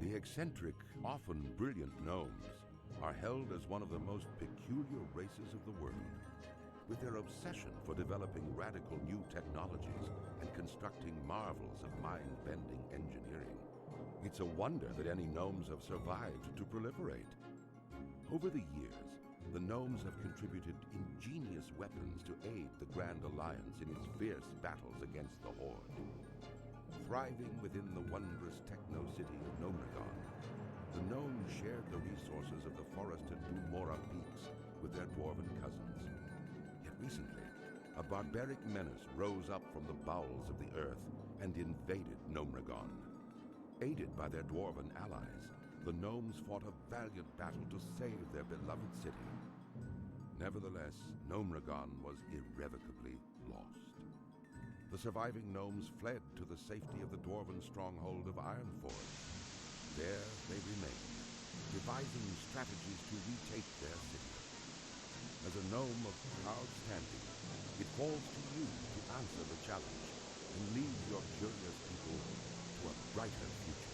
The eccentric, often brilliant gnomes are held as one of the most peculiar races of the world. With their obsession for developing radical new technologies and constructing marvels of mind-bending engineering, it's a wonder that any gnomes have survived to proliferate. Over the years, the gnomes have contributed ingenious weapons to aid the Grand Alliance in its fierce battles against the Horde. Thriving within the wondrous techno-city of Gnomragon, the gnomes shared the resources of the forested Dumora peaks with their dwarven cousins. Yet recently, a barbaric menace rose up from the bowels of the earth and invaded Gnomragon. Aided by their dwarven allies, the gnomes fought a valiant battle to save their beloved city. Nevertheless, Gnomragon was irrevocably lost. The surviving gnomes fled to the safety of the dwarven stronghold of Ironforge. There they remained, devising strategies to retake their city. As a gnome of proud standing, it falls to you to answer the challenge and lead your curious people to a brighter future.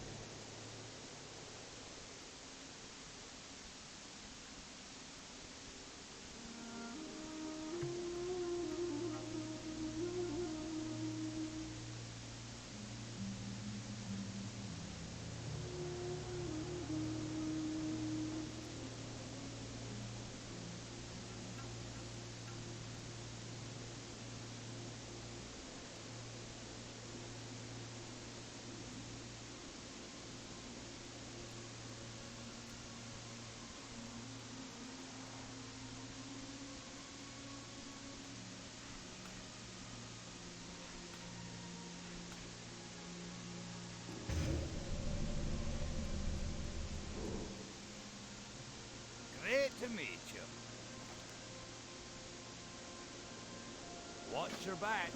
Great to meet you. Watch your back.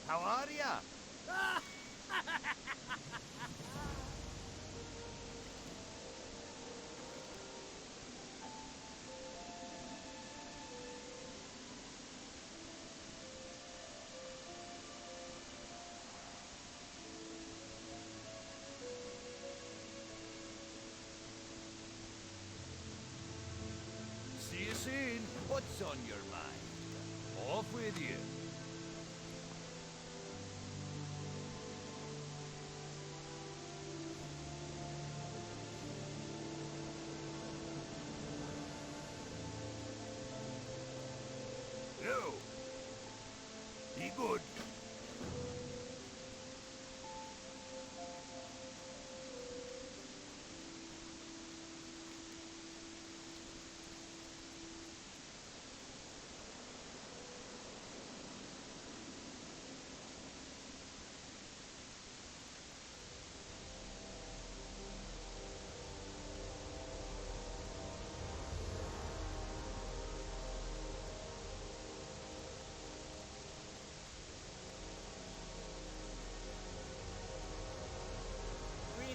How are ya? See you soon. What's on your mind? Off with you. No. Be good.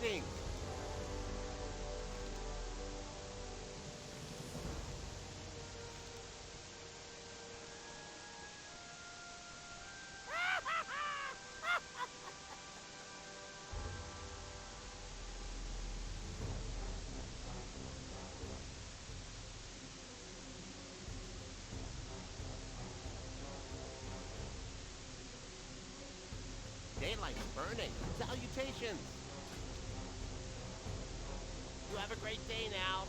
Greetings. Daylight's burning. Salutations. You have a great day now.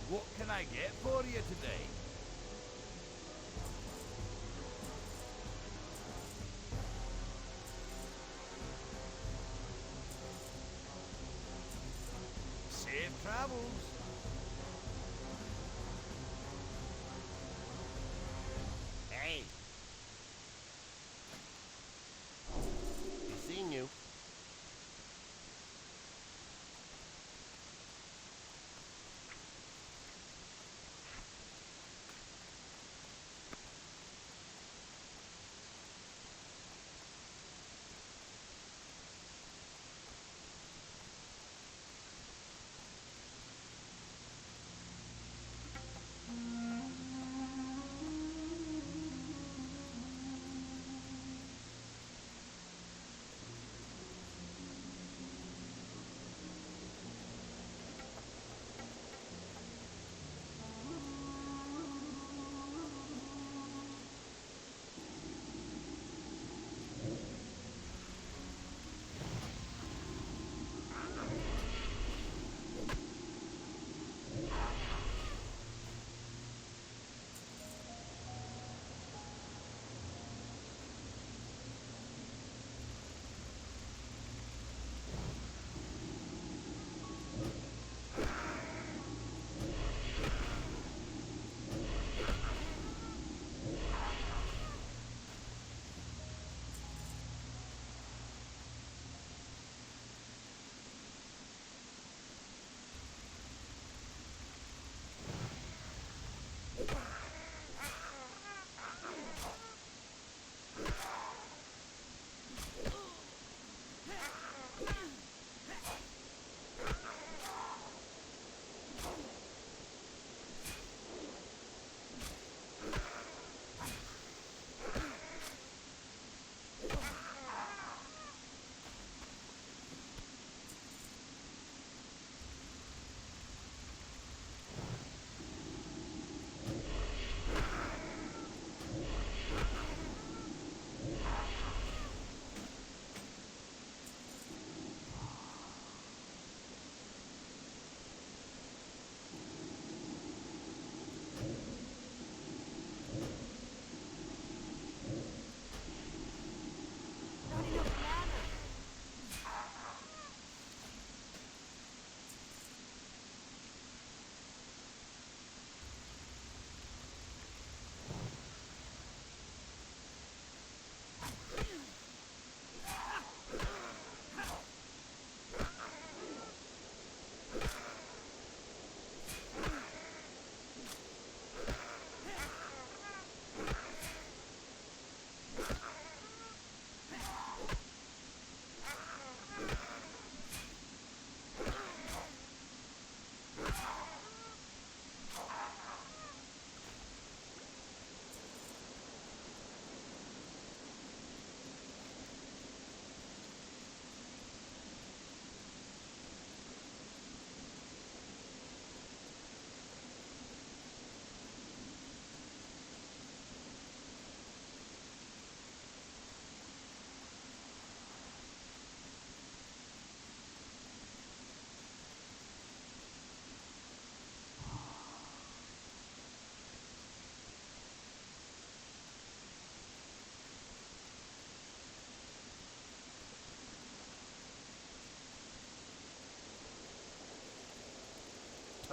What can I get for you today? Safe travels. Hey. Be seeing you.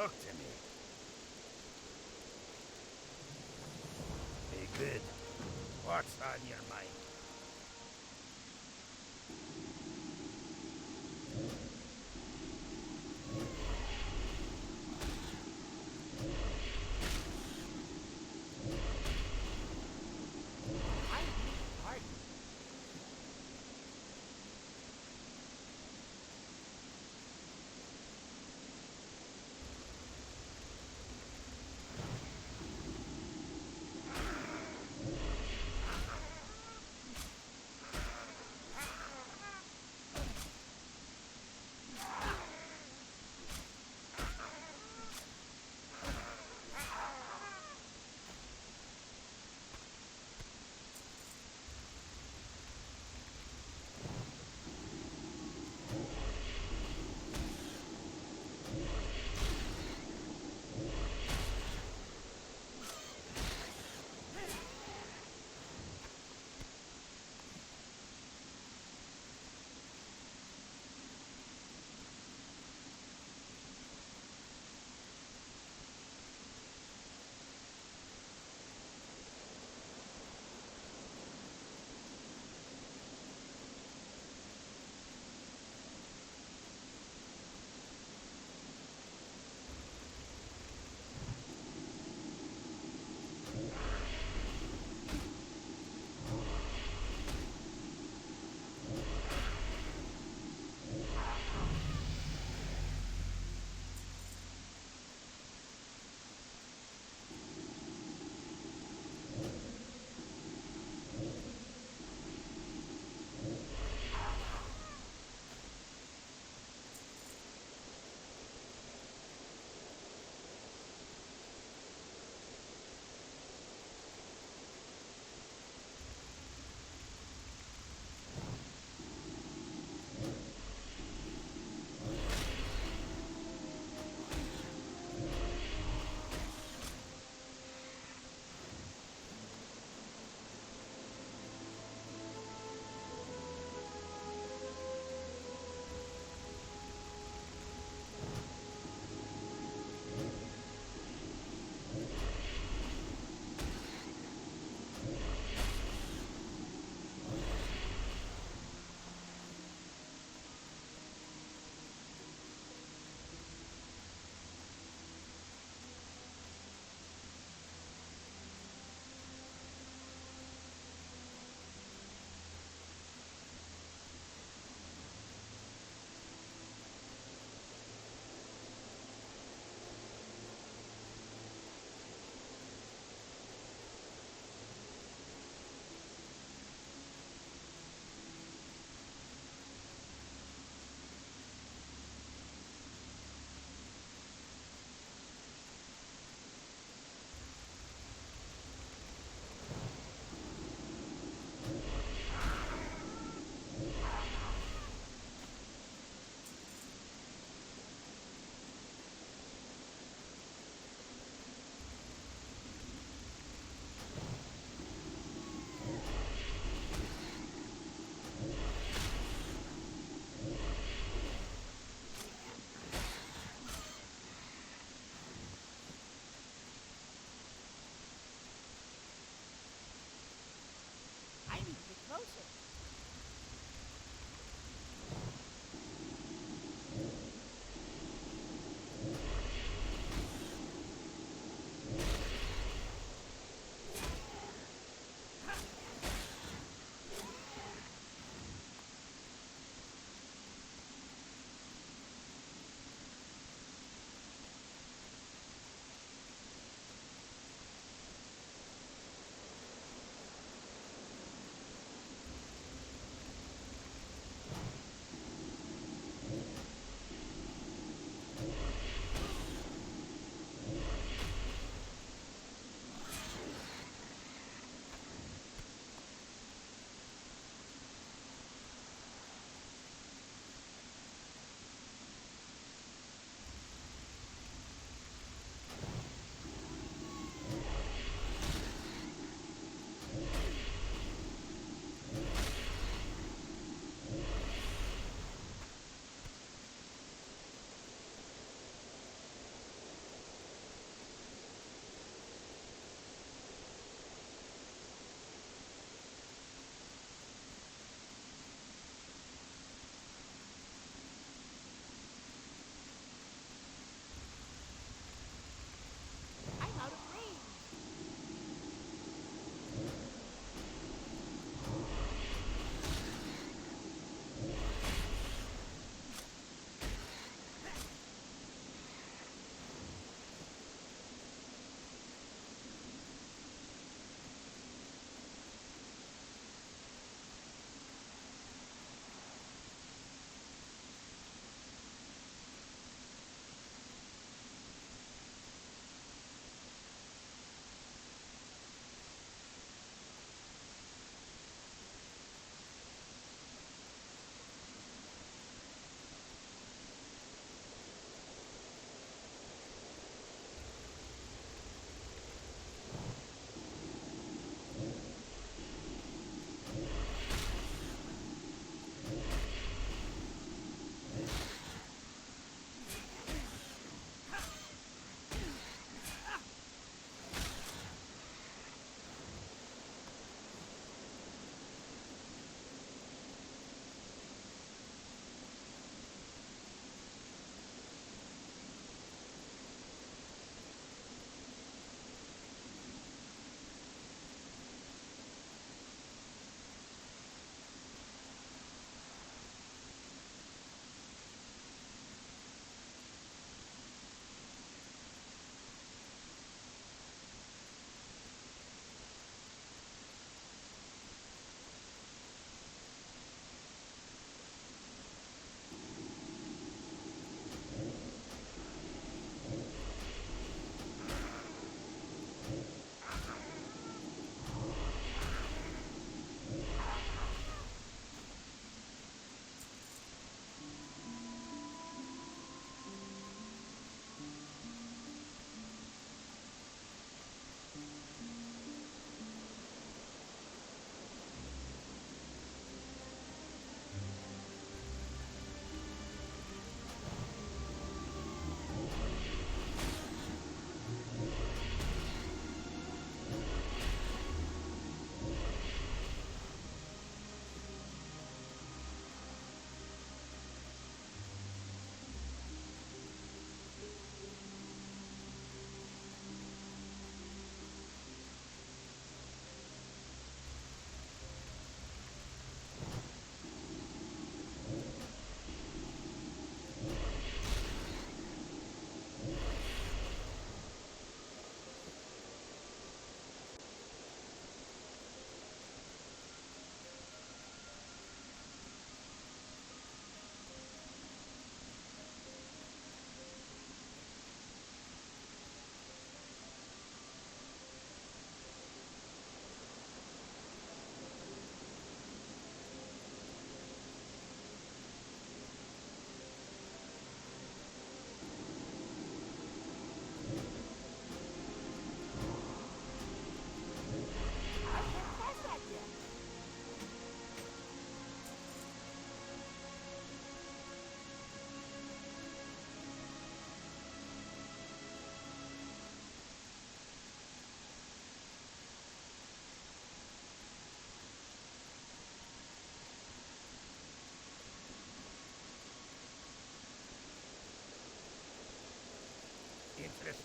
Talk to me. Hey, good. What's on your mind? Pardon.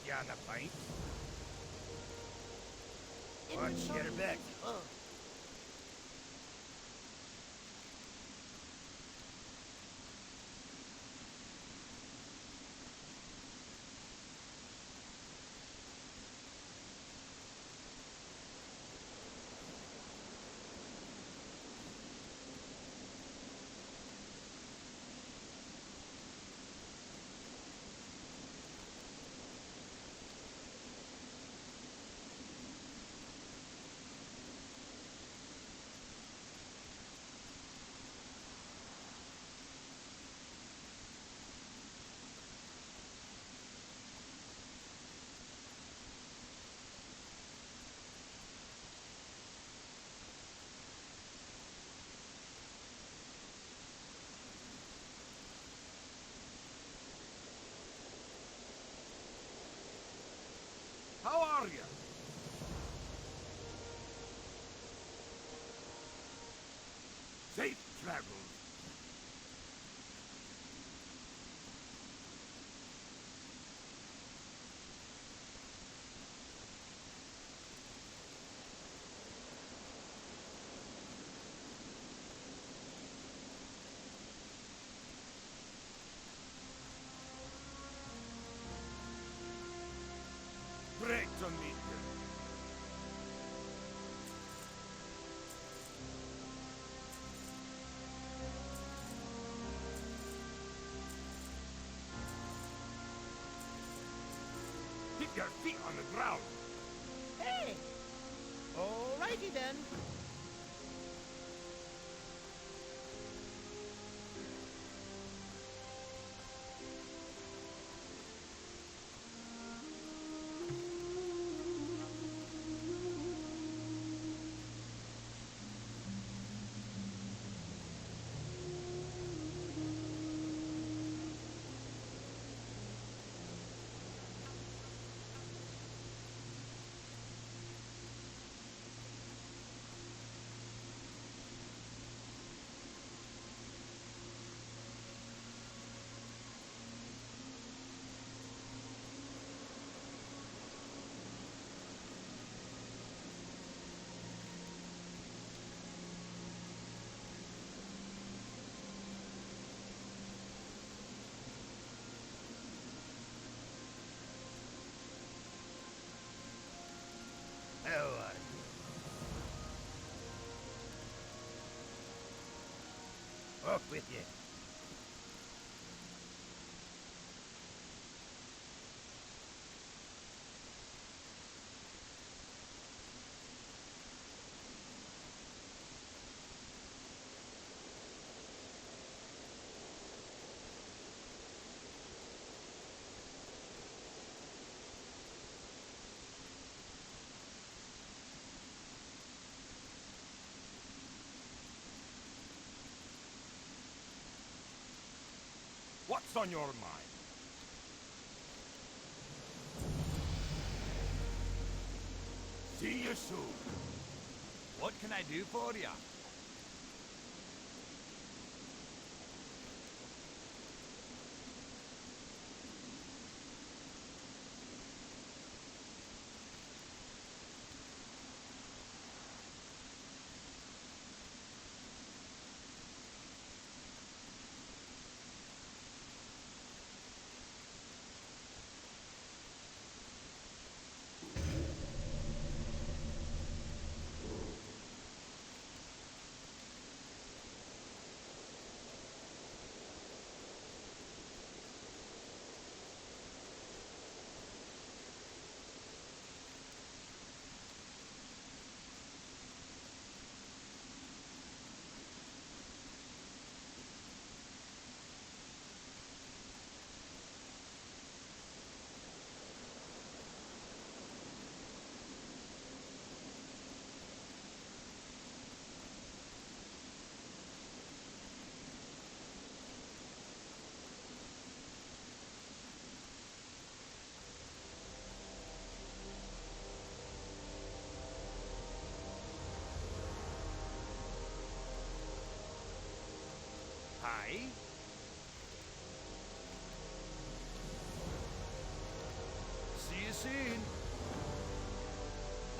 you on a pint. What's your bet? How are you? Safe travels. Great to meet you. Keep your feet on the ground. Hey! Alrighty then. How are you? Off with you. What's on your mind? See you soon. What can I do for you?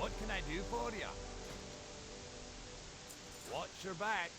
What can I do for you? Watch your back.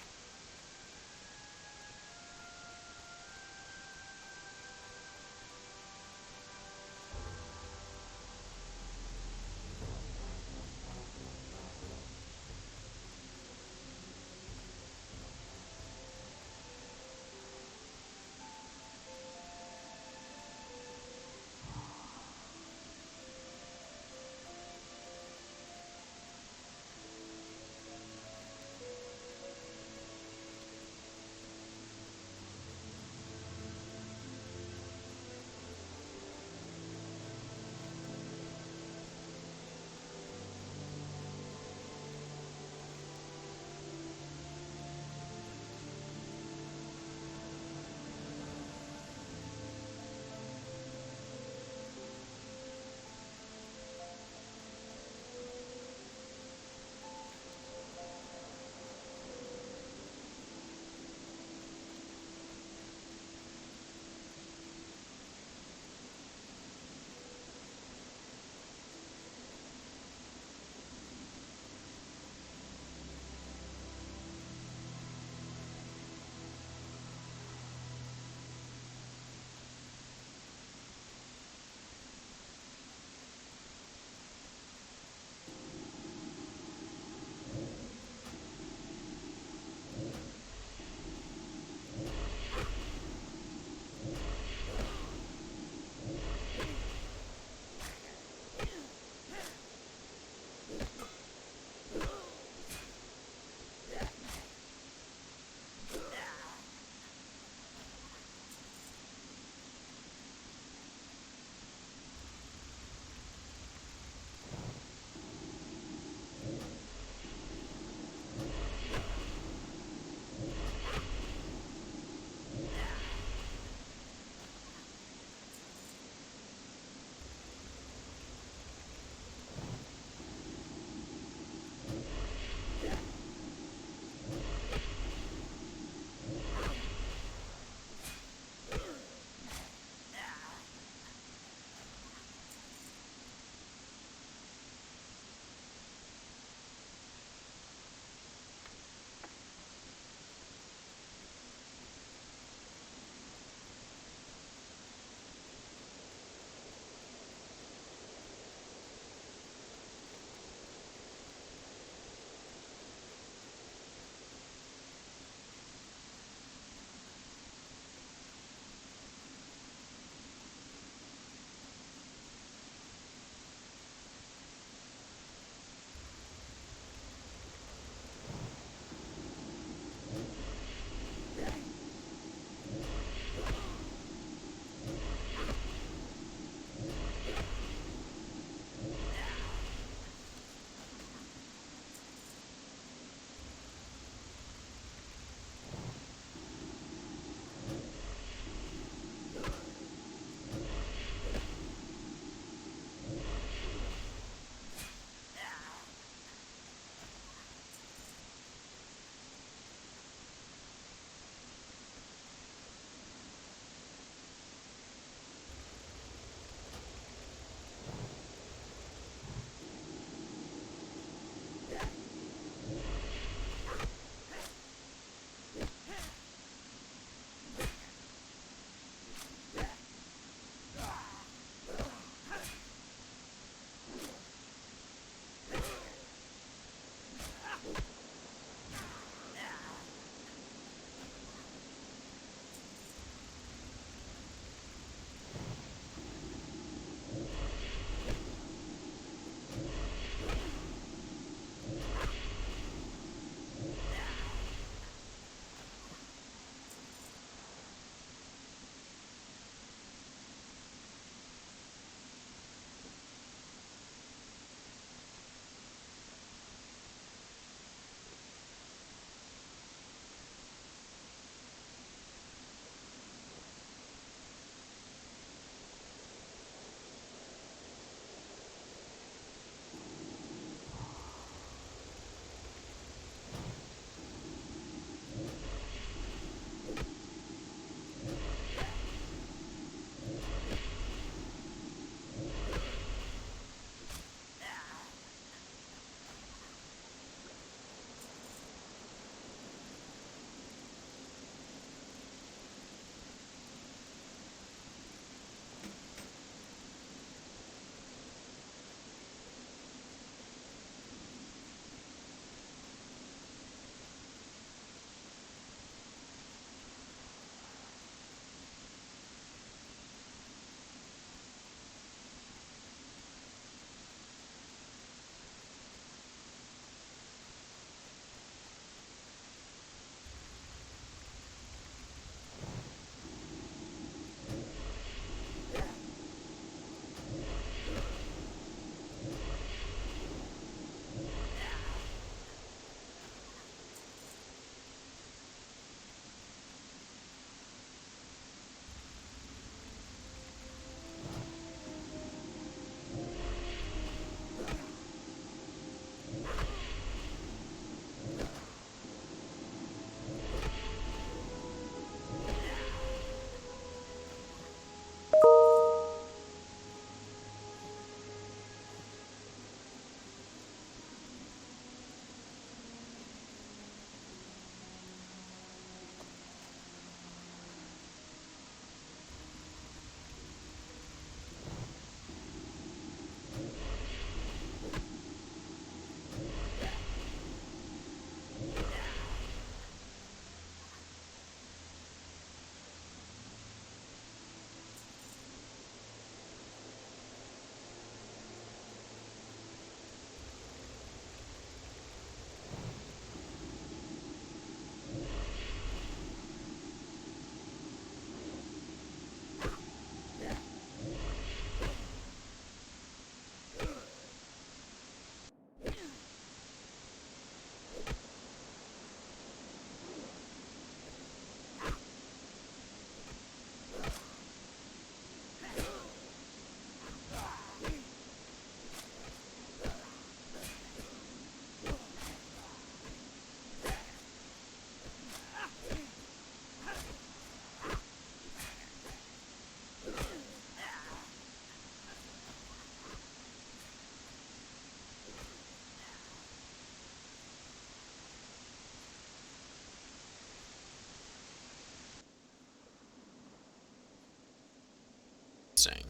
Testing.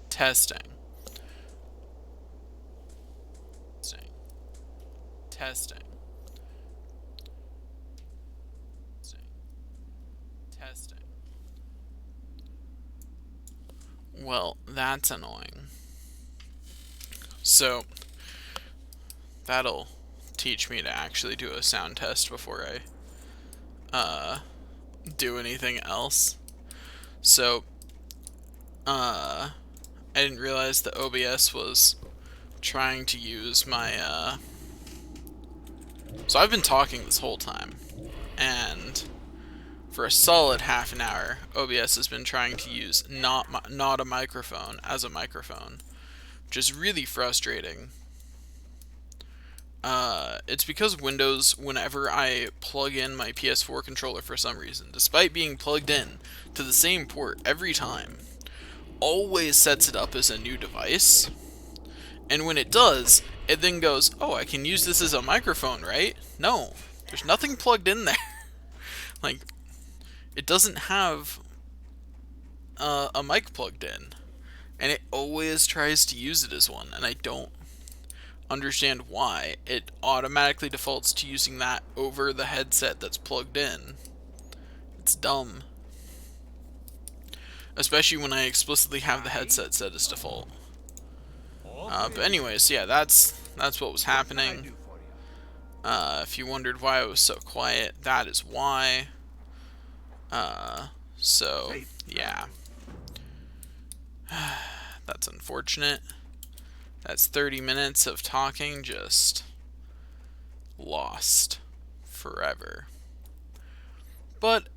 Testing. Testing. Well, that's annoying. So, that'll teach me to actually do a sound test before I do anything else. So, I didn't realize that OBS was trying to use my, so I've been talking this whole time, and for a solid half an hour, OBS has been trying to use not a microphone as a microphone, which is really frustrating. It's because Windows, whenever I plug in my PS4 controller for some reason, despite being plugged in to the same port every time, always sets it up as a new device. And when it does, it then goes, oh, I can use this as a microphone, right? No, there's nothing plugged in there. Like, it doesn't have a mic plugged in. And it always tries to use it as one, and I don't understand why. It automatically defaults to using that over the headset that's plugged in. It's dumb. Especially when I explicitly have the headset set as default. But anyways, yeah, that's what was happening. If you wondered why I was so quiet, that is why. So, yeah. That's unfortunate. That's 30 minutes of talking just lost forever. But,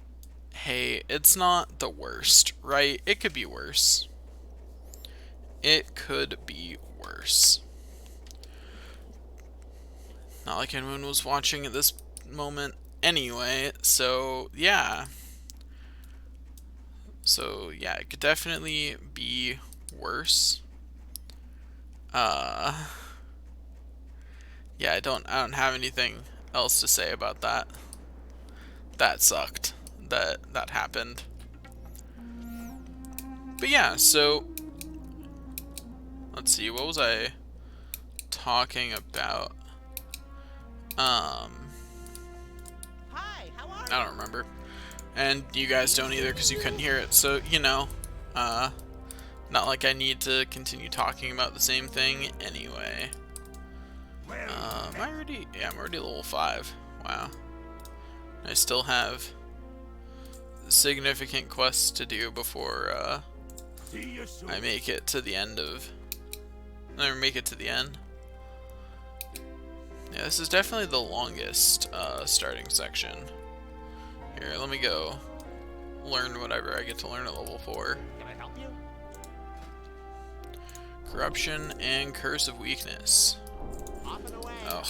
hey, it's not the worst, right? It could be worse. It could be worse. Not like anyone was watching at this moment anyway, so yeah. So yeah, it could definitely be worse. Yeah, I don't have anything else to say about that. That sucked. That happened. But yeah, so let's see, what was I talking about? Hi, how are you? I don't remember. And you guys don't either because you couldn't hear it. So, you know, not like I need to continue talking about the same thing anyway. Am I already? Yeah, I'm already level 5. Wow. I still have significant quests to do before I make it to the end of... Never make it to the end. Yeah, this is definitely the longest starting section. Here, let me go learn whatever I get to learn at level 4. Can I help you? Corruption and Curse of Weakness. Off and away. Oh,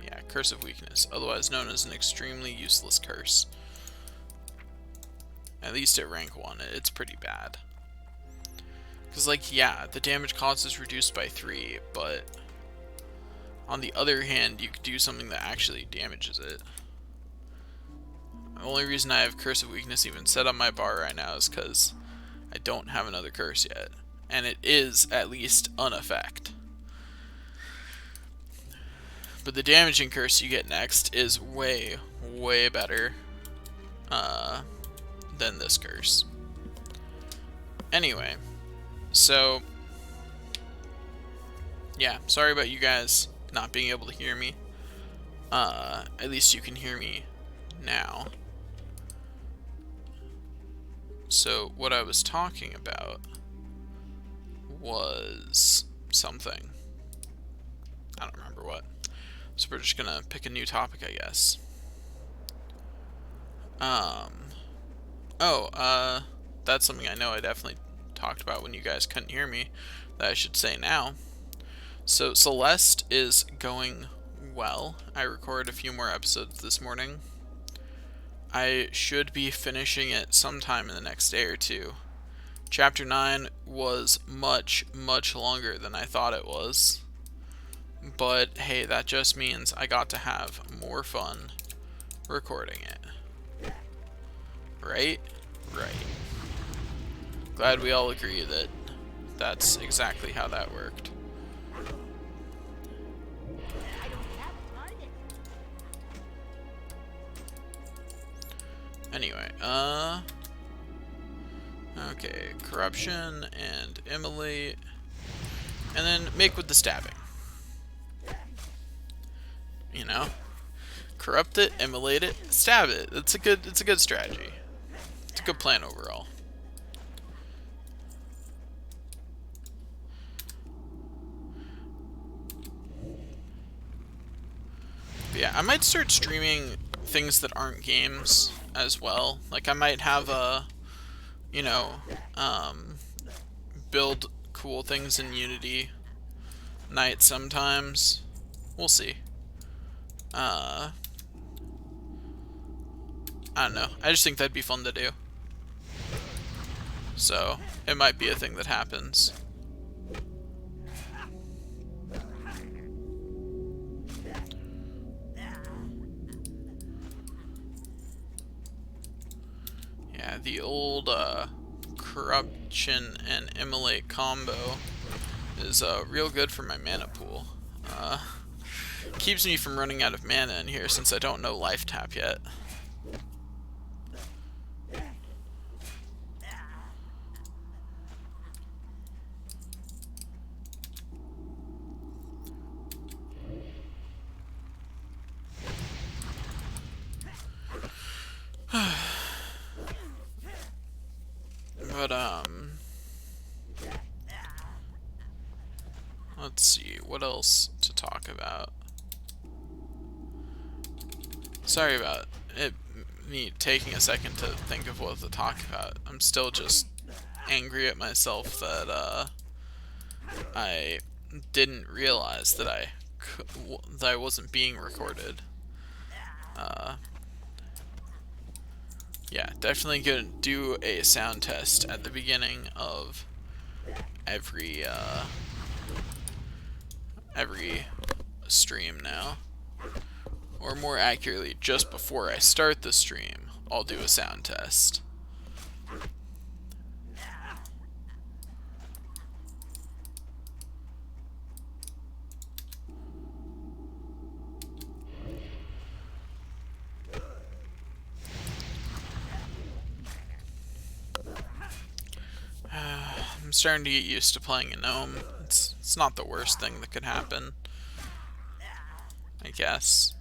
yeah, Curse of Weakness, otherwise known as an extremely useless curse. At least at rank 1, it's pretty bad. Because, like, yeah, the damage cost is reduced by 3, but on the other hand, you could do something that actually damages it. The only reason I have Curse of Weakness even set on my bar right now is because I don't have another curse yet. And it is at least an effect. But the damaging curse you get next is way, way better than this curse. Anyway, so yeah, sorry about you guys not being able to hear me. At least you can hear me now. So what I was talking about was something. I don't remember what. So we're just gonna pick a new topic, I guess. That's something I know I definitely talked about when you guys couldn't hear me, that I should say now. So Celeste is going well. I recorded a few more episodes this morning. I should be finishing it sometime in the next day or two. Chapter 9 was much, much longer than I thought it was. But hey, that just means I got to have more fun recording it. Right? Right. glad we all agree that that's exactly how that worked. Anyway, okay, corruption and immolate, and then make with the stabbing. You know, corrupt it, immolate it, stab it. It's a good strategy. It's a good plan overall. But yeah, I might start streaming things that aren't games as well. Like I might have a, you know, build cool things in Unity night sometimes. We'll see. I don't know. I just think that'd be fun to do. So, it might be a thing that happens. Yeah, the old corruption and immolate combo is real good for my mana pool. Keeps me from running out of mana in here since I don't know life tap yet. But let's see what else to talk about. Sorry about me taking a second to think of what to talk about. I'm still just angry at myself that I didn't realize that I wasn't being recorded. Yeah, definitely gonna do a sound test at the beginning of every stream now. Or more accurately, just before I start the stream, I'll do a sound test. I'm starting to get used to playing a gnome. It's not the worst thing that could happen, I guess.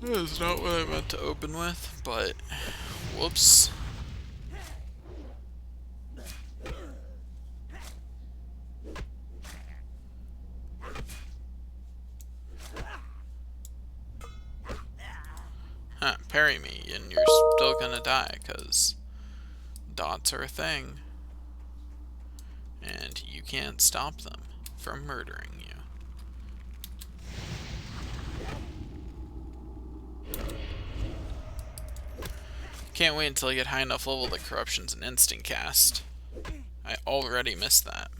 That is not what I meant to open with, but whoops. Huh, parry me and you're still gonna die, because dots are a thing. And you can't stop them from murdering you. Can't wait until I get high enough level that corruption's an instant cast. I already missed that.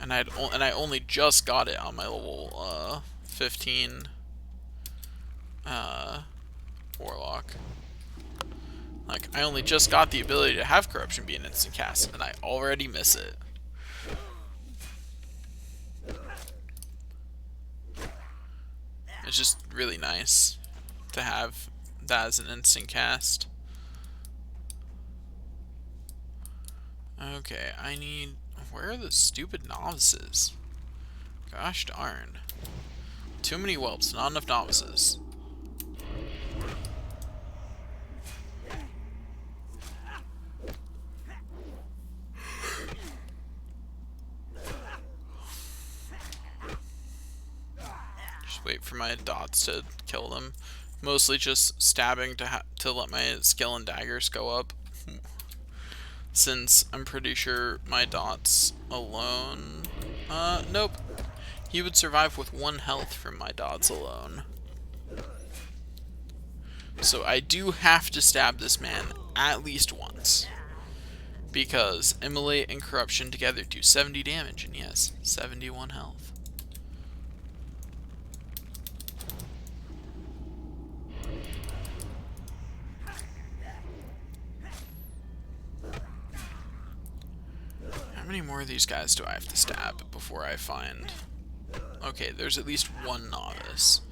And I only just got it on my level 15 warlock. Like, I only just got the ability to have corruption be an instant cast, and I already miss it. It's just really nice to have that as an instant cast. Okay, I need... Where are the stupid novices? Gosh darn. Too many whelps, not enough novices. Just wait for my dots to kill them. Mostly just stabbing to let my skill and daggers go up. Since I'm pretty sure my dots alone... nope. He would survive with 1 health from my dots alone. So I do have to stab this man at least once. Because Immolate and Corruption together do 70 damage, and he has 71 health. many more of these guys do I have to stab before I find... Okay, there's at least one novice.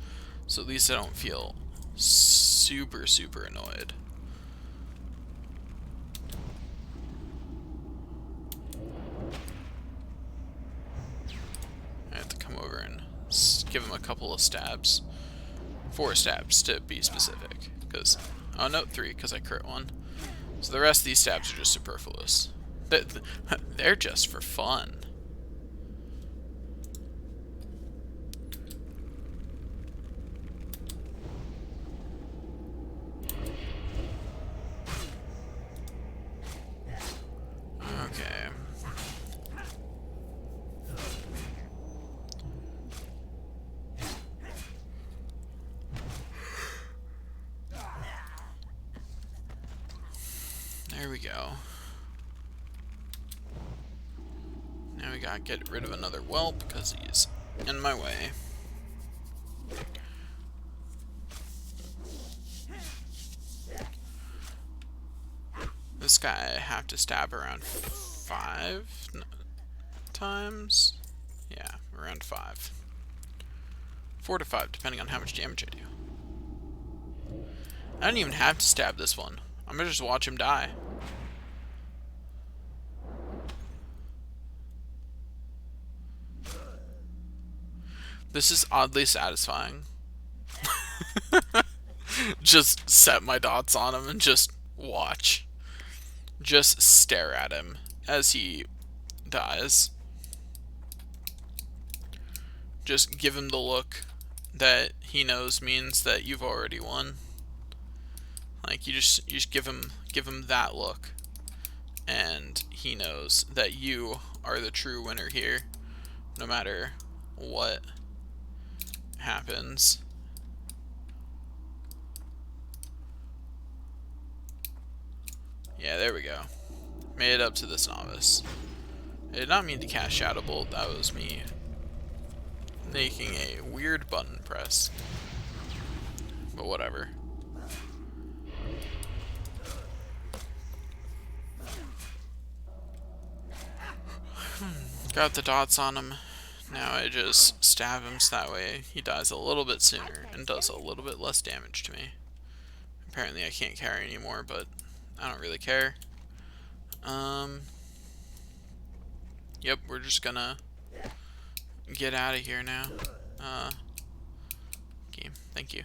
So at least I don't feel super, super annoyed. I have to come over and give him a couple of stabs. 4 stabs to be specific. Because, oh no, 3 because I crit 1. So the rest of these stabs are just superfluous. They're just for fun. Okay. There we go. Now we gotta get rid of another whelp because he's in my way. This guy I have to stab around 5 times? Yeah, around 5. 4 to 5, depending on how much damage I do. I don't even have to stab this one. I'm gonna just watch him die. This is oddly satisfying. Just set my dots on him and just watch. Just stare at him as he dies. Just give him the look that he knows means that you've already won. Like you just give him that look, and he knows that you are the true winner here, no matter what happens. Yeah, there we go. Made it up to this novice. I did not mean to cast Shadow Bolt. That was me making a weird button press. But whatever. Got the dots on him. Now I just stab him so that way he dies a little bit sooner and does a little bit less damage to me. Apparently I can't carry anymore, but I don't really care. Yep, we're just gonna get out of here now. Game, thank you.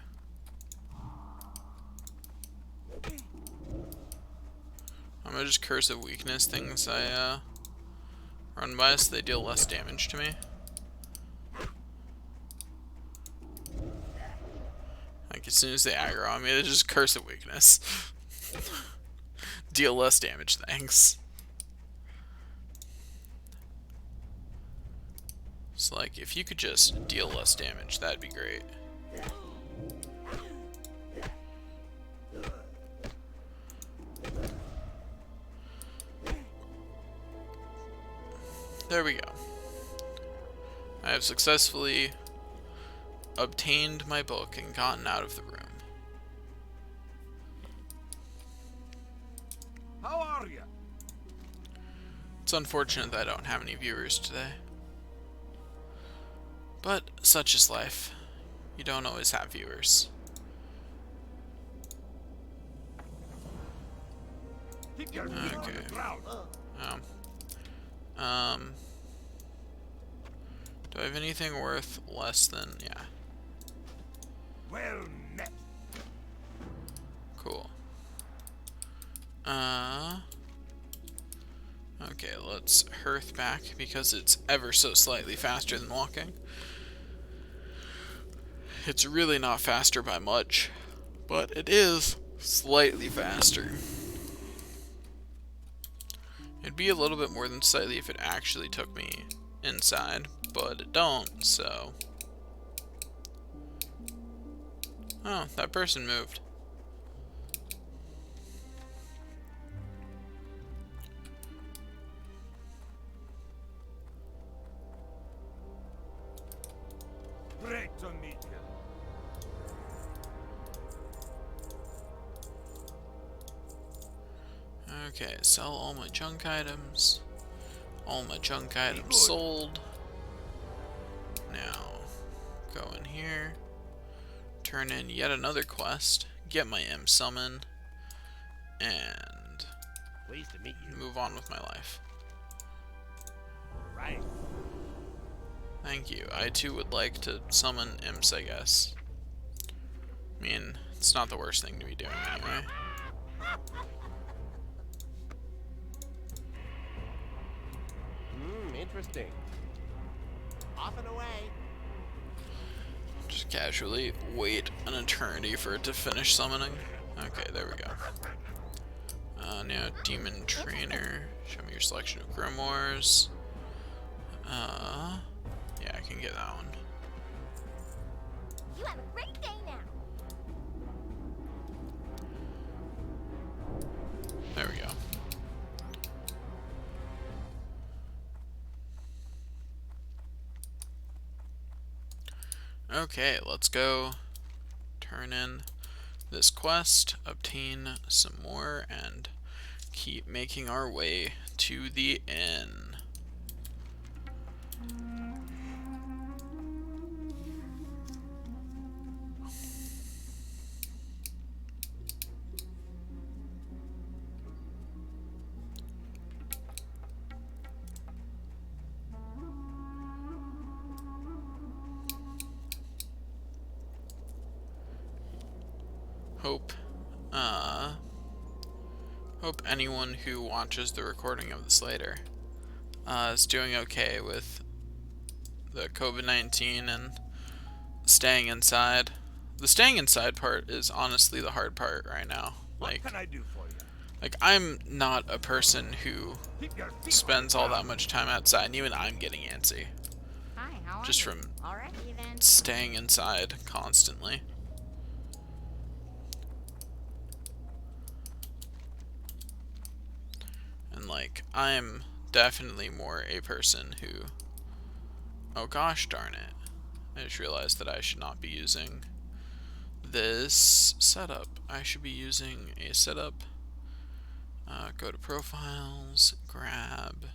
I'm gonna just curse of weakness things I run by so they deal less damage to me. Like as soon as they aggro on me, they just curse of weakness. Deal less damage, thanks. So like, if you could just deal less damage, that'd be great. There we go. I have successfully obtained my book and gotten out of the room. How are you? It's unfortunate that I don't have any viewers today. But such is life. You don't always have viewers. Keep your feet on the ground. Do I have anything worth less than, yeah. Well met. Cool. Okay, let's hearth back because it's ever so slightly faster than walking. It's really not faster by much, but it is slightly faster. It'd be a little bit more than slightly if it actually took me inside, but it don't, so... Oh, that person moved. Great to meet you. Okay, sell all my junk items. All my junk items sold. Now, go in here. Turn in yet another quest. Get my M summon. And Pleased to meet you. move on with my life. Right. Thank you. I too would like to summon imps, I guess. I mean, it's not the worst thing to be doing anyway. Interesting. Off and away. Just casually wait an eternity for it to finish summoning. Okay, there we go. Now, Demon Trainer. Show me your selection of grimoires. Yeah, I can get that one. You have a great day now. There we go. Okay, let's go turn in this quest, obtain some more, and keep making our way to the inn. Hope anyone who watches the recording of this later is doing okay with the COVID-19 and staying inside. The staying inside part is honestly the hard part right now. What can I do for you? Like, I'm not a person who Keep your feet spends on all the that much time outside, and even I'm getting antsy Hi, how are just you? from Alrighty then. staying inside constantly. And like, I'm definitely more a person who, oh gosh darn it, I just realized that I should not be using this setup. I should be using a setup. Go to profiles, grab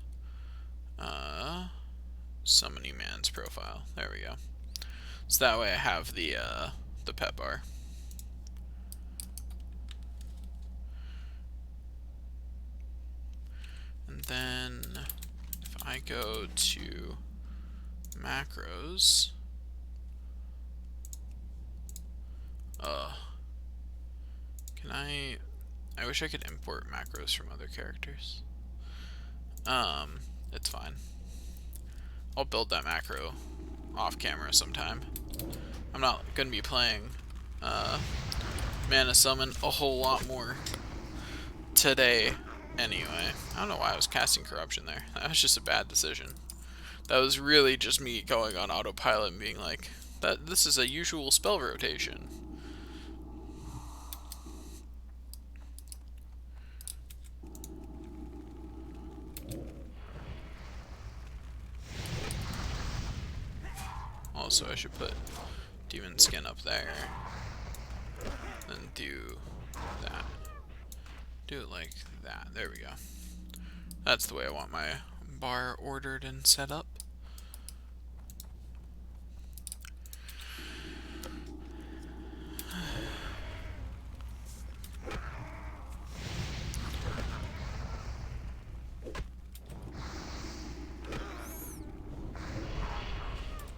summoning man's profile. There we go. So that way I have the pet bar. And then if I go to macros, can I wish I could import macros from other characters. It's fine. I'll build that macro off camera sometime. I'm not gonna be playing Mana Summon a whole lot more today anyway. I don't know why I was casting Corruption there. That was just a bad decision. That was really just me going on autopilot and being like, this is a usual spell rotation. Also, I should put Demon Skin up there. Then do that. Do it like that. There we go. That's the way I want my bar ordered and set up.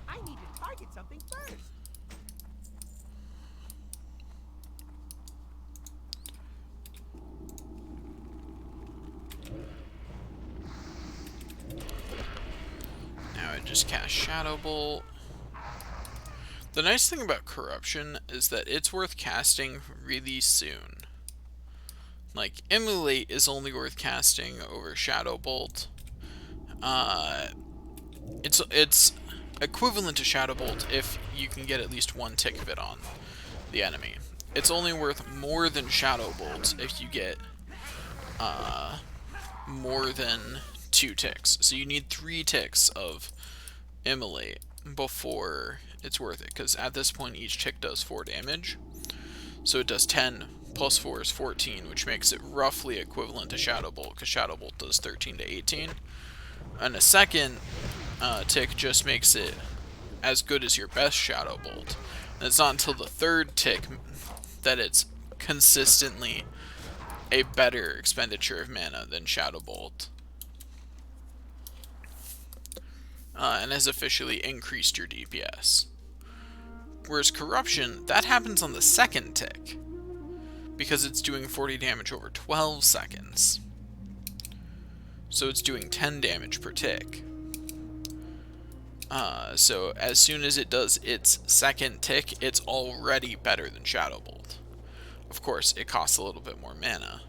I need to target something first. Now I just cast Shadow Bolt. The nice thing about Corruption is that it's worth casting really soon. Like, Immolate is only worth casting over Shadow Bolt. It's equivalent to Shadow Bolt if you can get at least one tick of it on the enemy. It's only worth more than Shadow Bolt if you get more than 2 ticks. So you need 3 ticks of Immolate before it's worth it, because at this point each tick does 4 damage. So it does 10 plus 4 is 14, which makes it roughly equivalent to Shadow Bolt, because Shadow Bolt does 13 to 18. And a second tick just makes it as good as your best Shadow Bolt. And it's not until the third tick that it's consistently a better expenditure of mana than Shadow Bolt. And has officially increased your DPS. Whereas Corruption, that happens on the second tick, because it's doing 40 damage over 12 seconds. So it's doing 10 damage per tick. So as soon as it does its second tick, it's already better than Shadow Bolt. Of course, it costs a little bit more mana,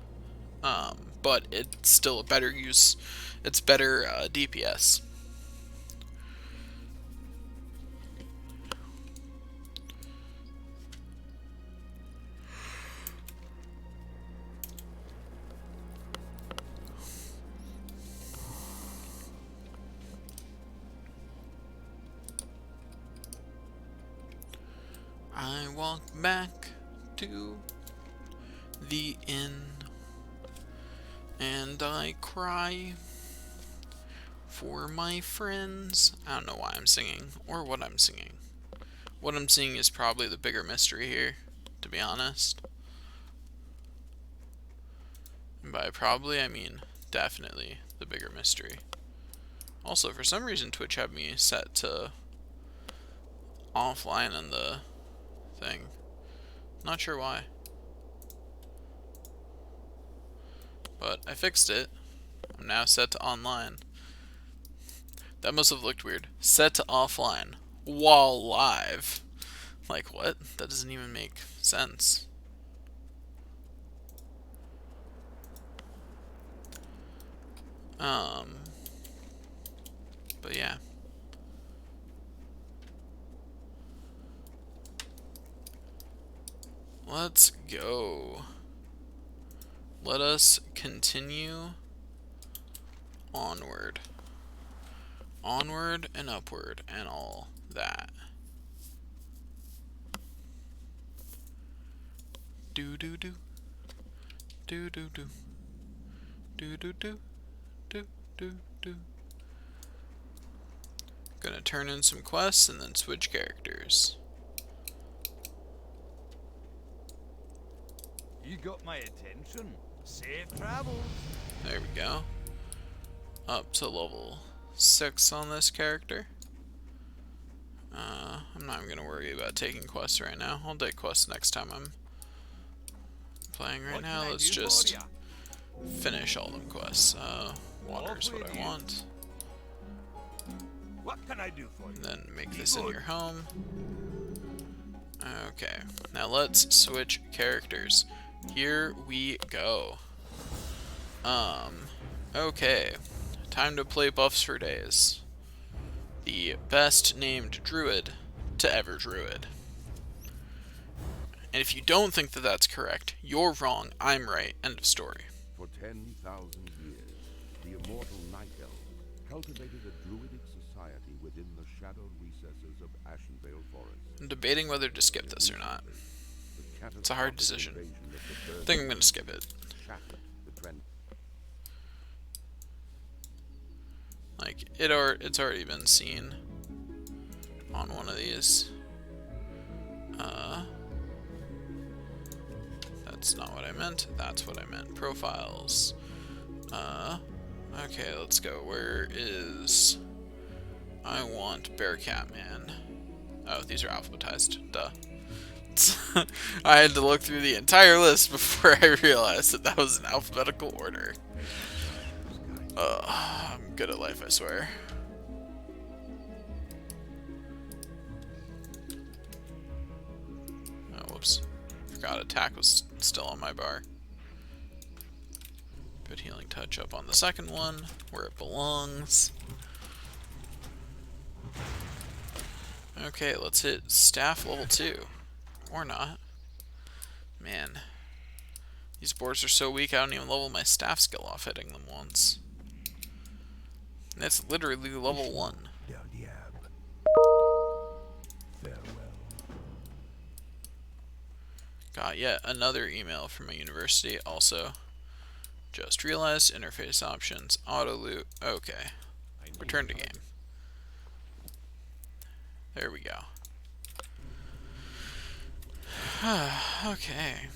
but it's still a better use. It's better DPS. I walk back to the inn and I cry for my friends. I don't know why I'm singing or what I'm singing. What I'm singing is probably the bigger mystery here, to be honest. And by probably, I mean definitely the bigger mystery. Also, for some reason, Twitch had me set to offline on the thing. Not sure why. But I fixed it. I'm now set to online. That must have looked weird. Set to offline while live. Like, what? That doesn't even make sense. But yeah. Let's go. Let us continue onward. Onward and upward and all that. Do do do. Do do do. Do do do. Do do do. Gonna turn in some quests and then switch characters. You got my attention. Safe travels. There we go. Up to level 6 on this character. I'm not even gonna worry about taking quests right now. I'll take quests next time I'm playing. Right now, let's just finish all them quests. Water's what I want. What can I do for you? And then make this in your home. Okay, now let's switch characters. Here we go. Okay. Time to play buffs for days. The best named druid to ever druid. And if you don't think that that's correct, you're wrong. I'm right. End of story. For 10,000 years, the immortal Night Elf cultivated a druidic society within the shadowed recesses of Ashenvale Forest. I'm debating whether to skip this or not. It's a hard decision. I think I'm going to skip it. Like, it's already been seen on one of these. That's not what I meant. That's what I meant. Profiles. Okay, let's go. Where is... I want Bearcat Man. Oh, these are alphabetized. Duh. I had to look through the entire list before I realized that that was in alphabetical order. I'm good at life, I swear. Oh, whoops. Forgot attack was still on my bar. Put healing touch up on the second one, where it belongs. Okay, let's hit staff level 2. Or not. Man. These boards are so weak I don't even level my staff skill off hitting them once. And it's literally level 1. Got yet another email from my university also. Just realized interface options, auto loot. Okay. Return to game. There we go. Okay.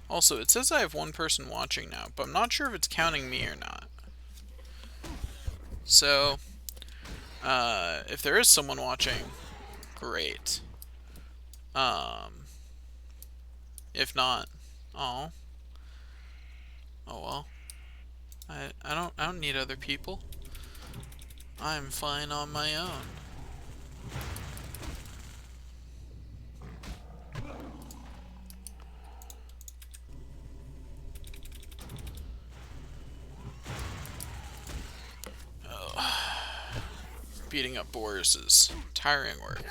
Also, it says I have one person watching now, but I'm not sure if it's counting me or not. So, if there is someone watching, great. If not, oh well. I don't need other people. I'm fine on my own. Beating up boars is tiring work.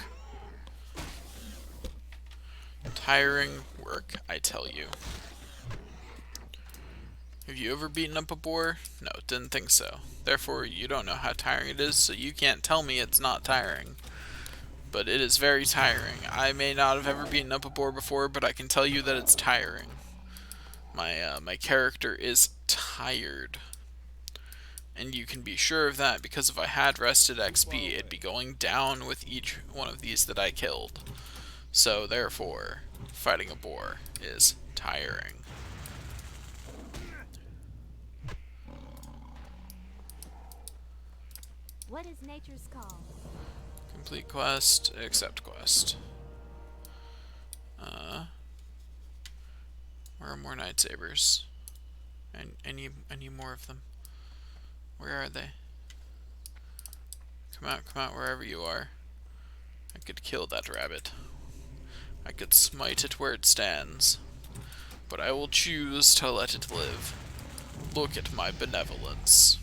Tiring work, I tell you. Have you ever beaten up a boar? No, didn't think so. Therefore, you don't know how tiring it is, so you can't tell me it's not tiring. But it is very tiring. I may not have ever beaten up a boar before, but I can tell you that it's tiring. My character is tired. And you can be sure of that, because if I had rested XP, it'd be going down with each one of these that I killed. So, therefore, fighting a boar is tiring. What is nature's call? Complete quest, accept quest. Where are more lightsabers? And I need more of them. Where are they? Come out wherever you are. I could kill that rabbit. I could smite it where it stands. But I will choose to let it live. Look at my benevolence.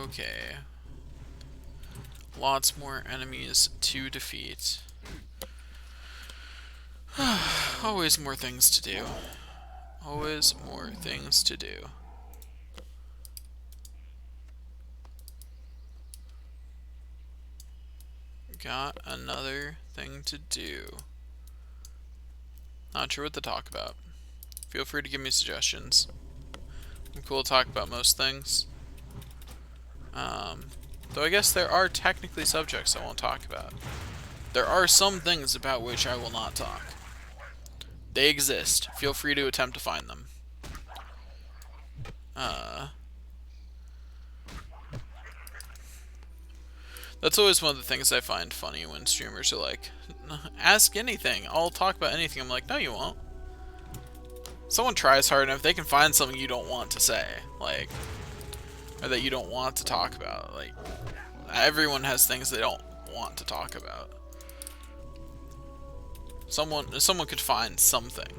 Okay. Lots more enemies to defeat. Always more things to do. Always more things to do. Got another thing to do. Not sure what to talk about. Feel free to give me suggestions. I'm cool to talk about most things. Though I guess there are technically subjects I won't talk about. There are some things about which I will not talk. They exist. Feel free to attempt to find them. That's always one of the things I find funny when streamers are like, ask anything, I'll talk about anything. I'm like, no you won't. Someone tries hard enough, they can find something you don't want to say. Like, or that you don't want to talk about. Like, everyone has things they don't want to talk about. Someone could find something.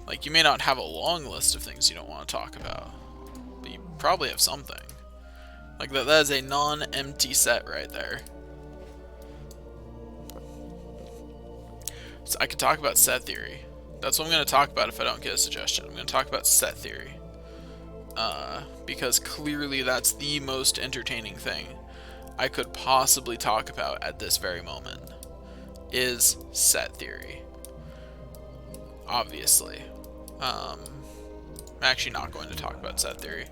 Like, you may not have a long list of things you don't want to talk about, but you probably have something. Like, that is a non-empty set right there. So I could talk about set theory. That's what I'm going to talk about if I don't get a suggestion. I'm going to talk about set theory. Because clearly that's the most entertaining thing I could possibly talk about at this very moment, is set theory. Obviously. I'm actually not going to talk about set theory.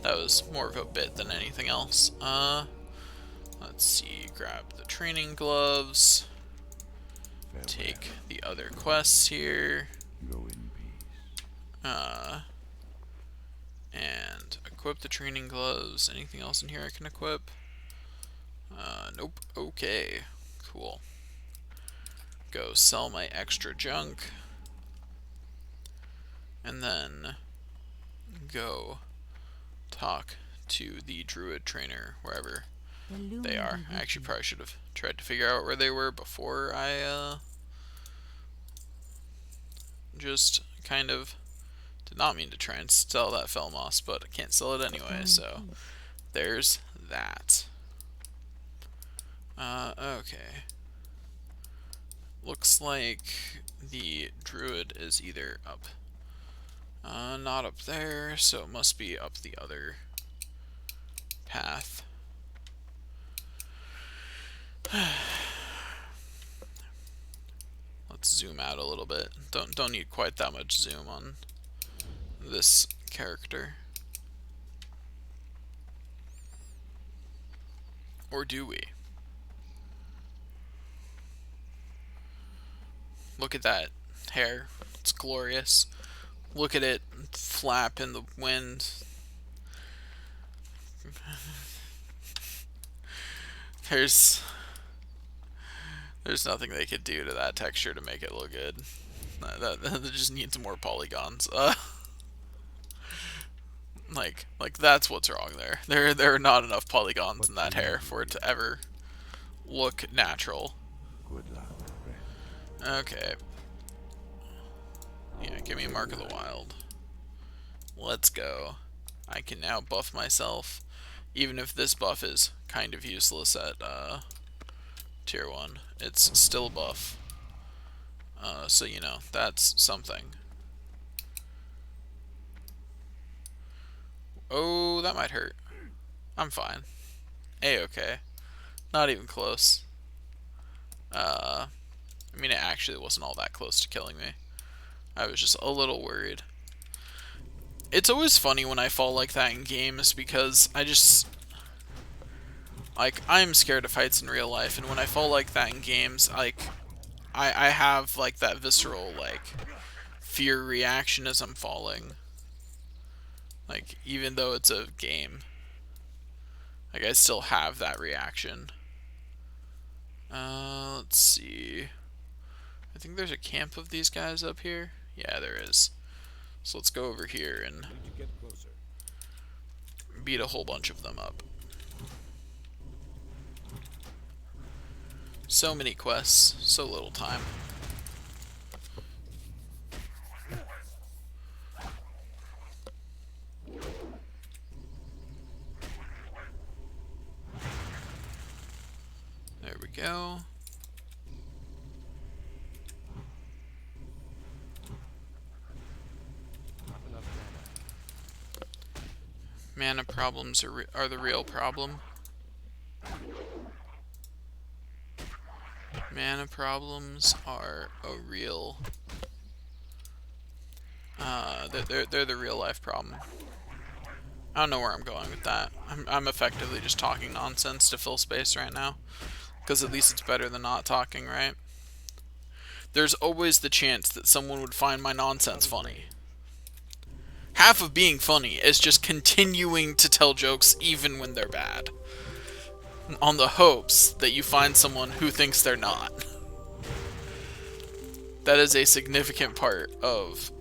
That was more of a bit than anything else. Let's see, grab the training gloves. Take the other quests here. Go in peace. And equip the training gloves. Anything else in here I can equip? Nope. Okay. Cool. Go sell my extra junk. And then go talk to the druid trainer, wherever they are. I actually probably should have tried to figure out where they were before I just kind of did not mean to try and sell that Felmoss, but I can't sell it anyway, so there's that. Okay. Looks like the druid is either up. Not up there, so it must be up the other path. Let's zoom out a little bit. Don't need quite that much zoom on this character. Or do we? Look at that hair. It's glorious. Look at it flap in the wind. There's nothing they could do to that texture to make it look good. That just needs more polygons. Like that's what's wrong there. There are not enough polygons in that hair for it to ever look natural. Good luck, friend. Okay. Yeah, give me a Mark of the Wild. Let's go. I can now buff myself, even if this buff is kind of useless at tier 1. It's still a buff. So, you know, that's something. Oh, that might hurt. I'm fine. A-okay. Not even close. I mean, it actually wasn't all that close to killing me. I was just a little worried. It's always funny when I fall like that in games because I just... Like, I'm scared of heights in real life, and when I fall like that in games, like, I have, like, that visceral, like, fear reaction as I'm falling. Like, even though it's a game. Like, I still have that reaction. Let's see. I think there's a camp of these guys up here. Yeah, there is. So let's go over here and beat a whole bunch of them up. So many quests, so little time. There we go. Mana problems are the real problem. Mana problems are a real... they're the real life problem. I don't know where I'm going with that. I'm effectively just talking nonsense to fill space right now. Because at least it's better than not talking, right? There's always the chance that someone would find my nonsense funny. Half of being funny is just continuing to tell jokes even when they're bad. On the hopes that you find someone who thinks they're not. That is a significant part of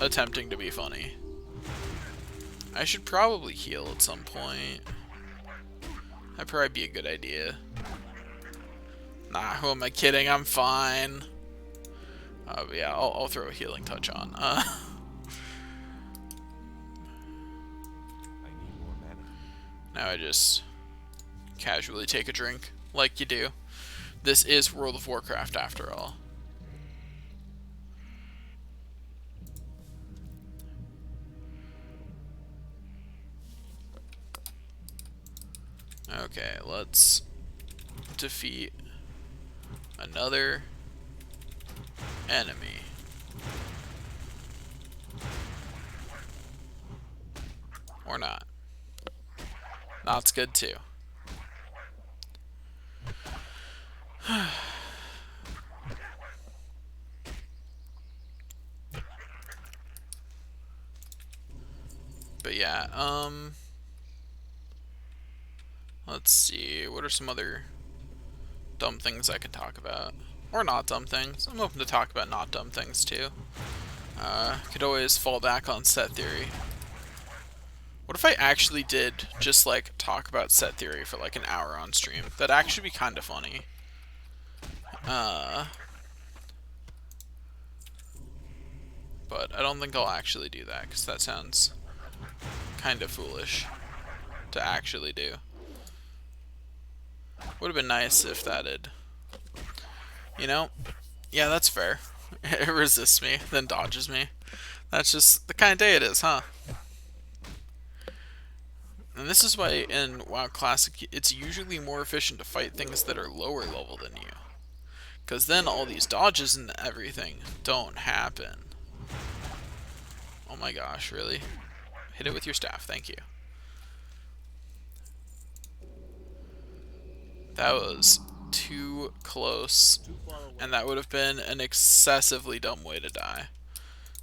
attempting to be funny. I should probably heal at some point. That'd probably be a good idea. Nah, who am I kidding? I'm fine. But yeah, I'll throw a healing touch on. Now I just casually take a drink, like you do. This is World of Warcraft after all. Okay, let's defeat another enemy. Or not. Not's good too. But yeah, let's see, what are some other dumb things I can talk about? Or not dumb things. I'm open to talk about not dumb things too. Could always fall back on set theory. What if I actually did just like talk about set theory for like an hour on stream? That'd actually be kind of funny. But I don't think I'll actually do that because that sounds kind of foolish to actually do. Would have been nice if that had, you know, Yeah, that's fair. It resists me, then dodges me. That's just the kind of day it is, huh? And this is why in WoW Classic, it's usually more efficient to fight things that are lower level than you. Because then all these dodges and everything don't happen. Oh my gosh, really? Hit it with your staff, thank you. That was too close. And that would have been an excessively dumb way to die.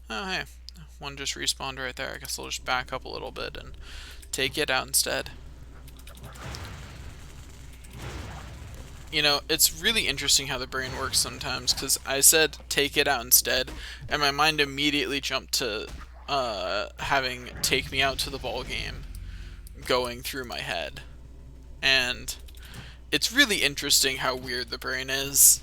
Oh, hey. One just respawned right there. I guess I'll just back up a little bit and take it out instead. You know, it's really interesting how the brain works sometimes, because I said take it out instead, and my mind immediately jumped to having take me out to the ball game going through my head. And it's really interesting how weird the brain is.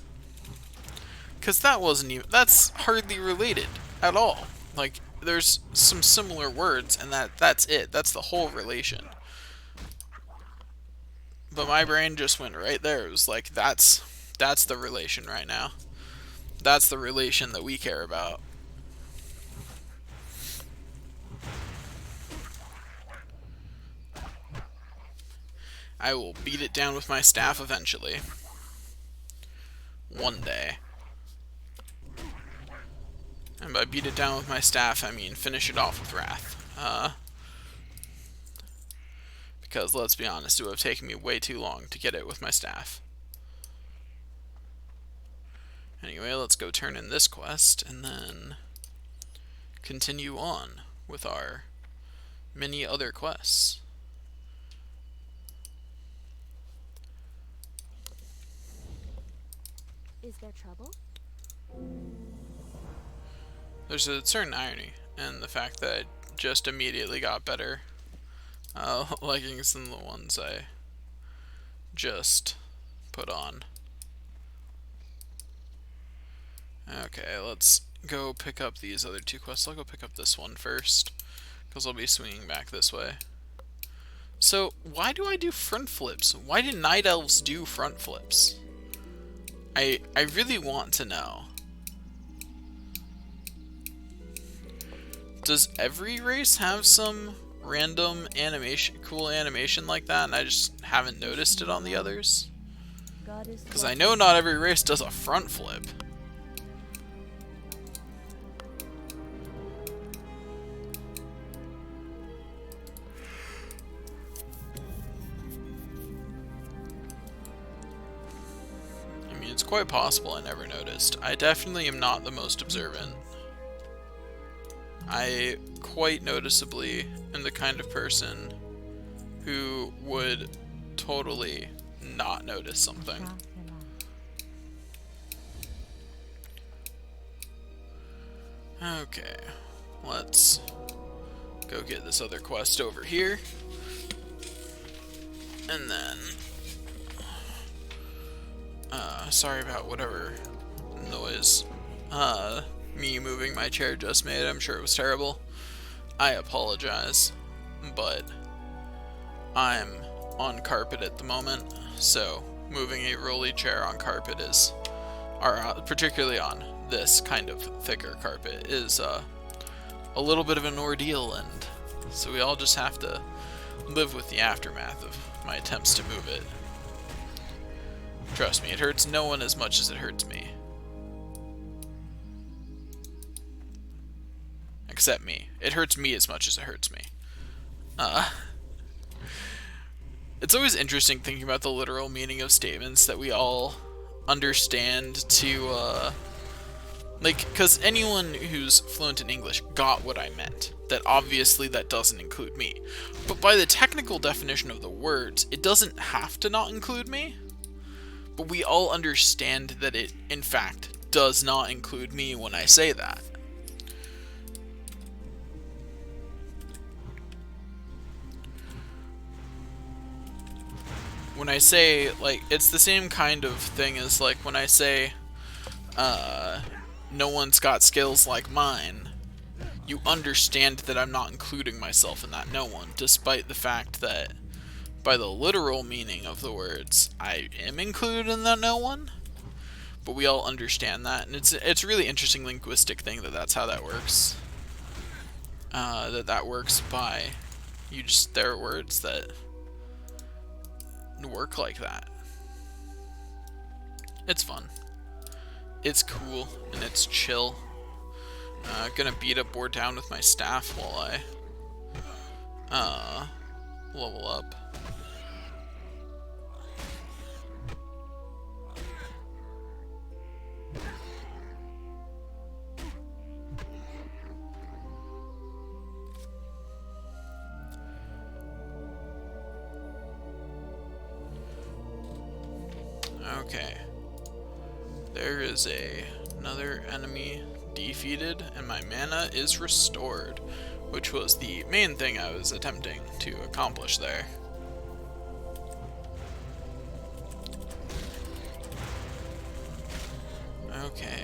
Because that wasn't even, that's hardly related at all. Like, there's some similar words, and that's it. That's the whole relation. But my brain just went right there. It was like, that's the relation right now. That's the relation that we care about. I will beat it down with my staff eventually. One day. And by beat it down with my staff, I mean finish it off with wrath. Because, let's be honest, it would have taken me way too long to get it with my staff. Anyway, let's go turn in this quest, and then continue on with our many other quests. Is there trouble? There's a certain irony in the fact that I just immediately got better leggings than the ones I just put on. Okay, let's go pick up these other two quests. I'll go pick up this one first, because I'll be swinging back this way. So, why do I do front flips? Why do night elves do front flips? I really want to know. Does every race have some random animation, cool animation like that, and I just haven't noticed it on the others? Because I know not every race does a front flip. I mean, it's quite possible I never noticed. I definitely am not the most observant. I quite noticeably am the kind of person who would totally not notice something. Okay, let's go get this other quest over here. And then, sorry about whatever noise, me moving my chair just made. I'm sure it was terrible. I apologize, but I'm on carpet at the moment, so moving a rolly chair on carpet is, particularly on this kind of thicker carpet, is a little bit of an ordeal, and so we all just have to live with the aftermath of my attempts to move it. Trust me, it hurts no one as much as it hurts me. Except me. It hurts me as much as it hurts me. It's always interesting thinking about the literal meaning of statements that we all understand to, like, because anyone who's fluent in English got what I meant. That obviously that doesn't include me. But by the technical definition of the words, it doesn't have to not include me. But we all understand that it, in fact, does not include me when I say that. When I say, like, it's the same kind of thing as, like, when I say, no one's got skills like mine, you understand that I'm not including myself in that no one, despite the fact that, by the literal meaning of the words, I am included in that no one. but we all understand that, and it's a really interesting linguistic thing that's how that works. That works by there are words that work like that. It's fun. It's cool and it's chill. Gonna beat a boar down with my staff while I level up. Okay. There is another enemy defeated, and my mana is restored, which was the main thing I was attempting to accomplish there. Okay.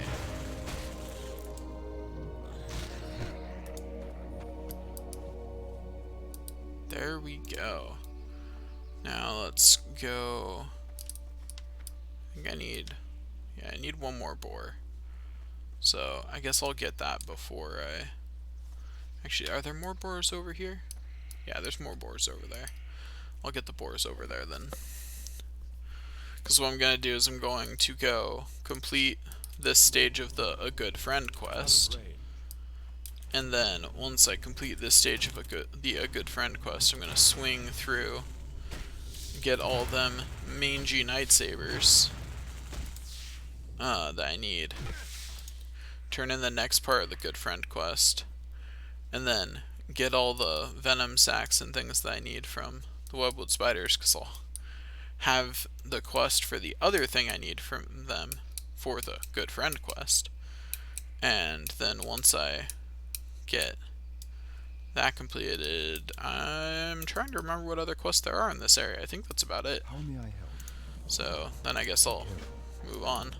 There we go. Now let's go. I think I need one more boar. So I guess I'll get that before I... Actually, are there more boars over here? Yeah, there's more boars over there. I'll get the boars over there then. Because what I'm going to do is I'm going to go complete this stage of the A Good Friend quest. And then once I complete this stage of the A Good Friend quest, I'm going to swing through, get all them mangy lightsabers that I need, turn in the next part of the Good Friend quest, and then get all the venom sacks and things that I need from the webwood spiders, because I'll have the quest for the other thing I need from them for the Good Friend quest. And then once I get that completed, I'm trying to remember what other quests there are in this area. I think that's about it. How may I help? So then I guess I'll move on.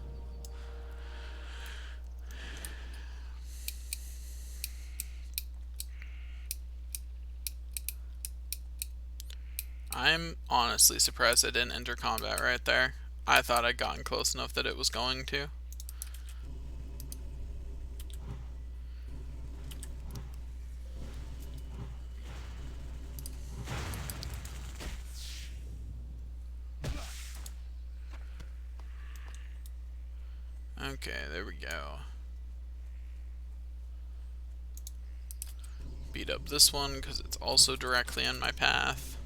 I'm honestly surprised I didn't enter combat right there. I thought I'd gotten close enough that it was going to. Okay, there we go. Beat up this one because it's also directly on my path.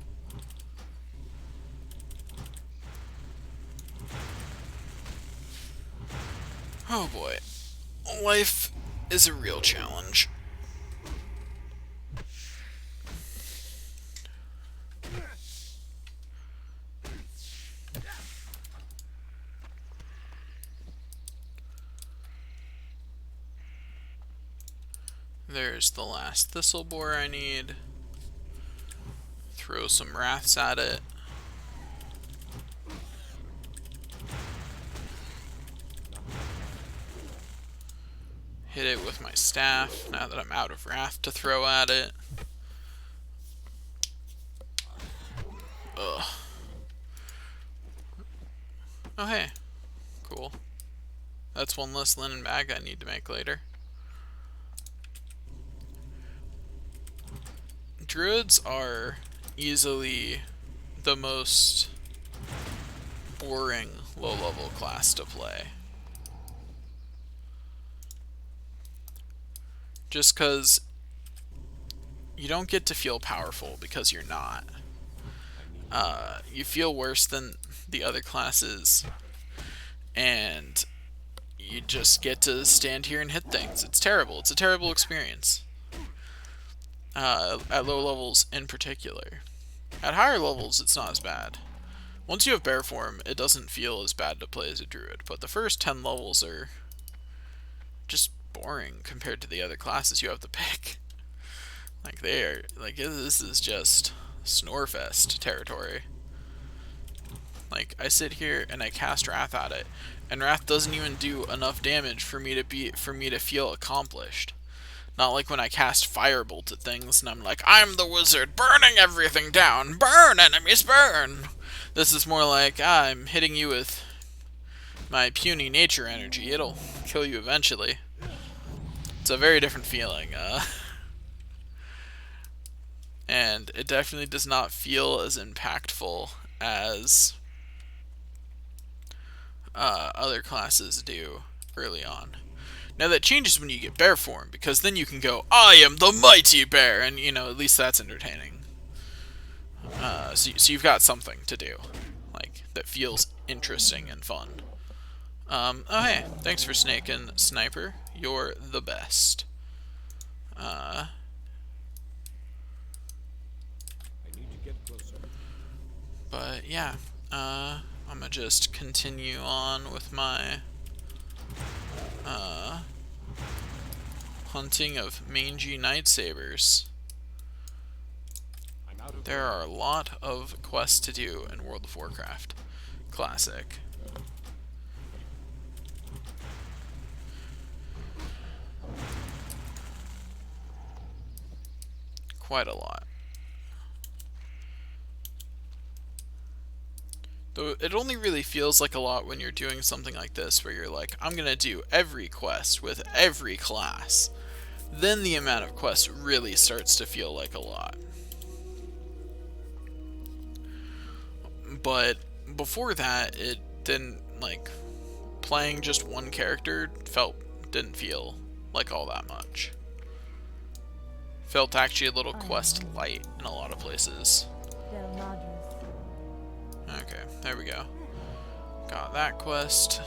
Oh boy. Life is a real challenge. There's the last thistle boar I need. Throw some wraths at it. Hit it with my staff now that I'm out of wrath to throw at it. Ugh. Oh hey. Cool. That's one less linen bag I need to make later. Druids are easily the most boring low-level class to play. Just because you don't get to feel powerful because you're not. You feel worse than the other classes, and you just get to stand here and hit things. It's terrible. It's a terrible experience. At low levels in particular. At higher levels, it's not as bad. Once you have bear form, it doesn't feel as bad to play as a druid, but the first 10 levels are just boring compared to the other classes you have to pick. Like, this is just Snorefest territory. Like, I sit here and I cast Wrath at it, and Wrath doesn't even do enough damage for me to feel accomplished. Not like when I cast Firebolt at things and I'm like, I'm the wizard, burning everything down! Burn, enemies, burn! This is more like, I'm hitting you with my puny nature energy. It'll kill you eventually. It's a very different feeling. And it definitely does not feel as impactful as other classes do early on. Now that changes when you get bear form, because then you can go, I am the mighty bear, and you know, at least that's entertaining. So you've got something to do, like, that feels interesting and fun. Oh hey, thanks for Snake and Sniper. You're the best. But yeah, I'm gonna just continue on with my hunting of mangy nightsabers. There are a lot of quests to do in World of Warcraft Classic. Quite a lot. Though it only really feels like a lot when you're doing something like this, where you're like, I'm gonna do every quest with every class. Then the amount of quests really starts to feel like a lot. But before that, it didn't, like, playing just one character didn't feel like all that much. Felt actually a little quest light in a lot of places. Okay, there we go. Got that quest.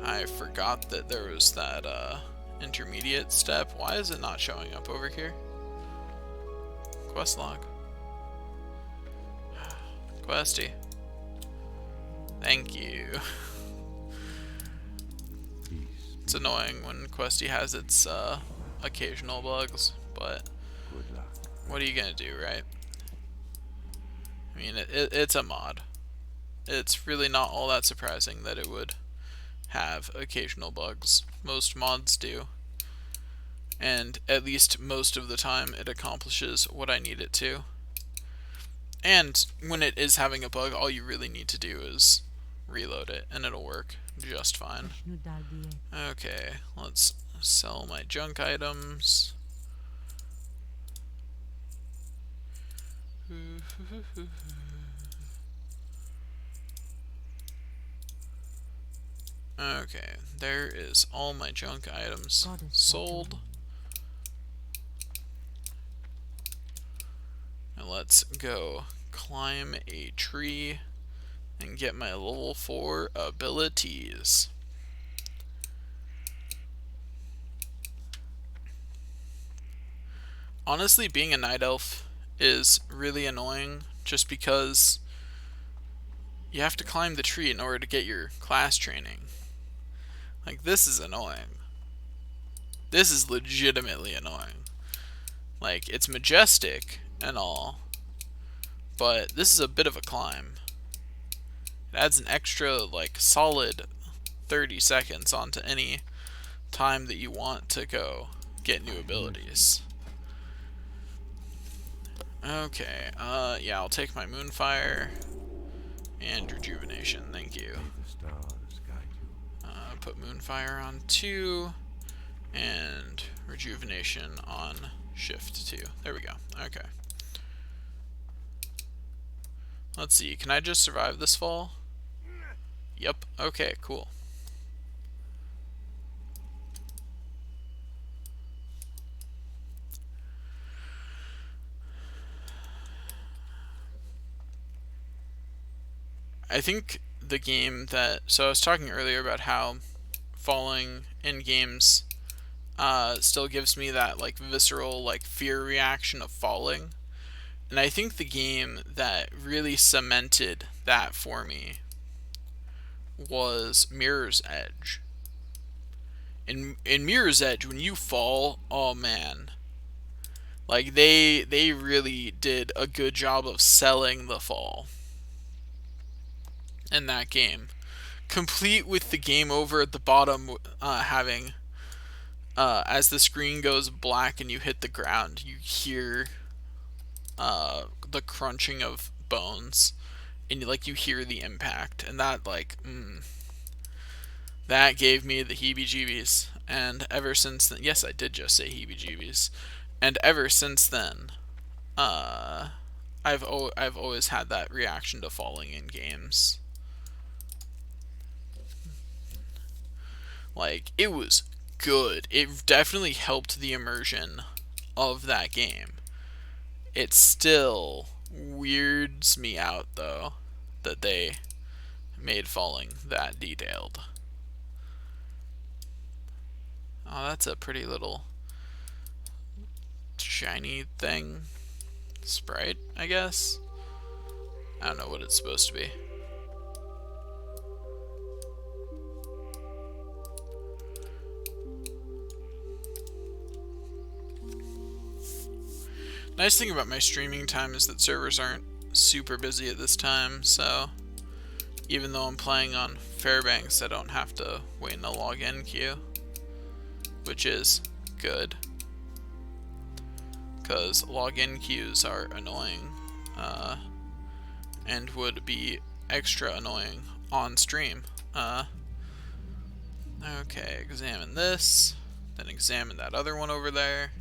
I forgot that there was that intermediate step. Why is it not showing up over here? Quest log. Questy. Thank you. It's annoying when Questy has its occasional bugs, but what are you gonna do, right? I mean, it's a mod. It's really not all that surprising that it would have occasional bugs. Most mods do. And at least most of the time it accomplishes what I need it to. And when it is having a bug, all you really need to do is reload it, and it'll work just fine. Okay, let's sell my junk items. Okay, there is all my junk items sold. Now let's go climb a tree and get my level 4 abilities. Honestly, being a night elf is really annoying just because you have to climb the tree in order to get your class training. Like, this is annoying. This is legitimately annoying. Like, it's majestic and all, but this is a bit of a climb. It adds an extra, like, solid 30 seconds onto any time that you want to go get new abilities. Okay, yeah, I'll take my Moonfire and Rejuvenation, thank you. Put Moonfire on 2 and Rejuvenation on Shift 2. There we go. Okay. Let's see, can I just survive this fall? Yep, okay, cool. I think the game that... So I was talking earlier about how falling in games still gives me that, like, visceral, like, fear reaction of falling. And I think the game that really cemented that for me was Mirror's Edge. In Mirror's Edge, when you fall, oh man. Like, they really did a good job of selling the fall in that game. Complete with the game over at the bottom having, as the screen goes black and you hit the ground, you hear the crunching of bones and like you hear the impact, and that like that gave me the heebie-jeebies. And ever since then, yes, I did just say heebie-jeebies, and ever since then, I've always had that reaction to falling in games. Like, it was good. It definitely helped the immersion of that game. It still weirds me out, though, that they made falling that detailed. Oh, that's a pretty little shiny thing. Sprite, I guess? I don't know what it's supposed to be. Nice thing about my streaming time is that servers aren't super busy at this time, so even though I'm playing on Fairbanks, I don't have to wait in a login queue, which is good, because login queues are annoying, and would be extra annoying on stream. Okay, examine this, then examine that other one over there.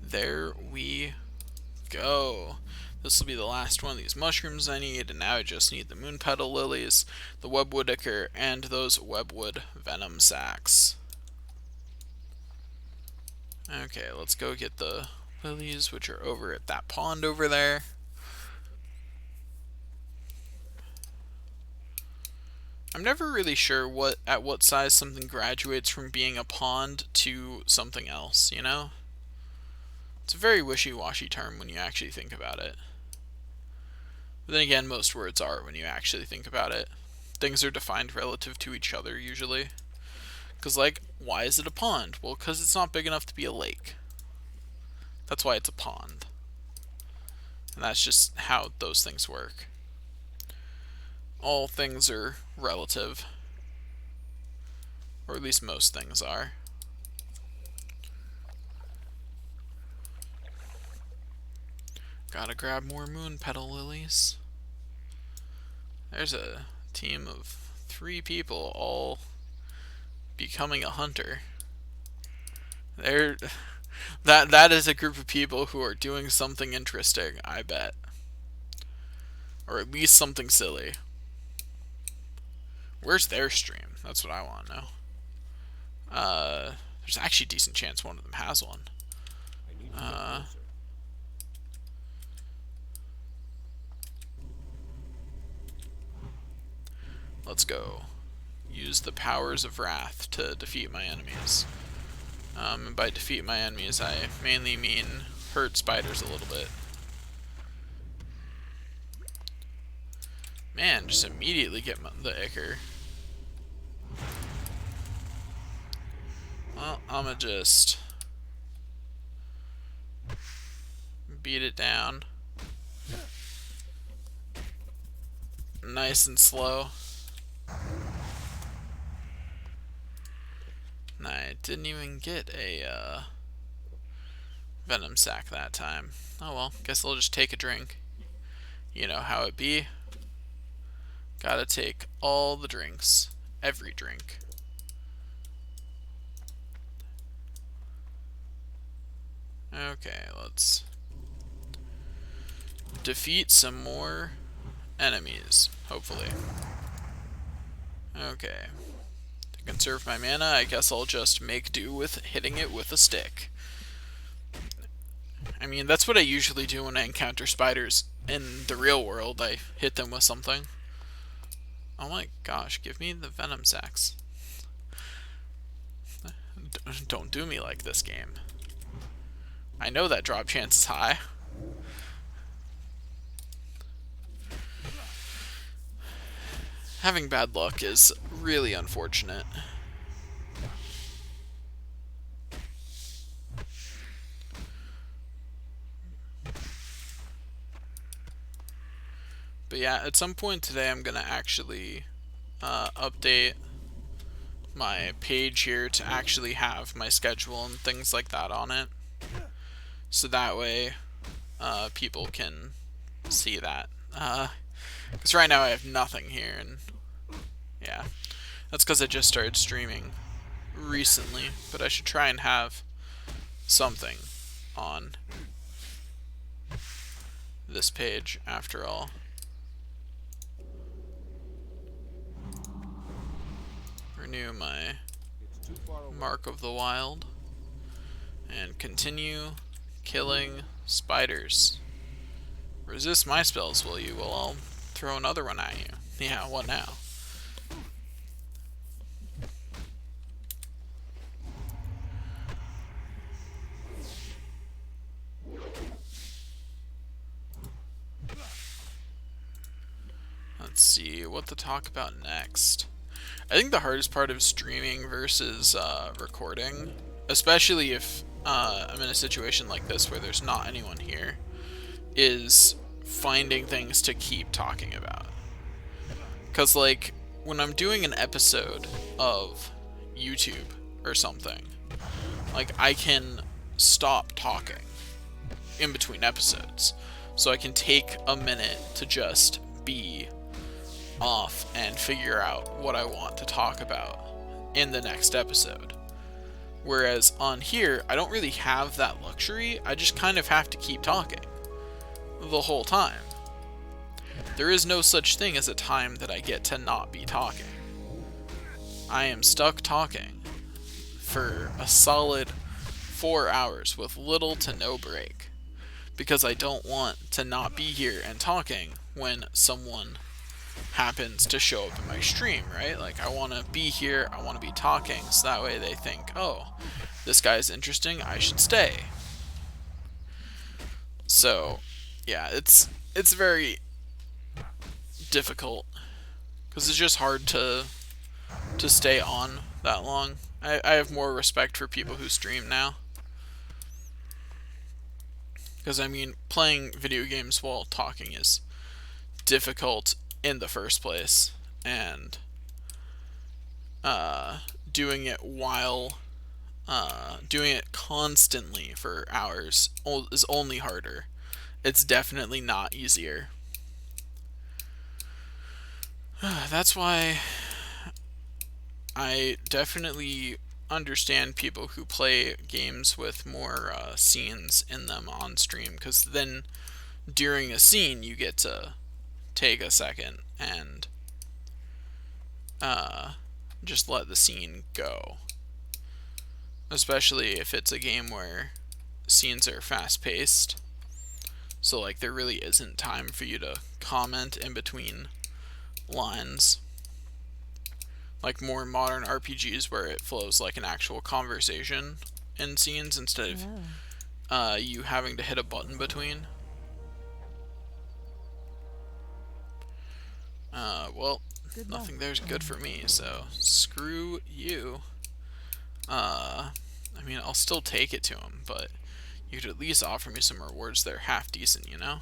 There we go. This will be the last one of these mushrooms I need, and now I just need the moon petal lilies, the webwood ichor, and those webwood venom sacs. Okay, let's go get the lilies, which are over at that pond over there. I'm never really sure at what size something graduates from being a pond to something else, you know? It's a very wishy-washy term when you actually think about it. But then again, most words are when you actually think about it. Things are defined relative to each other, usually. Because, like, why is it a pond? Well, because it's not big enough to be a lake. That's why it's a pond. And that's just how those things work. All things are relative. Or at least most things are. Gotta grab more moon petal lilies. There's a team of 3 people all becoming a hunter. That is a group of people who are doing something interesting, I bet. Or at least something silly. Where's their stream? That's what I want to know. There's actually a decent chance one of them has one. Let's go. Use the powers of wrath to defeat my enemies. And by defeat my enemies, I mainly mean hurt spiders a little bit. Man, just immediately get the ichor. Well, I'ma just beat it down. Nice and slow. And I didn't even get a venom sac that time. Oh well, guess I'll just take a drink. You know how it be. Gotta take all the drinks. Every drink. Okay, let's defeat some more enemies, hopefully. Okay. To conserve my mana, I guess I'll just make do with hitting it with a stick. I mean, that's what I usually do when I encounter spiders in the real world. I hit them with something. Oh my gosh, give me the venom sacs. Don't do me like this, game. I know that drop chance is high. Having bad luck is really unfortunate. But yeah, at some point today I'm going to actually update my page here to actually have my schedule and things like that on it. So that way people can see that. Because right now I have nothing here, and yeah. That's because I just started streaming recently, but I should try and have something on this page after all. Renew my Mark of the Wild and continue killing spiders. Resist my spells, will you? Well, I'll throw another one at you. Yeah, what now? Let's see what to talk about next. I think the hardest part of streaming versus recording, especially if I'm in a situation like this where there's not anyone here, is finding things to keep talking about. Because, like, when I'm doing an episode of YouTube or something, like, I can stop talking in between episodes. So I can take a minute to just be off and figure out what I want to talk about in the next episode. Whereas on here, I don't really have that luxury. I just kind of have to keep talking the whole time. There is no such thing as a time that I get to not be talking. I am stuck talking for a solid 4 hours with little to no break, because I don't want to not be here and talking when someone happens to show up in my stream, right? Like, I want to be here, I want to be talking, so that way they think, oh, this guy's interesting, I should stay. So, yeah, it's very difficult, because it's just hard to stay on that long. I have more respect for people who stream now. Because, I mean, playing video games while talking is difficult in the first place, and doing it constantly for hours is only harder. It's definitely not easier. That's why I definitely understand people who play games with more scenes in them on stream, because then during a scene you get to take a second and just let the scene go. Especially if it's a game where scenes are fast-paced. So, like, there really isn't time for you to comment in between lines. Like more modern RPGs where it flows like an actual conversation in scenes instead of you having to hit a button between. Well, nothing there's good for me, so screw you. I mean, I'll still take it to him, but you could at least offer me some rewards that are half decent, you know?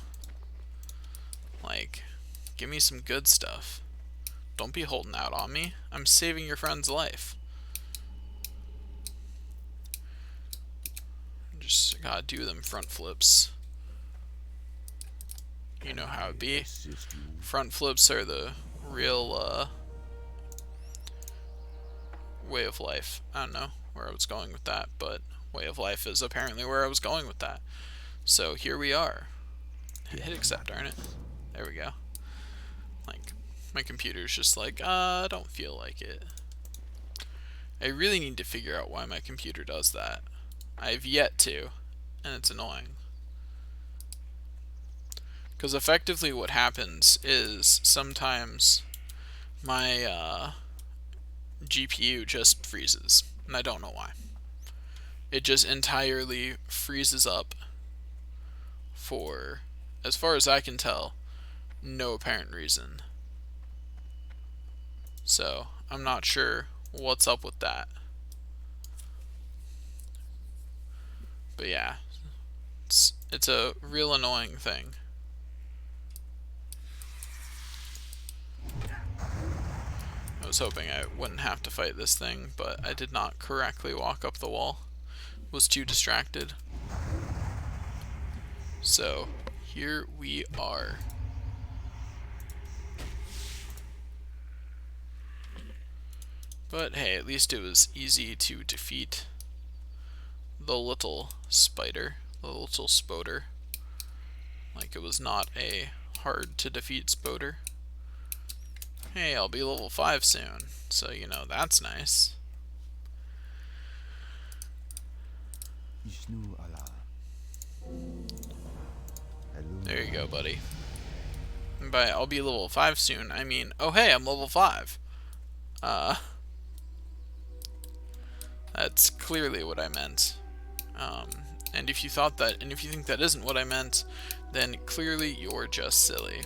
Like, give me some good stuff. Don't be holding out on me. I'm saving your friend's life. Just gotta do them front flips. You know how it be. Front flips are the real way of life. I don't know where I was going with that, but way of life is apparently where I was going with that. So here we are. Hit accept, darn it. There we go. Like, my computer's just like, I don't feel like it. I really need to figure out why my computer does that. I've yet to, and it's annoying. Because effectively what happens is sometimes my GPU just freezes, and I don't know why. It just entirely freezes up for, as far as I can tell, no apparent reason. So, I'm not sure what's up with that. But yeah, it's a real annoying thing. I was hoping I wouldn't have to fight this thing, but I did not correctly walk up the wall. Was too distracted. So, here we are. But hey, at least it was easy to defeat the little spider, the little spoder. Like, it was not a hard to defeat spoder. Hey, I'll be level 5 soon, so you know, that's nice. There you go, buddy. And by I'll be level 5 soon, I mean, oh hey, I'm level 5. That's clearly what I meant. And if you thought that, and if you think that isn't what I meant, then clearly you're just silly.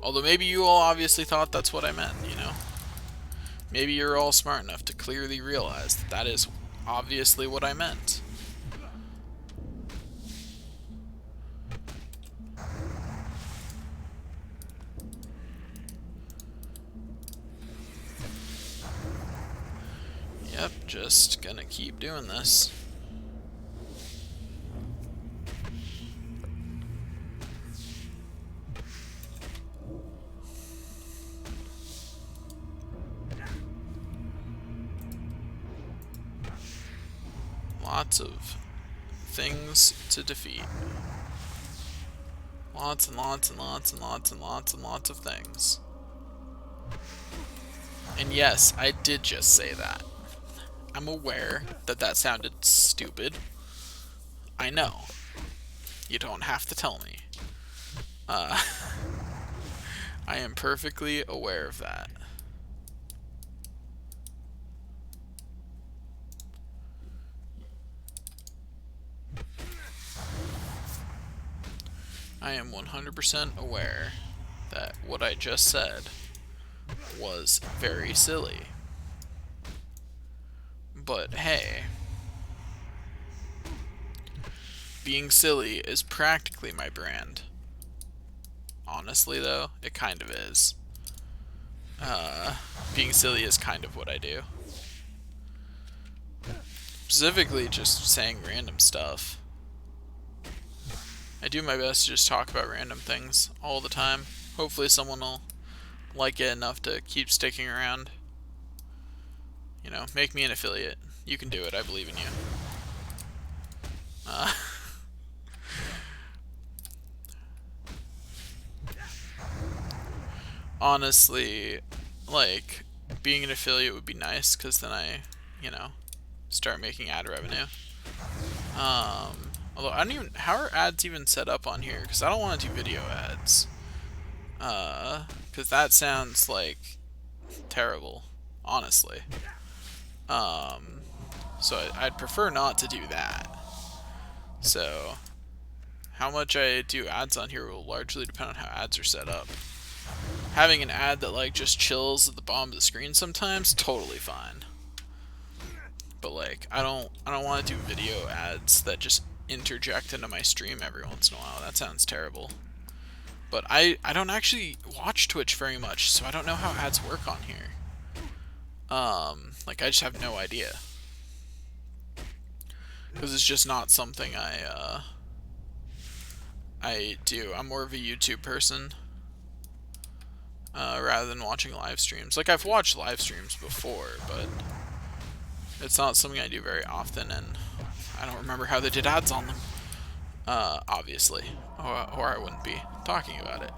Although maybe you all obviously thought that's what I meant, you know? Maybe you're all smart enough to clearly realize that that is obviously what I meant. Yep, just gonna keep doing this. Lots of things to defeat. Lots and lots and lots and lots and lots and lots of things. And yes, I did just say that. I'm aware that that sounded stupid. I know. You don't have to tell me. I am perfectly aware of that. I am 100% aware that what I just said was very silly. But hey, being silly is practically my brand. Honestly though, it kind of is. Being silly is kind of what I do. Specifically just saying random stuff. I do my best to just talk about random things all the time. Hopefully someone will like it enough to keep sticking around. You know, make me an affiliate. You can do it. I believe in you. Honestly, like, being an affiliate would be nice, because then I, you know, start making ad revenue. Although, I don't even... How are ads even set up on here? Because I don't want to do video ads. Because that sounds, like, terrible. Honestly. So I'd prefer not to do that. So, how much I do ads on here will largely depend on how ads are set up. Having an ad that, like, just chills at the bottom of the screen sometimes, totally fine. But, like, I don't want to do video ads that just interject into my stream every once in a while. That sounds terrible. But I don't actually watch Twitch very much, so I don't know how ads work on here. Like, I just have no idea. Because it's just not something I do. I'm more of a YouTube person. Rather than watching live streams. Like, I've watched live streams before, but it's not something I do very often, and I don't remember how they did ads on them. Obviously. Or I wouldn't be talking about it.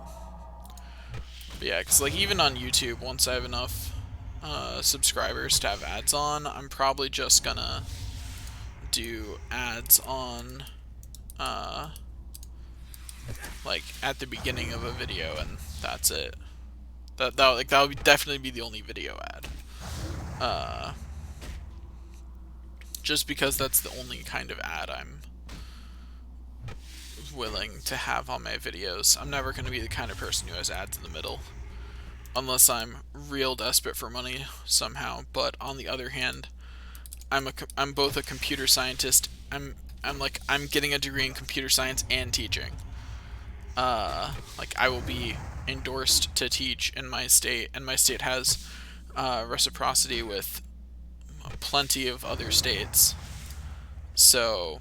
But yeah, because, like, even on YouTube, once I have enough subscribers to have ads on, I'm probably just gonna do ads on, like, at the beginning of a video, and that's it. That would definitely be the only video ad. Just because that's the only kind of ad I'm willing to have on my videos. I'm never going to be the kind of person who has ads in the middle. Unless I'm real desperate for money somehow. But on the other hand, I'm both a computer scientist. I'm getting a degree in computer science and teaching. Like, I will be endorsed to teach in my state, and my state has reciprocity with plenty of other states. So,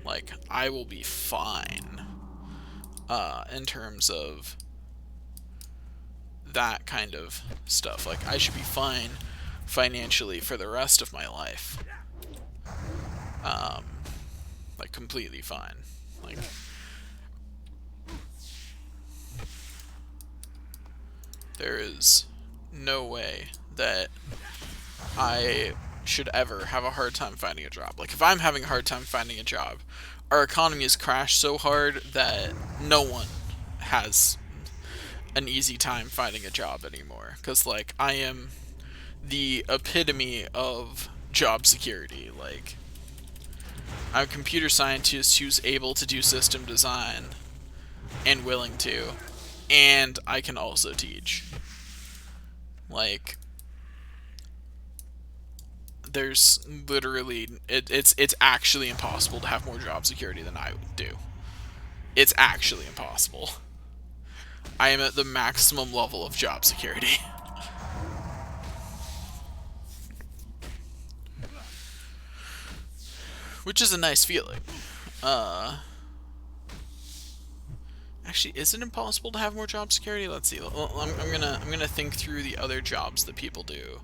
Like, I will be fine in terms of that kind of stuff. Like, I should be fine financially for the rest of my life. Like, completely fine. Like, there is no way that I should ever have a hard time finding a job. Like, if I'm having a hard time finding a job, our economy has crashed so hard that no one has an easy time finding a job anymore. Because, like, I am the epitome of job security. Like, I'm a computer scientist who's able to do system design and willing to, and I can also teach. Like, there's literally it's actually impossible to have more job security than I do. It's actually impossible. I am at the maximum level of job security. Which is a nice feeling. Actually, is it impossible to have more job security? Let's see. I'm gonna think through the other jobs that people do,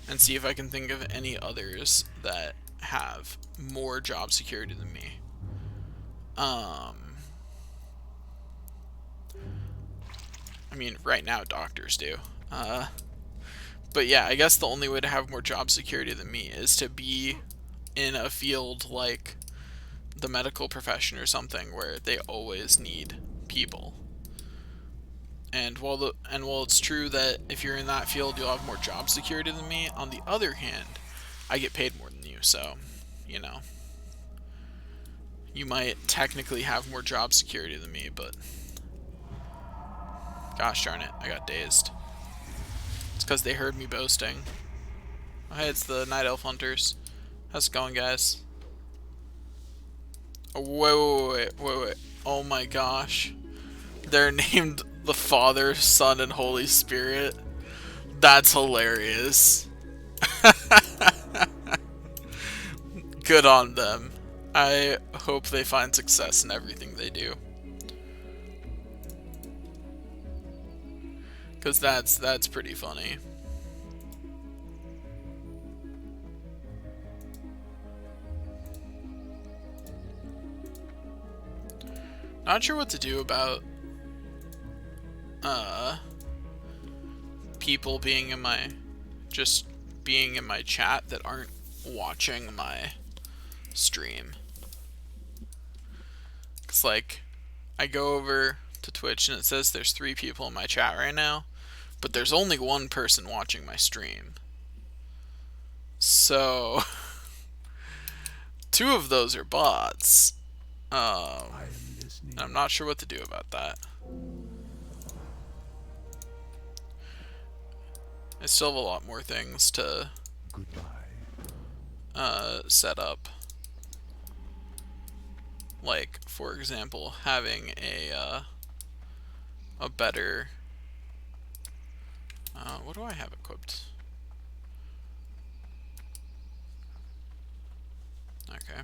and see if I can think of any others that have more job security than me. I mean, right now doctors do. But yeah, I guess the only way to have more job security than me is to be in a field like the medical profession or something where they always need people. And while it's true that if you're in that field you'll have more job security than me, on the other hand, I get paid more than you, so, you know, you might technically have more job security than me, but gosh darn it, I got dazed. It's because they heard me boasting. Oh, hey, it's the Night Elf Hunters. How's it going, guys? Oh, wait. Oh my gosh. They're named the Father, Son, and Holy Spirit. That's hilarious. Good on them. I hope they find success in everything they do. Because that's pretty funny. Not sure what to do about people being in my chat that aren't watching my stream. It's like, I go over to Twitch and it says there's 3 people in my chat right now, but there's only 1 person watching my stream. So 2 of those are bots. I'm not sure what to do about that. I still have a lot more things to set up. Like, for example, having a better... what do I have equipped? Okay.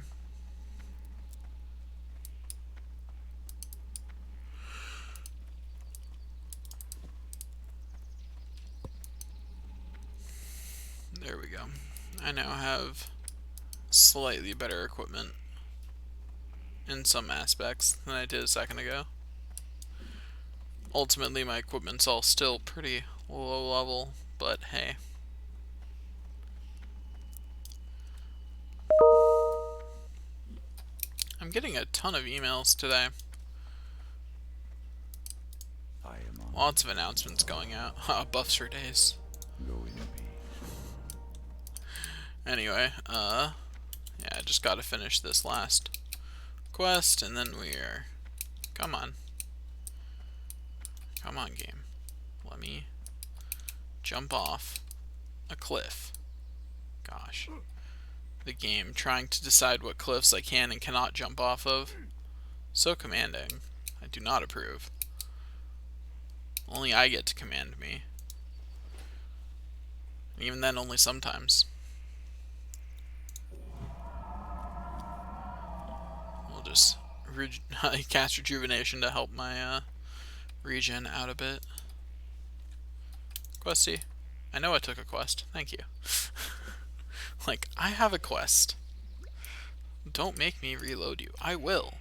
There we go. I now have slightly better equipment in some aspects than I did a second ago. Ultimately, my equipment's all still pretty low level, but hey. I'm getting a ton of emails today. Lots of announcements going out. Buffs for days. Anyway, yeah, I just gotta finish this last quest, and then we are... Come on. Come on, game. Let me jump off a cliff. Gosh. The game trying to decide what cliffs I can and cannot jump off of. So commanding. I do not approve. Only I get to command me. Even then, only sometimes. just cast Rejuvenation to help my regen out a bit. Questy. I know I took a quest. Thank you. Like, I have a quest. Don't make me reload you. I will.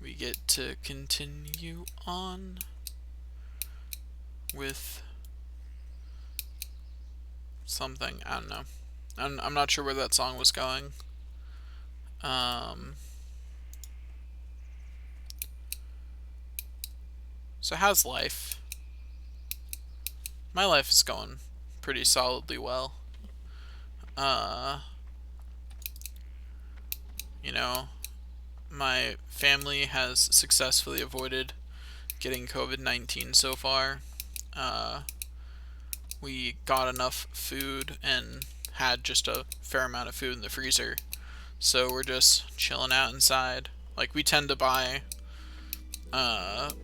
We get to continue on with something. I don't know. I'm not sure where that song was going. So how's life? My life is going pretty solidly well. You know, my family has successfully avoided getting COVID-19 so far. We got enough food and had just a fair amount of food in the freezer. So we're just chilling out inside. Like, we tend to buy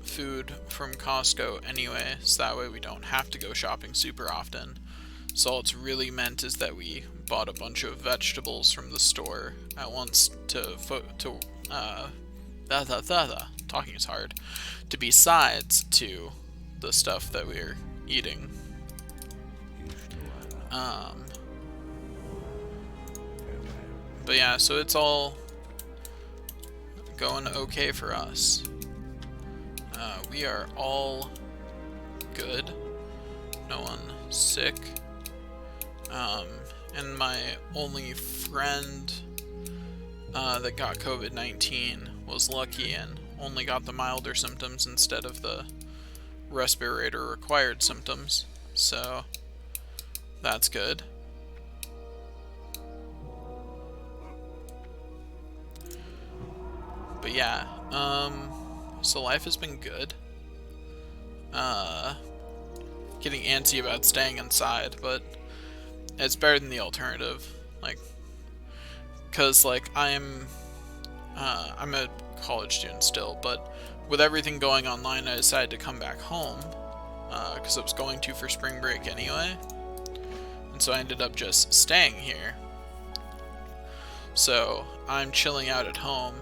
food from Costco anyway, so that way we don't have to go shopping super often. So all it's really meant is that we bought a bunch of vegetables from the store at once talking is hard, to be sides to the stuff that we're eating. But yeah, so it's all going okay for us. We are all good. No one sick. And my only friend that got COVID-19 was lucky and only got the milder symptoms instead of the respirator-required symptoms. So that's good. But yeah, so life has been good. Getting antsy about staying inside, but it's better than the alternative. Like, cause like I'm a college student still, but with everything going online, I decided to come back home, cause I was going to for spring break anyway, and so I ended up just staying here. So I'm chilling out at home,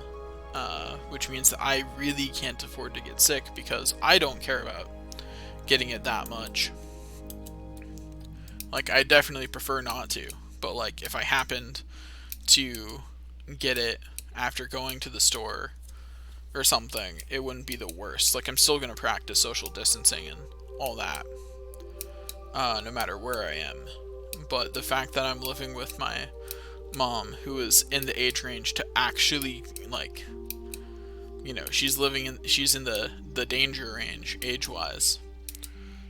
which means that I really can't afford to get sick because I don't care about getting it that much. Like, I definitely prefer not to, but like if I happened to get it after going to the store or something, it wouldn't be the worst. Like, I'm still gonna practice social distancing and all that, no matter where I am. But the fact that I'm living with my mom, who is in the age range to actually, like, you know, she's in the danger range age-wise.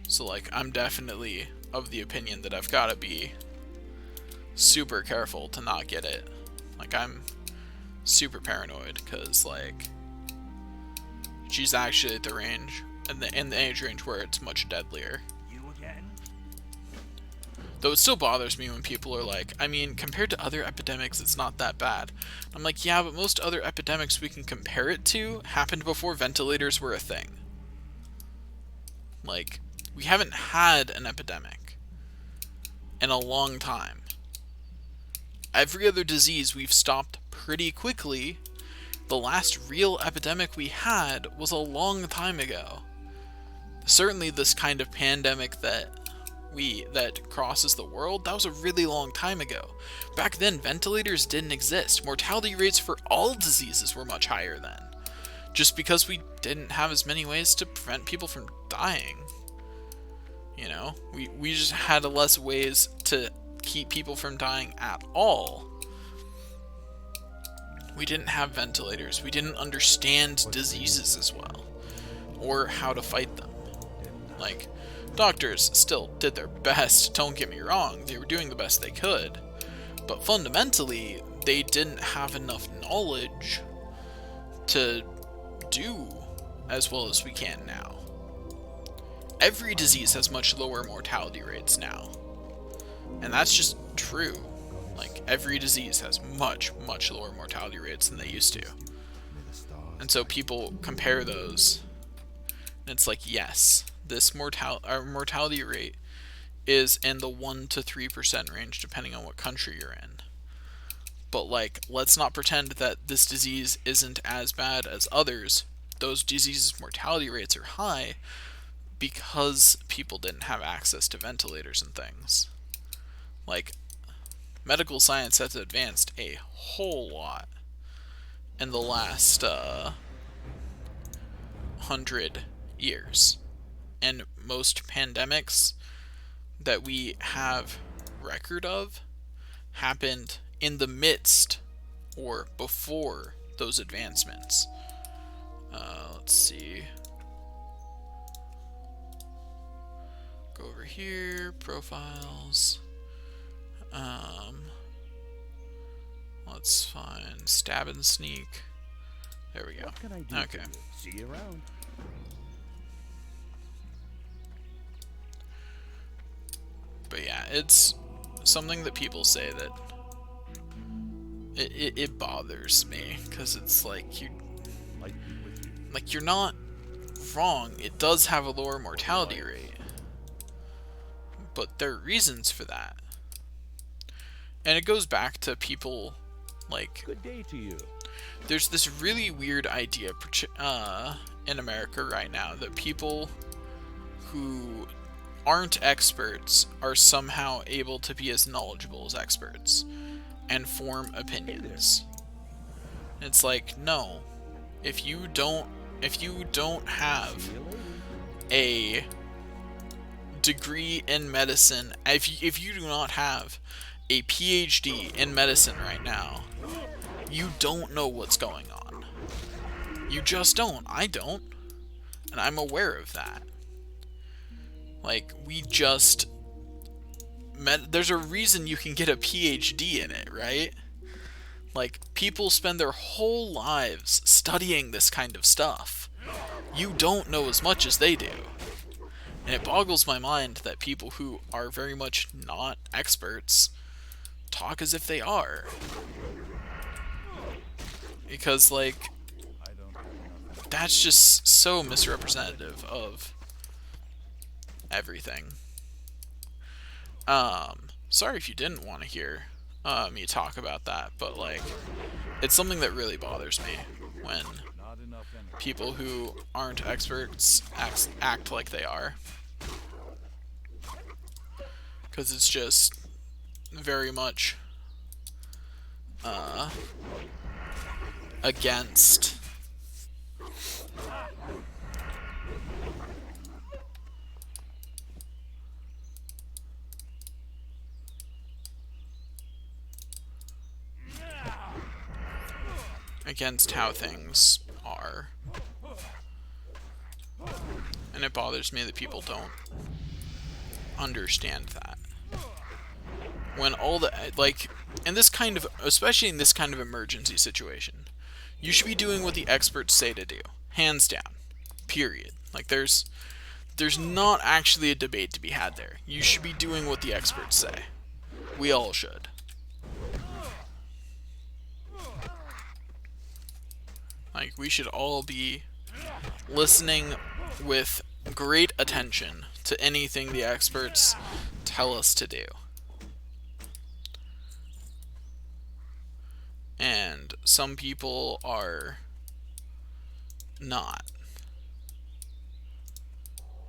So like, I'm definitely of the opinion that I've got to be super careful to not get it. Like, I'm super paranoid because like she's actually at the range, in the age range where it's much deadlier. You again? Though it still bothers me when people are like, I mean, compared to other epidemics, it's not that bad. I'm like, yeah, but most other epidemics we can compare it to happened before ventilators were a thing. Like, we haven't had an epidemic in a long time. Every other disease we've stopped pretty quickly. The last real epidemic we had was a long time ago. Certainly this kind of pandemic that crosses the world, that was a really long time ago. Back then, ventilators didn't exist. Mortality rates for all diseases were much higher then, just because we didn't have as many ways to prevent people from dying. You know, we just had less ways to keep people from dying at all. We didn't have ventilators. We didn't understand diseases as well, or how to fight them. Like, doctors still did their best, don't get me wrong, they were doing the best they could, but fundamentally, they didn't have enough knowledge to do as well as we can now. Every disease has much lower mortality rates now And that's just true. Like, every disease has much, much lower mortality rates than they used to. And so people compare those, and it's like, yes, this mortality rate is in the 1 to 3% range, depending on what country you're in. But, like, let's not pretend that this disease isn't as bad as others. Those diseases' mortality rates are high because people didn't have access to ventilators and things. Like, medical science has advanced a whole lot in the last 100 years. And most pandemics that we have record of happened in the midst or before those advancements. Let's see. Go over here, profiles. Let's find stab and sneak. There we go. Okay. See you around. But yeah, it's something that people say that it bothers me, because it's like you're not wrong. It does have a lower mortality rate, but there are reasons for that, and it goes back to people like. Good day to you. There's this really weird idea in America right now that people who aren't experts are somehow able to be as knowledgeable as experts and form opinions. It's like, no. If you don't have a degree in medicine, if you do not have a PhD in medicine right now, you don't know what's going on. You just don't. I don't. And I'm aware of that. Like, there's a reason you can get a PhD in it, right? Like, people spend their whole lives studying this kind of stuff. You don't know as much as they do. And it boggles my mind that people who are very much not experts talk as if they are. Because, like, that's just so misrepresentative of everything. Sorry if you didn't want to hear me talk about that, but, like, it's something that really bothers me when people who aren't experts act like they are. Because it's just very much against how things are. And it bothers me that people don't understand that. When all the, like, in this kind of, especially in this kind of emergency situation, you should be doing what the experts say to do. Hands down. Period. Like, there's not actually a debate to be had there. You should be doing what the experts say. We all should. Like, we should all be listening with great attention to anything the experts tell us to do. And some people are not.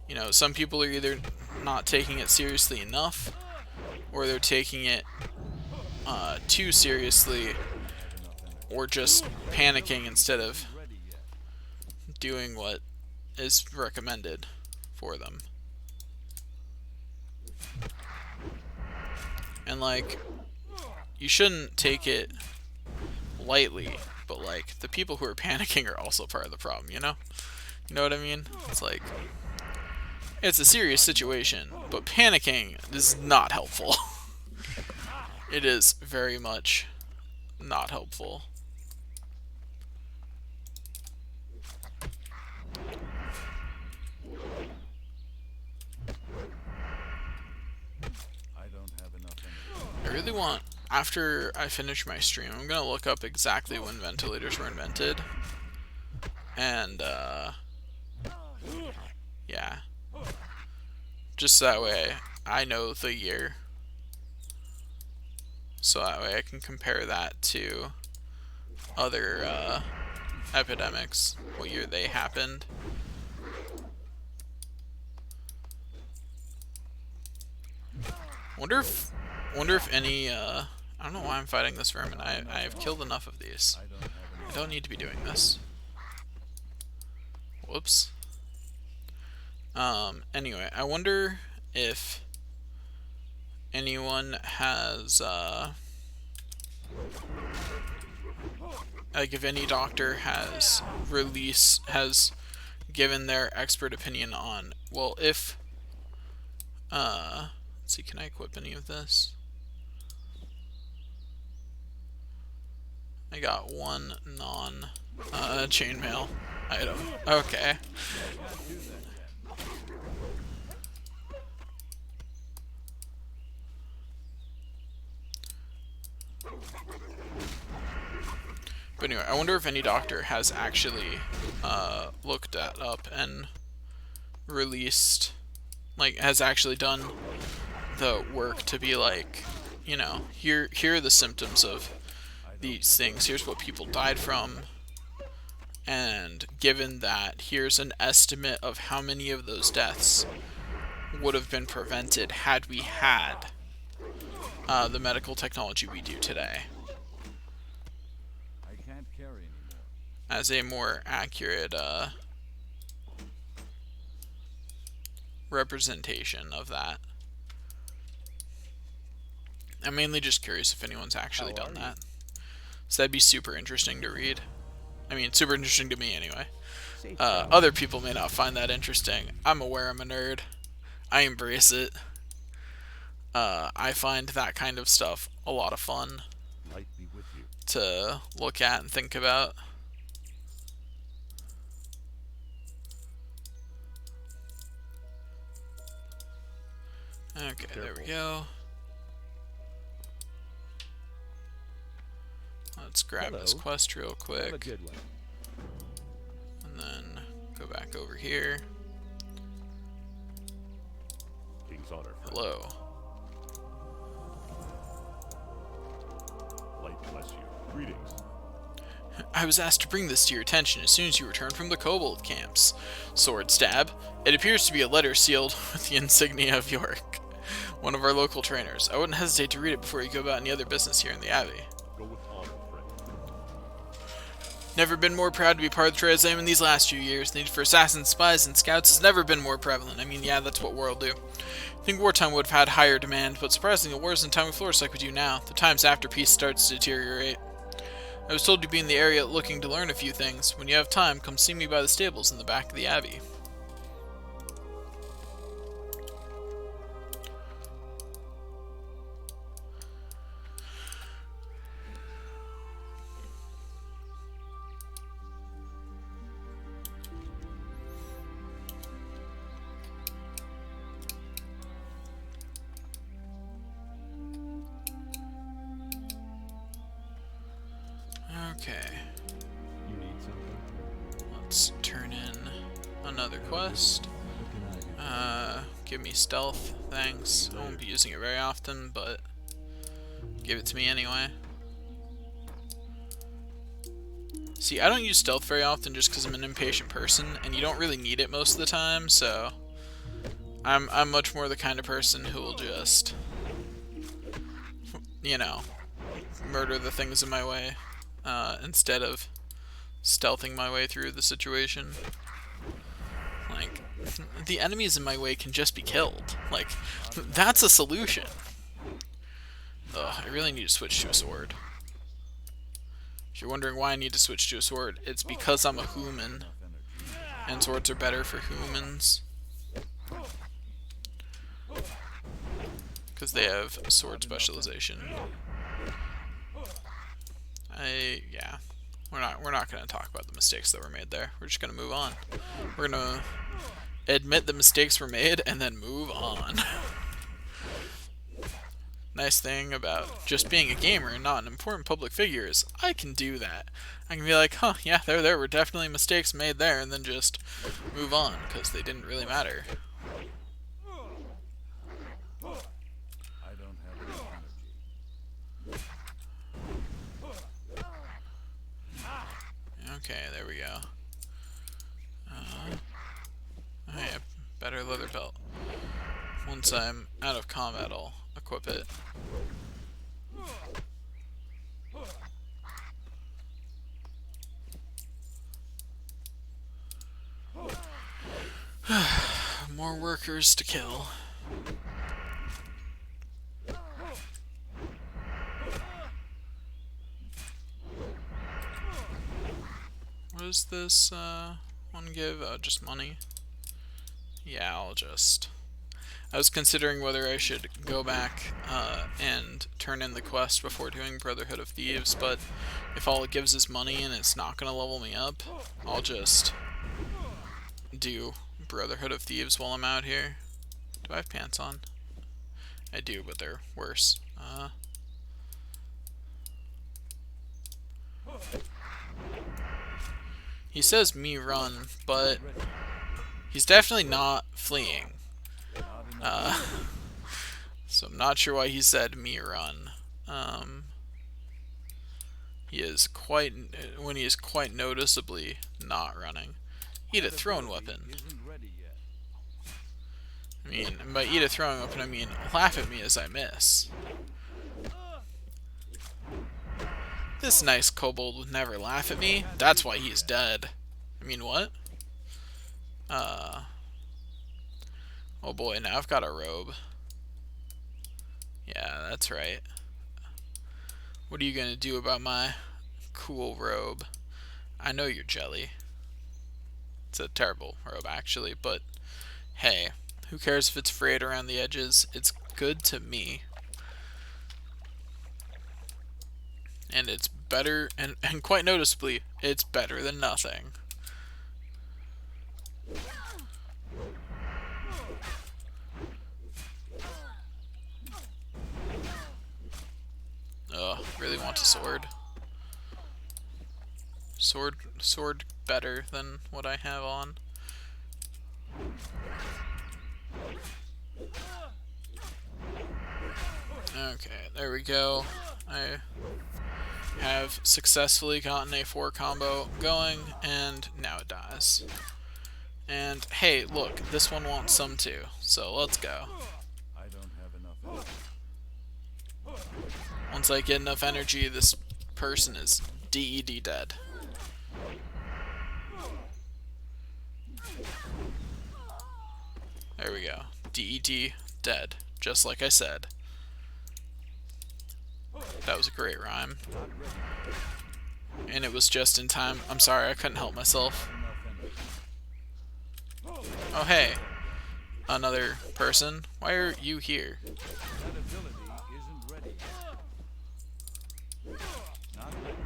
You know, some people are either not taking it seriously enough, or they're taking it too seriously, or just panicking instead of doing what is recommended for them. And, like, you shouldn't take it lightly, but, like, the people who are panicking are also part of the problem, you know? You know what I mean? It's like, it's a serious situation, but panicking is not helpful. It is very much not helpful. I don't have enough really want, after I finish my stream, I'm gonna look up exactly when ventilators were invented. And, yeah. Just that way I know the year. So that way I can compare that to other, epidemics, what year they happened. Wonder if any, I don't know why I'm fighting this vermin. I have killed enough of these. I don't need to be doing this. Whoops. Anyway, I wonder if anyone has, like if any doctor has given their expert opinion on, well, if, let's see, can I equip any of this? I got one chainmail item. Okay. But anyway, I wonder if any doctor has actually looked that up and released, like, has actually done the work to be like, you know, here are the symptoms of these things, here's what people died from, and given that, here's an estimate of how many of those deaths would have been prevented had we had the medical technology we do today. As a more accurate representation of that. I'm mainly just curious if anyone's actually done that. So that'd be super interesting to read. I mean, super interesting to me anyway. Other people may not find that interesting. I'm aware I'm a nerd. I embrace it. I find that kind of stuff a lot of fun to look at and think about. Okay, there we go. Let's grab this quest real quick. And then go back over here. King's honor. Hello. Light bless you. Greetings. I was asked to bring this to your attention as soon as you returned from the kobold camps. Sword stab. It appears to be a letter sealed with the insignia of York, one of our local trainers. I wouldn't hesitate to read it before you go about any other business here in the Abbey. Go with honor, friend. Never been more proud to be part of the trade as I am in these last few years. The need for assassins, spies, and scouts has never been more prevalent. I mean, yeah, that's what war will do. I think wartime would have had higher demand, but surprisingly, wars in time we flourish like we do now. The times after peace starts to deteriorate. I was told to be in the area looking to learn a few things. When you have time, come see me by the stables in the back of the Abbey. Okay. You need something? Let's turn in another quest. Give me stealth, thanks. I won't be using it very often, but give it to me anyway. See, I don't use stealth very often just because I'm an impatient person, and you don't really need it most of the time, so I'm much more the kind of person who will just, you know, murder the things in my way. Instead of stealthing my way through the situation. Like, the enemies in my way can just be killed. Like, that's a solution. Ugh, I really need to switch to a sword. If you're wondering why I need to switch to a sword, it's because I'm a human. And swords are better for humans. Because they have sword specialization. Yeah, we're not going to talk about the mistakes that were made there. We're just going to move on. We're going to admit the mistakes were made and then move on. nice thing about just being a gamer and not an important public figure is I can do that. I can be like, huh, yeah, there were definitely mistakes made there, and then just move on, because they didn't really matter. I don't have enough energy. Okay, there we go. Oh yeah, better leather belt. Once I'm out of combat, I'll equip it. More workers to kill. What does this one give? Just money? Yeah, I'll just... I was considering whether I should go back and turn in the quest before doing Brotherhood of Thieves, but if all it gives is money and it's not going to level me up, I'll just do Brotherhood of Thieves while I'm out here. Do I have pants on? I do, but they're worse. He says me run, but he's definitely not fleeing. So I'm not sure why he said me run. He is quite, when he is quite noticeably not running. Eat a throwing weapon. I mean, by eat a throwing weapon, I mean laugh at me as I miss. This nice kobold would never laugh at me. That's why he's dead. I mean, what? Oh boy, now I've got a robe. Yeah, that's right. What are you gonna do about my cool robe? I know you're jelly. It's a terrible robe, actually, but hey, who cares if it's frayed around the edges? It's good to me. And it's better, and quite noticeably, it's better than nothing. Ugh, really want a sword. Sword better than what I have on. Okay, there we go. I have successfully gotten a 4 combo going, and now it dies. And hey, look, this one wants some too, so let's go. I don't have enough energy. Once I get enough energy, this person is DED dead. There we go. DED dead, just like I said. That was a great rhyme. And it was just in time. I'm sorry, I couldn't help myself. Oh hey, another person. Why are you here? That ability isn't ready yet. Not ready.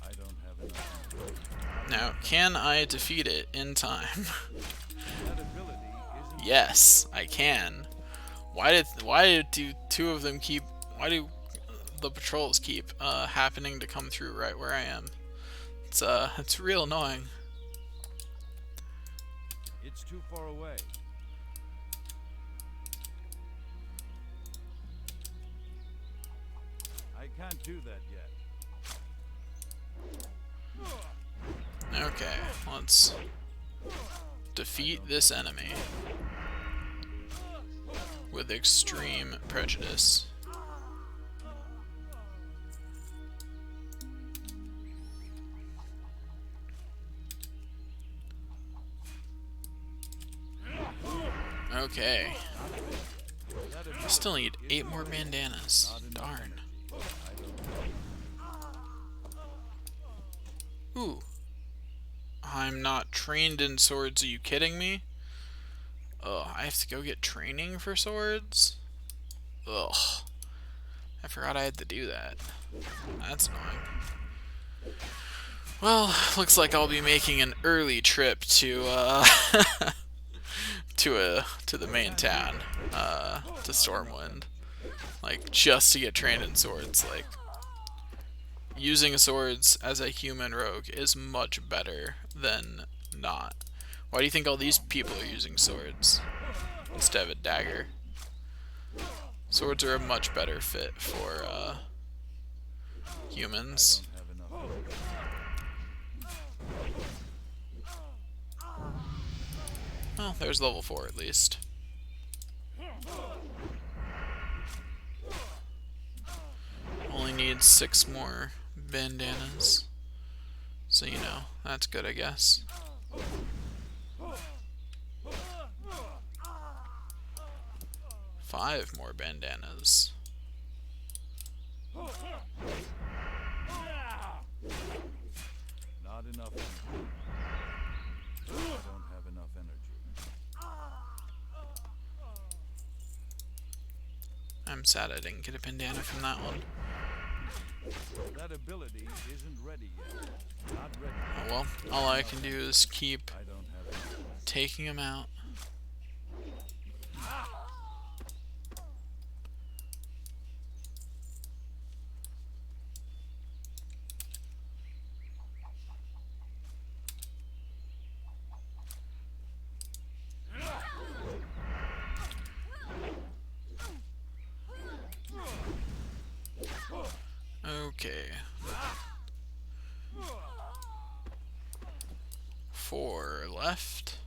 I don't have enough energy. Now, can I defeat it in time? That ability isn't Yes, I can. Why do two of them keep? Why do the patrols keep happening to come through right where I am? It's real annoying. It's too far away. I can't do that yet. Okay, let's defeat this enemy with extreme prejudice. Okay. I still need 8 more bandanas. Darn. Ooh. I'm not trained in swords, are you kidding me? Ugh, I have to go get training for swords? Ugh. I forgot I had to do that. That's annoying. Well, looks like I'll be making an early trip to, to the main town, to Stormwind, like just to get trained in swords. Like using swords as a human rogue is much better than not. Why do you think all these people are using swords instead of a dagger? Swords are a much better fit for humans. Well, there's level 4 at least. Only needs 6 more bandanas. So, you know, that's good, I guess. Five more bandanas. Not enough energy. I don't have enough energy. I'm sad I didn't get a bandana from that one. That ability isn't ready yet. Not ready. Oh well, all I can do is keep I don't have enough. taking them out. Okay. 4 left.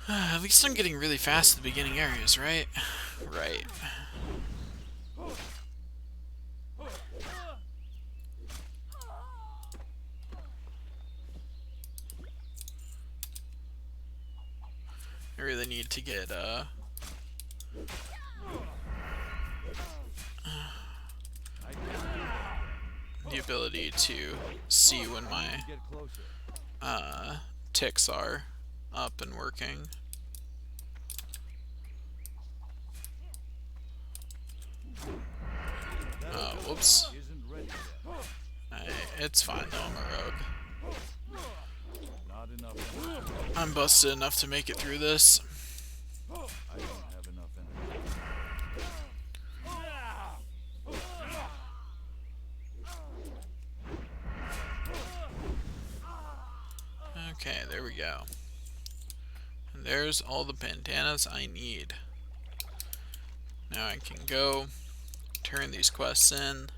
At least I'm getting really fast at the beginning areas, right? Right. I really need to get the ability to see when my Get closer. ticks are up and working. Whoops. Isn't ready yet. It's fine though, I'm a rogue. Not enough energy. I'm busted enough to make it through this. I don't have enough energy. Okay, there we go. And there's all the bandanas I need. Now I can go turn these quests in,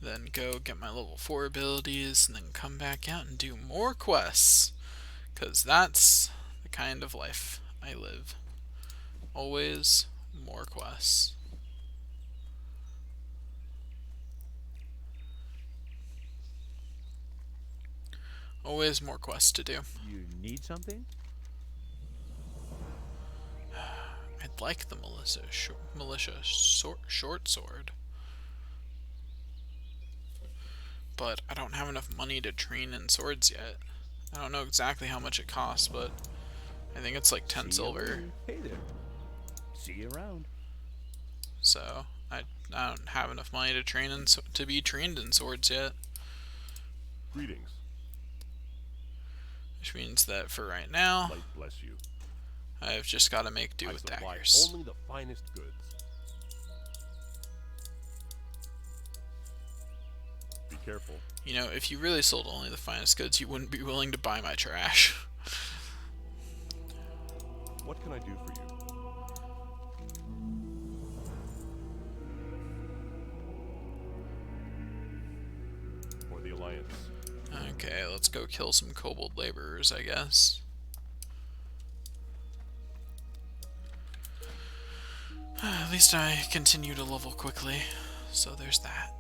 then go get my level 4 abilities, and then come back out and do more quests. Because that's the kind of life I live. Always more quests. Always more quests to do. You need something? I'd like the militia short sword. But I don't have enough money to train in swords yet. I don't know exactly how much it costs, but I think it's like 10 silver. Hey there. See you around. So I don't have enough money to train in to be trained in swords yet. Greetings. Which means that for right now, Light bless you. I've just got to make do I with supply daggers. only the finest goods. Be careful. You know, if you really sold only the finest goods, you wouldn't be willing to buy my trash. What can I do for you? For the Alliance. Okay, let's go kill some kobold laborers, I guess. At least I continue to level quickly, so there's that.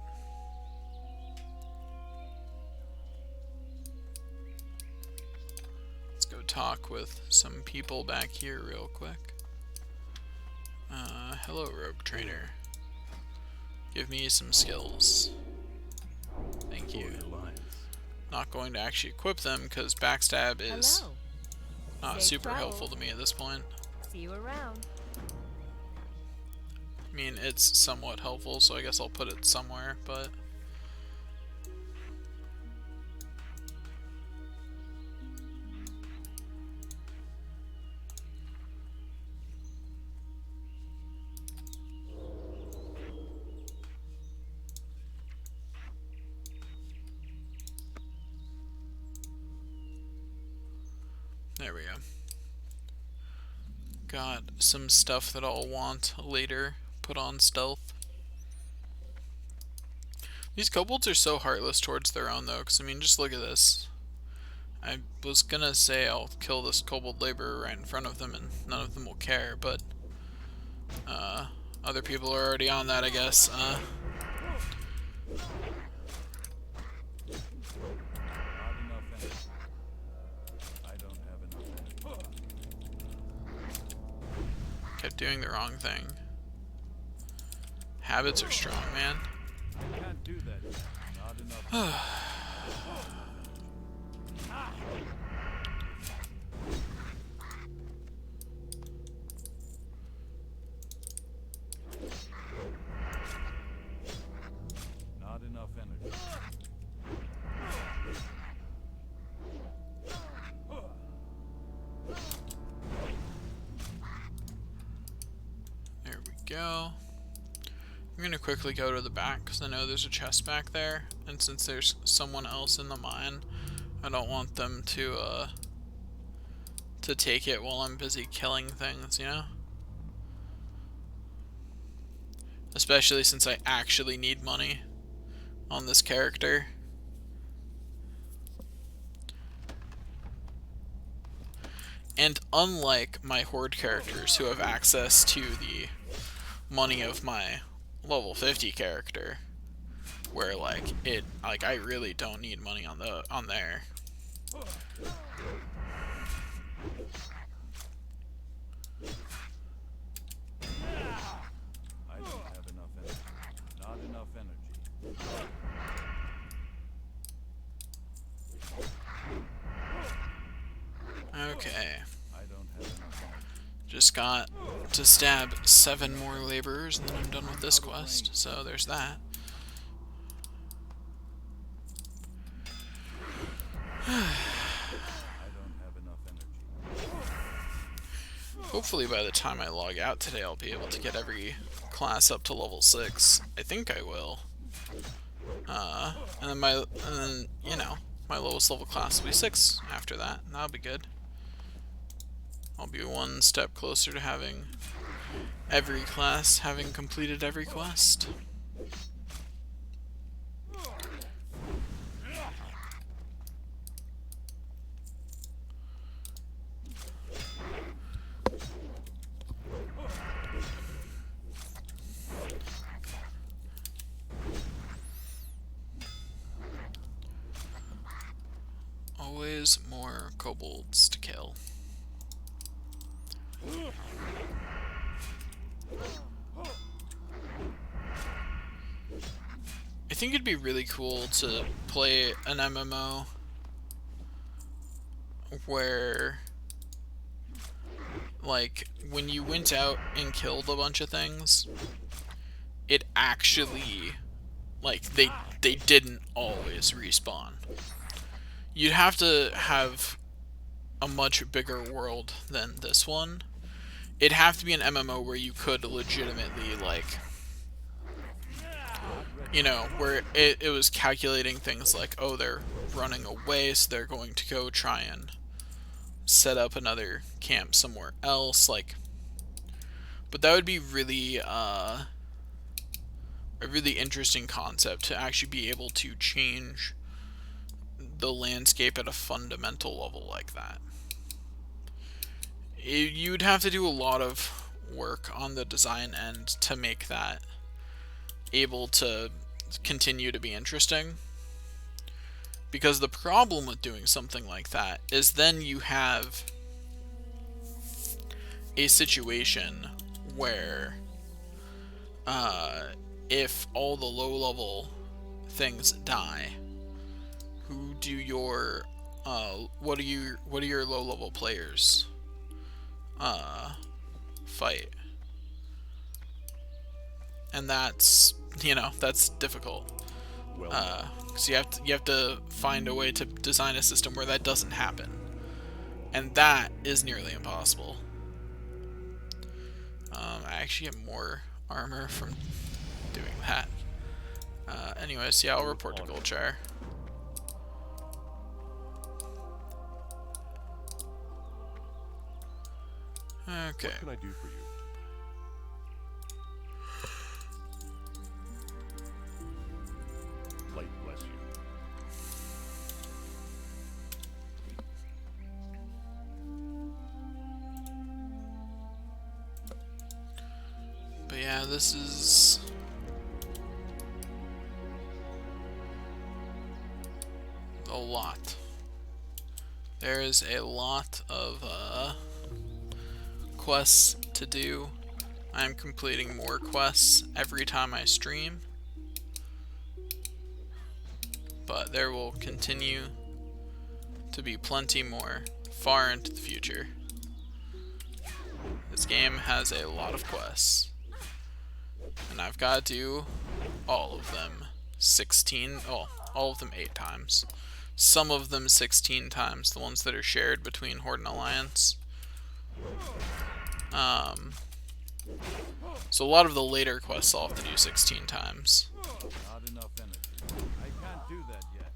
Let's go talk with some people back here real quick. Hello, rogue trainer. Give me some skills. Thank you. Not going to actually equip them because backstab is Hello. not Safe super travels. helpful to me at this point. See you around. I mean, it's somewhat helpful, so I guess I'll put it somewhere, but There we go. Got some stuff that I'll want later. Put on stealth. These kobolds are so heartless towards their own, though, because, I mean, just look at this. I was gonna say I'll kill this kobold laborer right in front of them and none of them will care, but other people are already on that, I guess. Not enough energy. I don't have enough energy. Kept doing the wrong thing. Habits are strong, man. Can't do that. Not enough. Not enough energy. There we go. I'm gonna quickly go to the back because I know there's a chest back there, and since there's someone else in the mine, I don't want them to take it while I'm busy killing things, you know? Especially since I actually need money on this character. And unlike my horde characters who have access to the money of my level 50 character, where I really don't need money on there. I don't have enough energy. Not enough energy. Okay. I don't have enough energy. Just got to stab 7 more laborers and then I'm done with this quest, so there's that. I don't have enough energy. Hopefully by the time I log out today I'll be able to get every class up to level 6. I think I will. And then you know, my lowest level class will be 6 after that, and that'll be good. I'll be one step closer to having every class having completed every quest. Always more kobolds to kill. I think it'd be really cool to play an MMO where, like, when you went out and killed a bunch of things, it actually, like, they didn't always respawn. You'd have to have a much bigger world than this one. It'd have to be an MMO where you could legitimately, like, you know, where it was calculating things like, oh, they're running away, so they're going to go try and set up another camp somewhere else, like, but that would be really, a really interesting concept to actually be able to change the landscape at a fundamental level like that. You'd have to do a lot of work on the design end to make that able to continue to be interesting. Because the problem with doing something like that is then you have a situation where if all the low-level things die, who do your what do your low-level players fight? And that's, you know, that's difficult. Well, Because you have to find a way to design a system where that doesn't happen, and that is nearly impossible. I actually get more armor from doing that. Anyways, yeah, I'll report to Goldshire. Okay. What can I do for you? Light bless you. But yeah, this is... a lot. There is a lot of quests to do. I'm completing more quests every time I stream, but there will continue to be plenty more far into the future. This game has a lot of quests, and I've got to do all of them 16, oh, all of them 8 times. Some of them 16 times, the ones that are shared between Horde and Alliance. So a lot of the later quests I'll have to do 16 times. Not enough energy. I can't do that yet.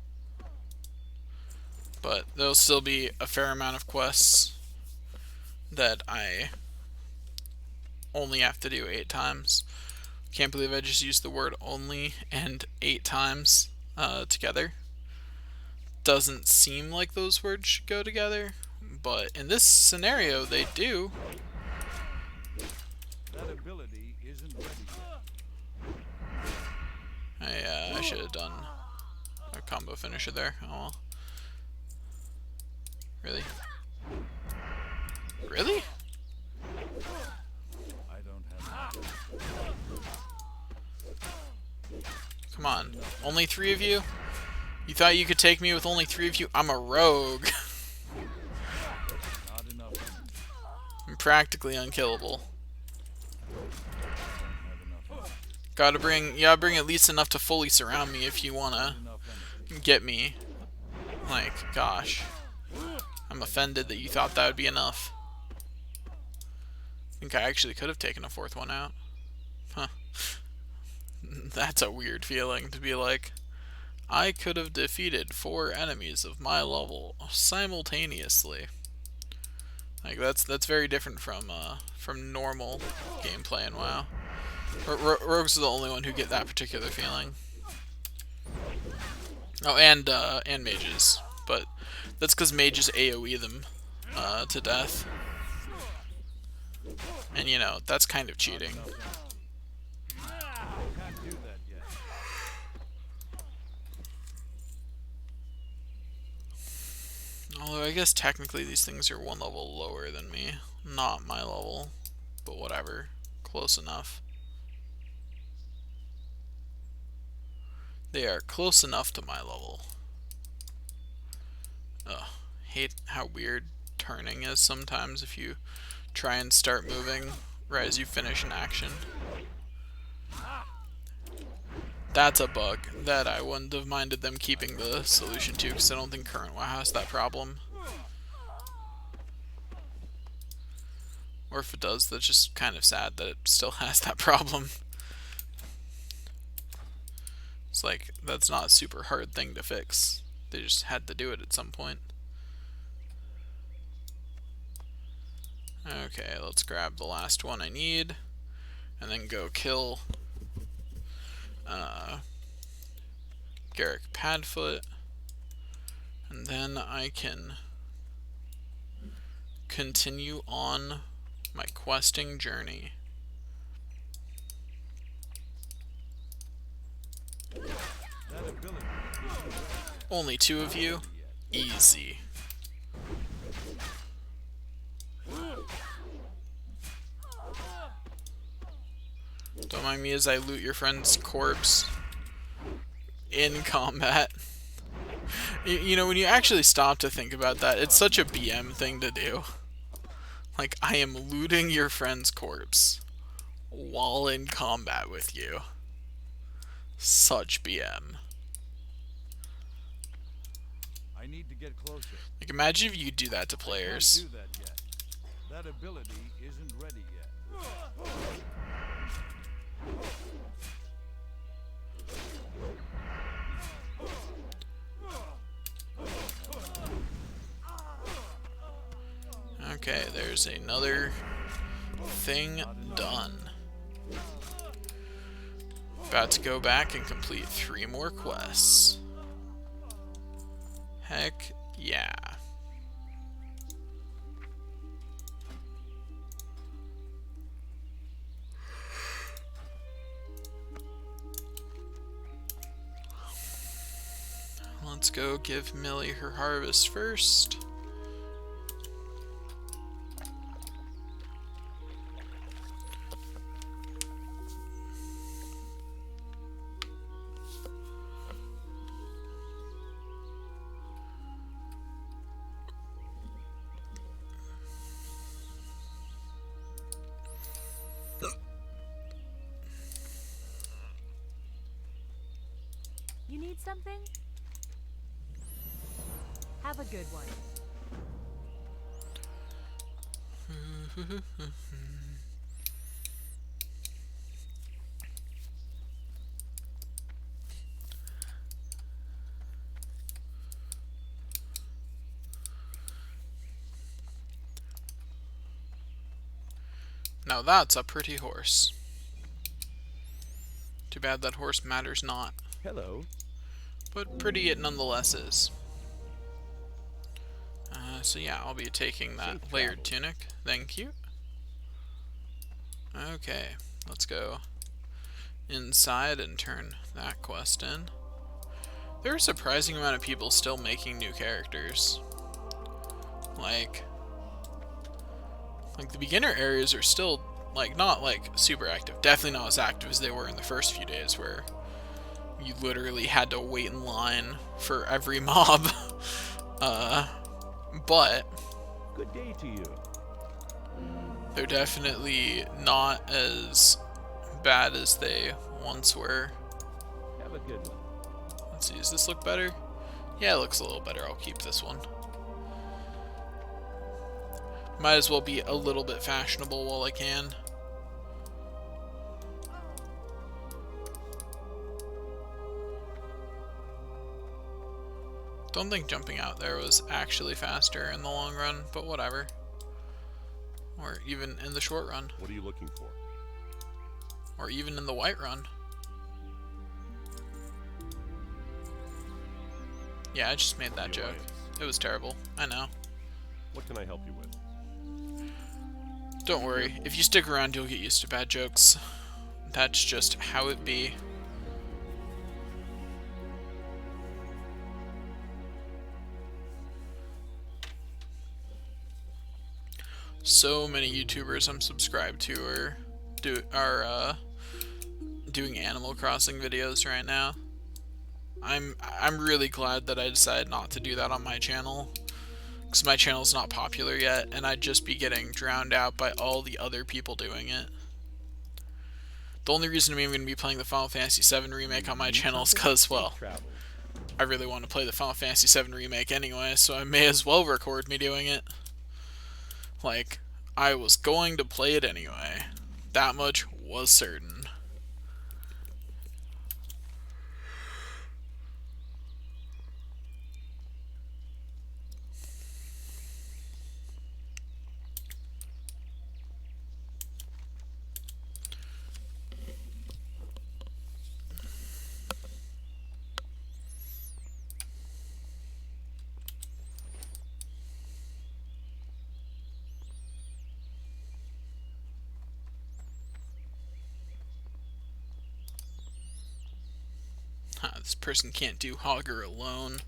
But there'll still be a fair amount of quests that I only have to do 8 times. Can't believe I just used the word only and 8 times together. Doesn't seem like those words should go together, but in this scenario they do. That ability isn't ready yet. I should have done a combo finisher there. Oh well. Really? Really? I don't have Come on. Only 3 of you? You thought you could take me with only 3 of you? I'm a rogue. not enough energy. I'm practically unkillable. Don't have enough energy. You gotta bring at least enough to fully surround me if you wanna Enough energy. get me. Like, gosh. I'm offended that you thought that would be enough. I think I actually could have taken a 4th one out. Huh. That's a weird feeling to be like, I could have defeated 4 enemies of my level simultaneously. Like that's very different from normal gameplay in WoW. Rogues are the only one who get that particular feeling. Oh, and mages, but that's because mages AoE them to death, and you know that's kind of cheating. Can't do that yet. Although I guess technically these things are 1 level lower than me, not my level, but whatever, close enough. They are close enough to my level. Ugh, hate how weird turning is sometimes if you try and start moving right as you finish an action. That's a bug that I wouldn't have minded them keeping the solution to, because I don't think current WoW has that problem. Or if it does, that's just kind of sad that it still has that problem. It's like, that's not a super hard thing to fix. They just had to do it at some point. Okay, let's grab the last one I need, and then go kill Garrick Padfoot, and then I can continue on my questing journey. That ability Only 2 of you? Easy. Don't mind me as I loot your friend's corpse in combat. You know, when you actually stop to think about that, it's such a BM thing to do. Like, I am looting your friend's corpse while in combat with you. Such BM. I need to get closer. Like, imagine if you do that to players. Can't do that yet. That ability isn't ready yet. Okay, there's another Thing done. About to go back and complete 3 more quests. Heck yeah. Let's go give Millie her harvest first. You need something? Have a good one. Now that's a pretty horse. Too bad that horse matters not. Hello. But pretty it nonetheless is. So yeah, I'll be taking that Safe layered travels. tunic. Thank you. Okay, let's go inside and turn that quest in. There are a surprising amount of people still making new characters. Like the beginner areas are still, like, not, like, super active. Definitely not as active as they were in the first few days, where you literally had to wait in line for every mob. But Good day to you. they're definitely not as bad as they once were. Have a good one. Let's see, does this look better? Yeah, it looks a little better. I'll keep this one. Might as well be a little bit fashionable while I can. Don't think jumping out there was actually faster in the long run, but whatever. Or even in the short run. What are you looking for? Or even in the white run. Yeah, I just made that The joke. Alliance. It was terrible. I know. What can I help you with? Don't worry. If you stick around, you'll get used to bad jokes. That's just how it be. So many YouTubers I'm subscribed to are doing Animal Crossing videos right now. I'm really glad that I decided not to do that on my channel, because my channel's not popular yet, and I'd just be getting drowned out by all the other people doing it. The only reason I'm even going to be playing the Final Fantasy VII Remake on my channel is because, well, Travel. I really want to play the Final Fantasy VII Remake anyway, so I may as well record me doing it. Like, I was going to play it anyway. That much was certain. This person can't do Hogger alone.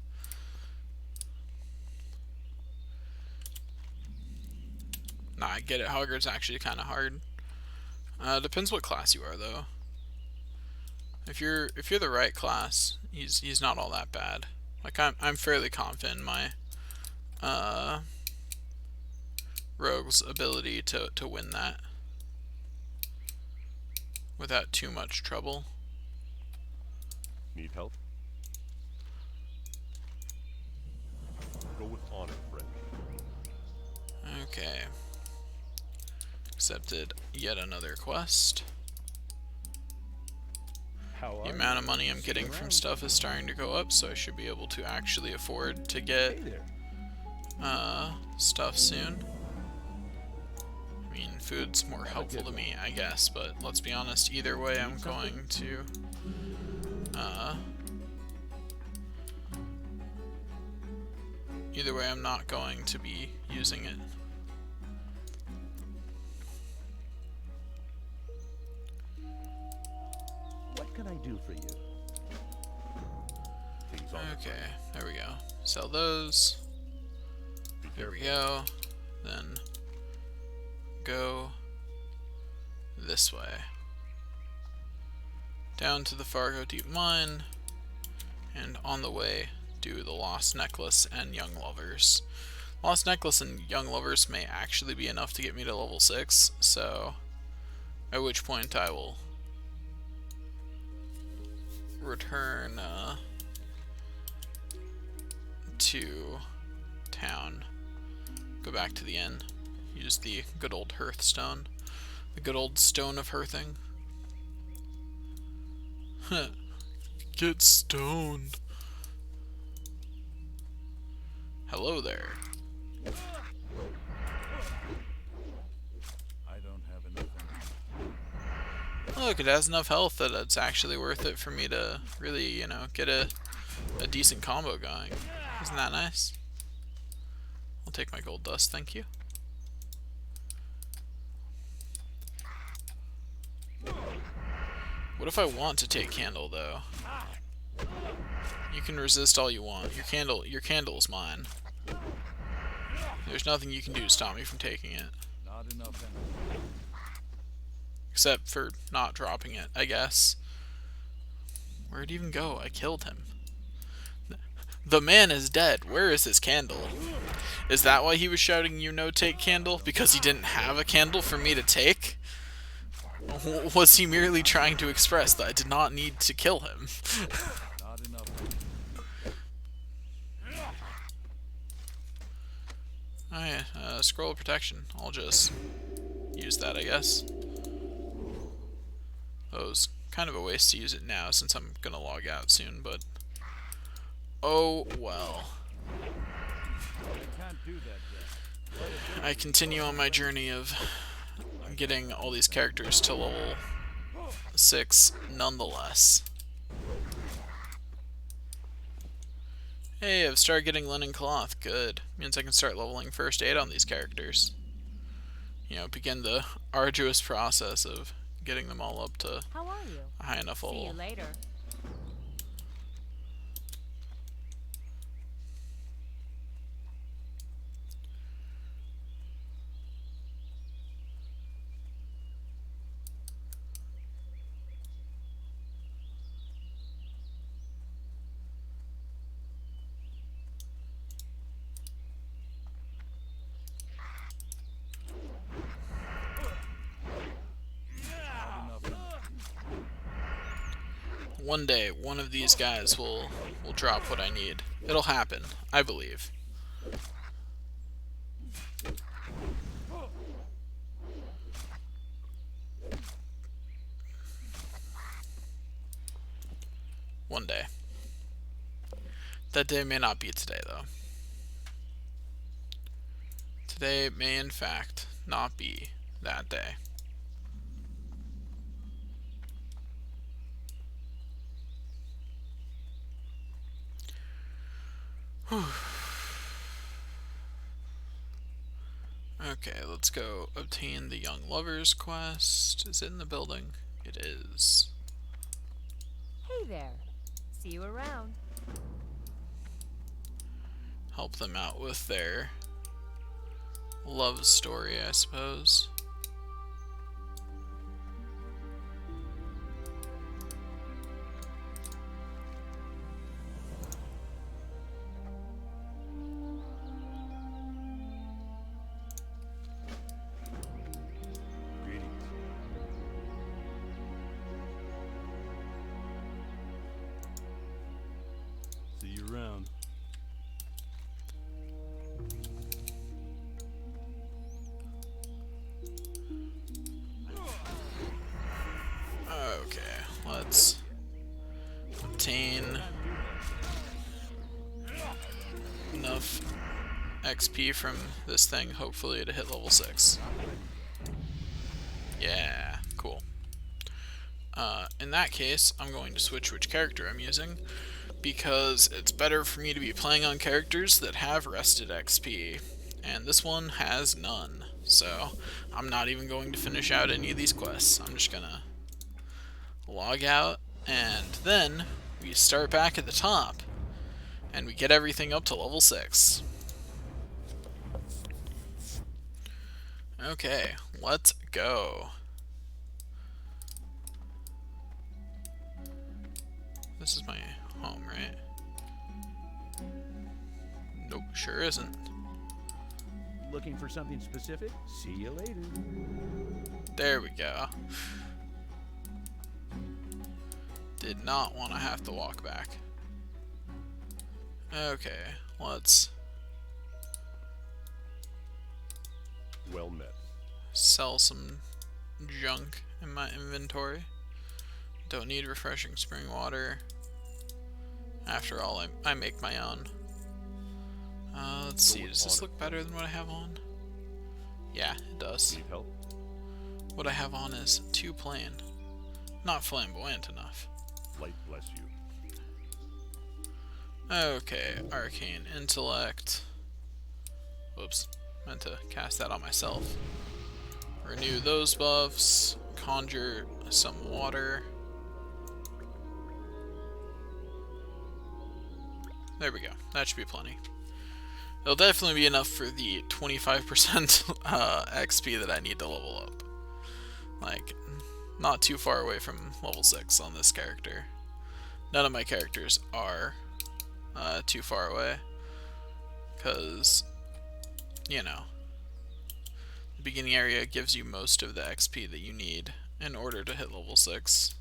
Nah, I get it. Hogger's actually kind of hard. Depends what class you are, though. If you're the right class, he's not all that bad. Like, I'm fairly confident in my rogue's ability to win that without too much trouble. Need help? Go with honor, friend. Okay. Accepted yet another quest. How The are amount you? of money I'm getting from stuff is starting to go up, so I should be able to actually afford to get Hey there. stuff soon. I mean, food's more helpful to me, I guess, but let's be honest, either way I'm going to... either way I'm not going to be using it. What can I do for you? King's on it. Okay, there we go. Sell those. Be There we careful. go. Then go this way. Down to the Fargo Deep Mine, and on the way do the Lost Necklace and Young Lovers. Lost Necklace and Young Lovers may actually be enough to get me to level 6, so at which point I will return to town, go back to the inn, use the good old hearthstone, the good old stone of hearthing. Get stoned. Hello there. I don't have anything. Look, it has enough health that it's actually worth it for me to really, you know, get a decent combo going. Isn't that nice? I'll take my gold dust, thank you. What if I want to take candle though? You can resist all you want. Your candle's mine. There's nothing you can do to stop me from taking it. Not enough energy. Except for not dropping it, I guess. Where'd he even go? I killed him. The man is dead. Where is his candle? Is that why he was shouting, "You know, take candle"? Because he didn't have a candle for me to take? Was he merely trying to express that I did not need to kill him? Not enough. Oh yeah, scroll of protection. I'll just use that, I guess. Oh, it was kind of a waste to use it now since I'm gonna log out soon, but oh well. Can't do that yet. I continue on my journey of getting all these characters to level 6 nonetheless. Hey, I've started getting linen cloth. Good. Means I can start leveling first aid on these characters. You know, begin the arduous process of getting them all up to How are you? a high enough See you level. later. One day, one of these guys will drop what I need. It'll happen, I believe. One day. That day may not be today, though. Today may, in fact, not be that day. Whew. Okay, let's go obtain the Young Lovers quest. Is it in the building? It is. Hey there. See you around. Help them out with their love story, I suppose. Greetings. See you around. Okay, let's obtain enough XP from this thing, hopefully, to hit level 6. Yeah, cool. In that case, I'm going to switch which character I'm using, because it's better for me to be playing on characters that have rested XP, and this one has none. So, I'm not even going to finish out any of these quests. I'm just gonna log out, and then we start back at the top, and we get everything up to level 6. Okay, let's go. This is my home, right? Nope, sure isn't. Looking for something specific? See you later. There we go. Did not want to have to walk back. Okay, let's Well met. sell some junk in my inventory. Don't need refreshing spring water. After all, I make my own. Let's see, does this look better than what I have on? Yeah, it does. Need help? What I have on is too plain. Not flamboyant enough. Light bless you. Okay, arcane intellect. Whoops, meant to cast that on myself. Renew those buffs. Conjure some water. There we go. That should be plenty. It'll definitely be enough for the 25% XP that I need to level up. Like, not too far away from level 6 on this character. None of my characters are too far away. Because, you know, the beginning area gives you most of the XP that you need in order to hit level 6.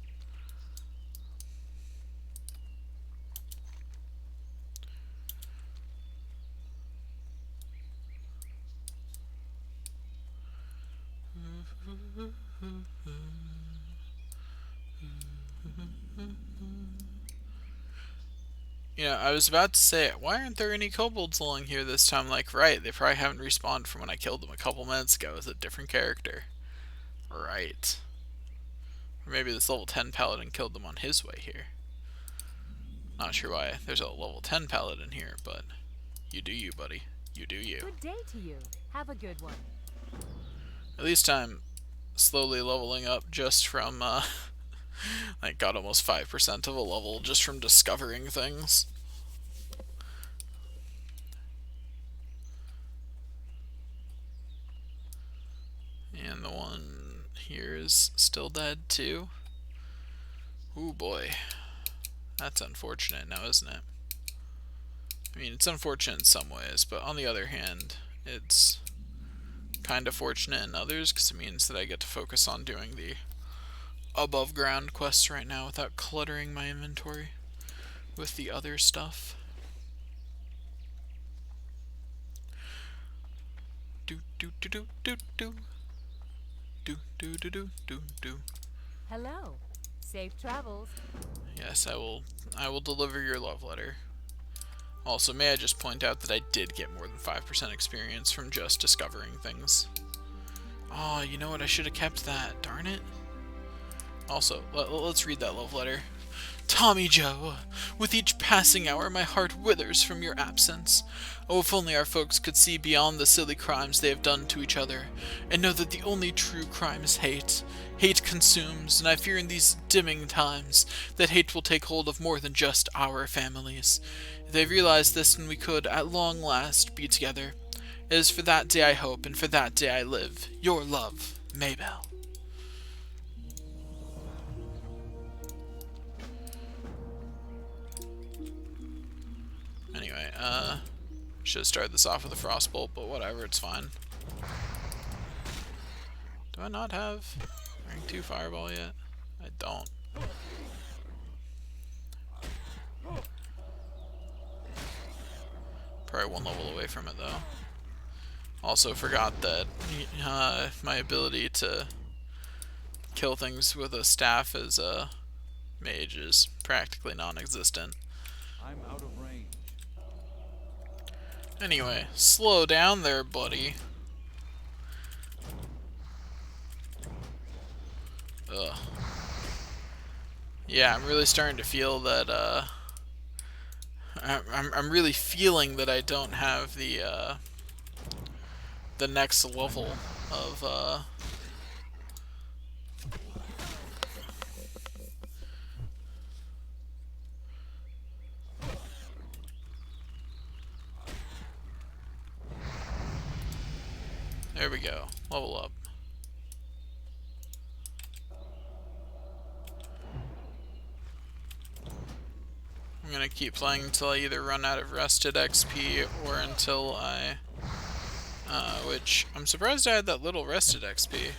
Yeah, I was about to say, why aren't there any kobolds along here this time? Like, right, they probably haven't respawned from when I killed them a couple minutes ago with a different character. Right. Or maybe this level 10 paladin killed them on his way here. Not sure why there's a level 10 paladin here, but you do you, buddy. You do you. Good day to you. Have a good one. At least I'm slowly leveling up just from, I got almost 5% of a level just from discovering things. And the one here is still dead too. Ooh boy. That's unfortunate now, isn't it? I mean, it's unfortunate in some ways, but on the other hand, it's kind of fortunate in others because it means that I get to focus on doing the above ground quests right now without cluttering my inventory with the other stuff. Do do do do do do do do do do do do. Hello. Safe travels. Yes, I will deliver your love letter. Also, may I just point out that I did get more than 5% experience from just discovering things. Oh, you know what? I should have kept that. Darn it. Also, let's read that love letter. Tommy Joe, with each passing hour my heart withers from your absence. Oh, if only our folks could see beyond the silly crimes they have done to each other, and know that the only true crime is hate. Hate consumes, and I fear in these dimming times that hate will take hold of more than just our families. If they realized this, and we could, at long last, be together. It is for that day I hope, and for that day I live. Your love, Maybell. Anyway, should have started this off with a frostbolt, but whatever, it's fine. Do I not have rank 2 fireball yet? I don't. Probably one level away from it though. Also forgot that my ability to kill things with a staff as a mage is practically non-existent. I'm out of range. Anyway, slow down there, buddy. Ugh. Yeah, I'm really starting to feel that, I'm really feeling that I don't have the next level of, there we go. Level up. I'm gonna keep playing until I either run out of rested XP or until I... which, I'm surprised I had that little rested XP.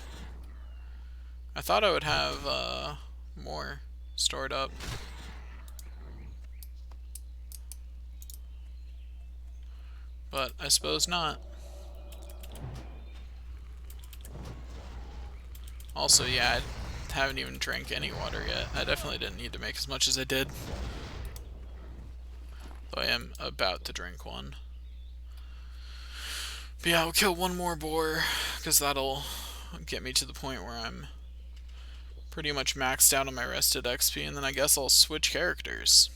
I thought I would have, more stored up. But I suppose not. Also, yeah, I haven't even drank any water yet. I definitely didn't need to make as much as I did. Though I am about to drink one. But yeah, I'll kill one more boar, because that'll get me to the point where I'm pretty much maxed out on my rested XP, and then I guess I'll switch characters.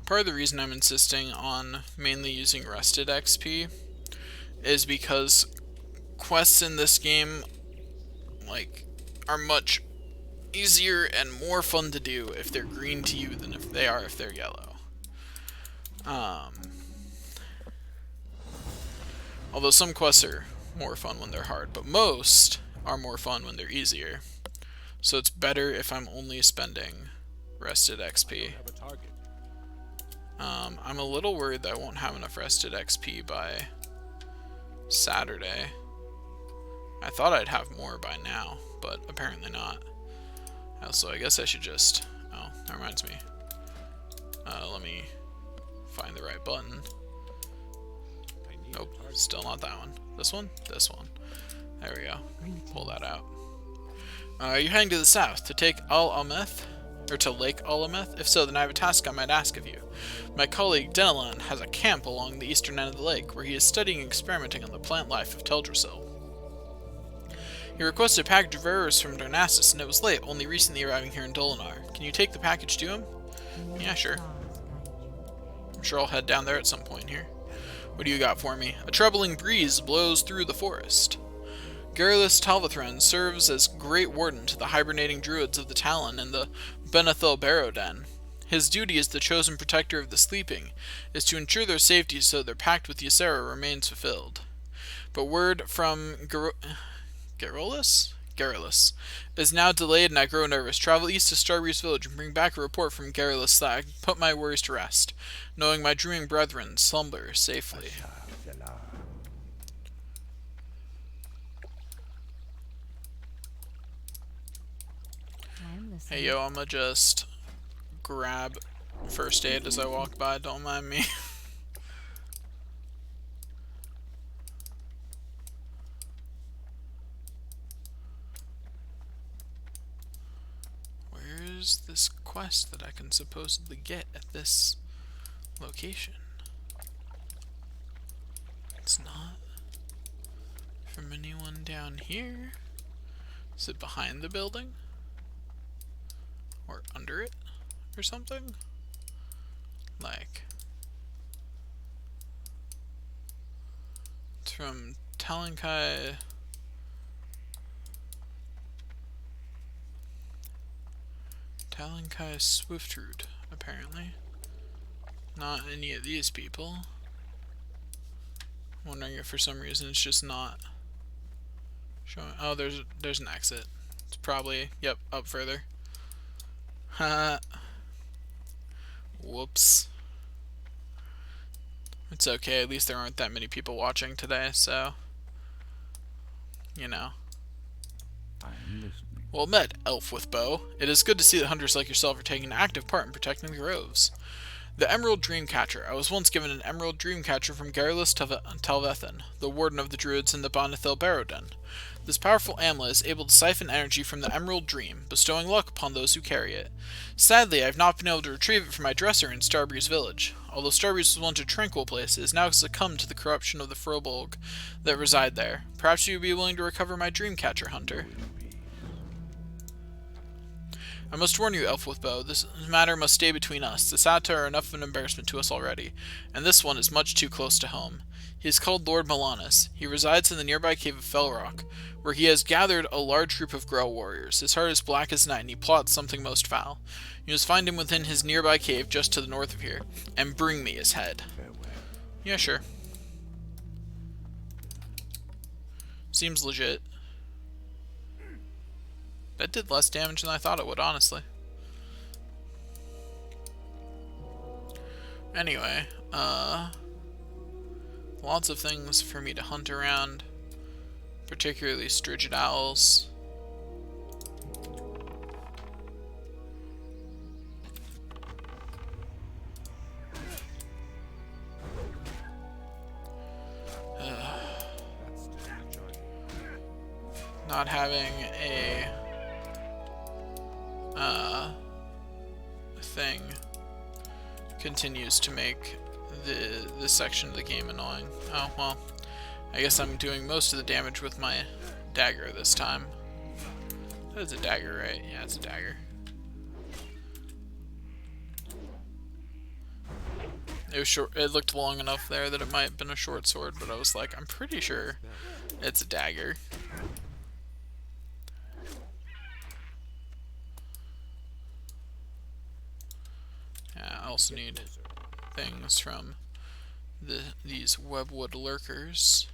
Part of the reason I'm insisting on mainly using rested XP is because quests in this game, like, are much easier and more fun to do if they're green to you than if they're yellow. Although some quests are more fun when they're hard, but most are more fun when they're easier. So it's better if I'm only spending rested XP. Have a target. I'm a little worried that I won't have enough rested XP by Saturday. I thought I'd have more by now, but apparently not. Also, I guess I should just... Oh, that reminds me. Let me find the right button. Nope, still not that one. This one? This one. There we go. Pull that out. You're heading to the south to take Al-Ameth? Or to Lake Al-Ameth? If so, then I have a task I might ask of you. My colleague Denelan has a camp along the eastern end of the lake, where he is studying and experimenting on the plant life of Teldrassil. He requested a package of errors from Darnassus, and it was late, only recently arriving here in Dolinar. Can you take the package to him? Yeah, sure. I'm sure I'll head down there at some point here. What do you got for me? A troubling breeze blows through the forest. Garrulus Talvathran serves as Great Warden to the hibernating druids of the Talon and the Benethil Barrow Den. His duty as the chosen protector of the sleeping is to ensure their safety so their pact with Ysera remains fulfilled. But word from Garrulus is now delayed, and I grow nervous. Travel east to Starbreeze Village and bring back a report from Garrulus that I can put my worries to rest, knowing my dreaming brethren slumber safely. Hey yo, I'ma just grab first aid as I walk by, don't mind me. Where's this quest that I can supposedly get at this location? It's not from anyone down here. Is it behind the building? Or under it? Or something? Like... It's from Talankai... Talankai Swiftroot, apparently. Not any of these people. I'm wondering if for some reason it's just not showing. Oh, there's an exit. It's probably, yep, up further. Ha. Whoops. It's okay, at least there aren't that many people watching today, so you know. Well met, elf with bow. It is good to see that hunters like yourself are taking an active part in protecting the groves. The Emerald Dreamcatcher. I was once given an Emerald Dreamcatcher from Garrulus Talvethan, the Warden of the Druids in the Bonithil Barrowden. This powerful amulet is able to siphon energy from the Emerald Dream, bestowing luck upon those who carry it. Sadly, I have not been able to retrieve it from my dresser in Starbreeze Village. Although Starbreeze was once a tranquil place, it has now succumbed to the corruption of the Frobolg that reside there. Perhaps you would be willing to recover my Dreamcatcher, Hunter. I must warn you, Elfwithbow, this matter must stay between us. The Satyr are enough of an embarrassment to us already, and this one is much too close to home. He is called Lord Milanus. He resides in the nearby cave of Fellrock, where he has gathered a large group of Grell warriors. His heart is black as night, and he plots something most foul. You must find him within his nearby cave just to the north of here, and bring me his head. Yeah, sure. Seems legit. That did less damage than I thought it would, honestly. Anyway, lots of things for me to hunt around, particularly Strigid Owls. Not having a thing continues to make this section of the game annoying. Oh, well, I guess I'm doing most of the damage with my dagger this time. That is a dagger, right? Yeah, it's a dagger. It was short. It looked long enough there that it might have been a short sword, but I was like, I'm pretty sure it's a dagger. I also need things from these webwood lurkers.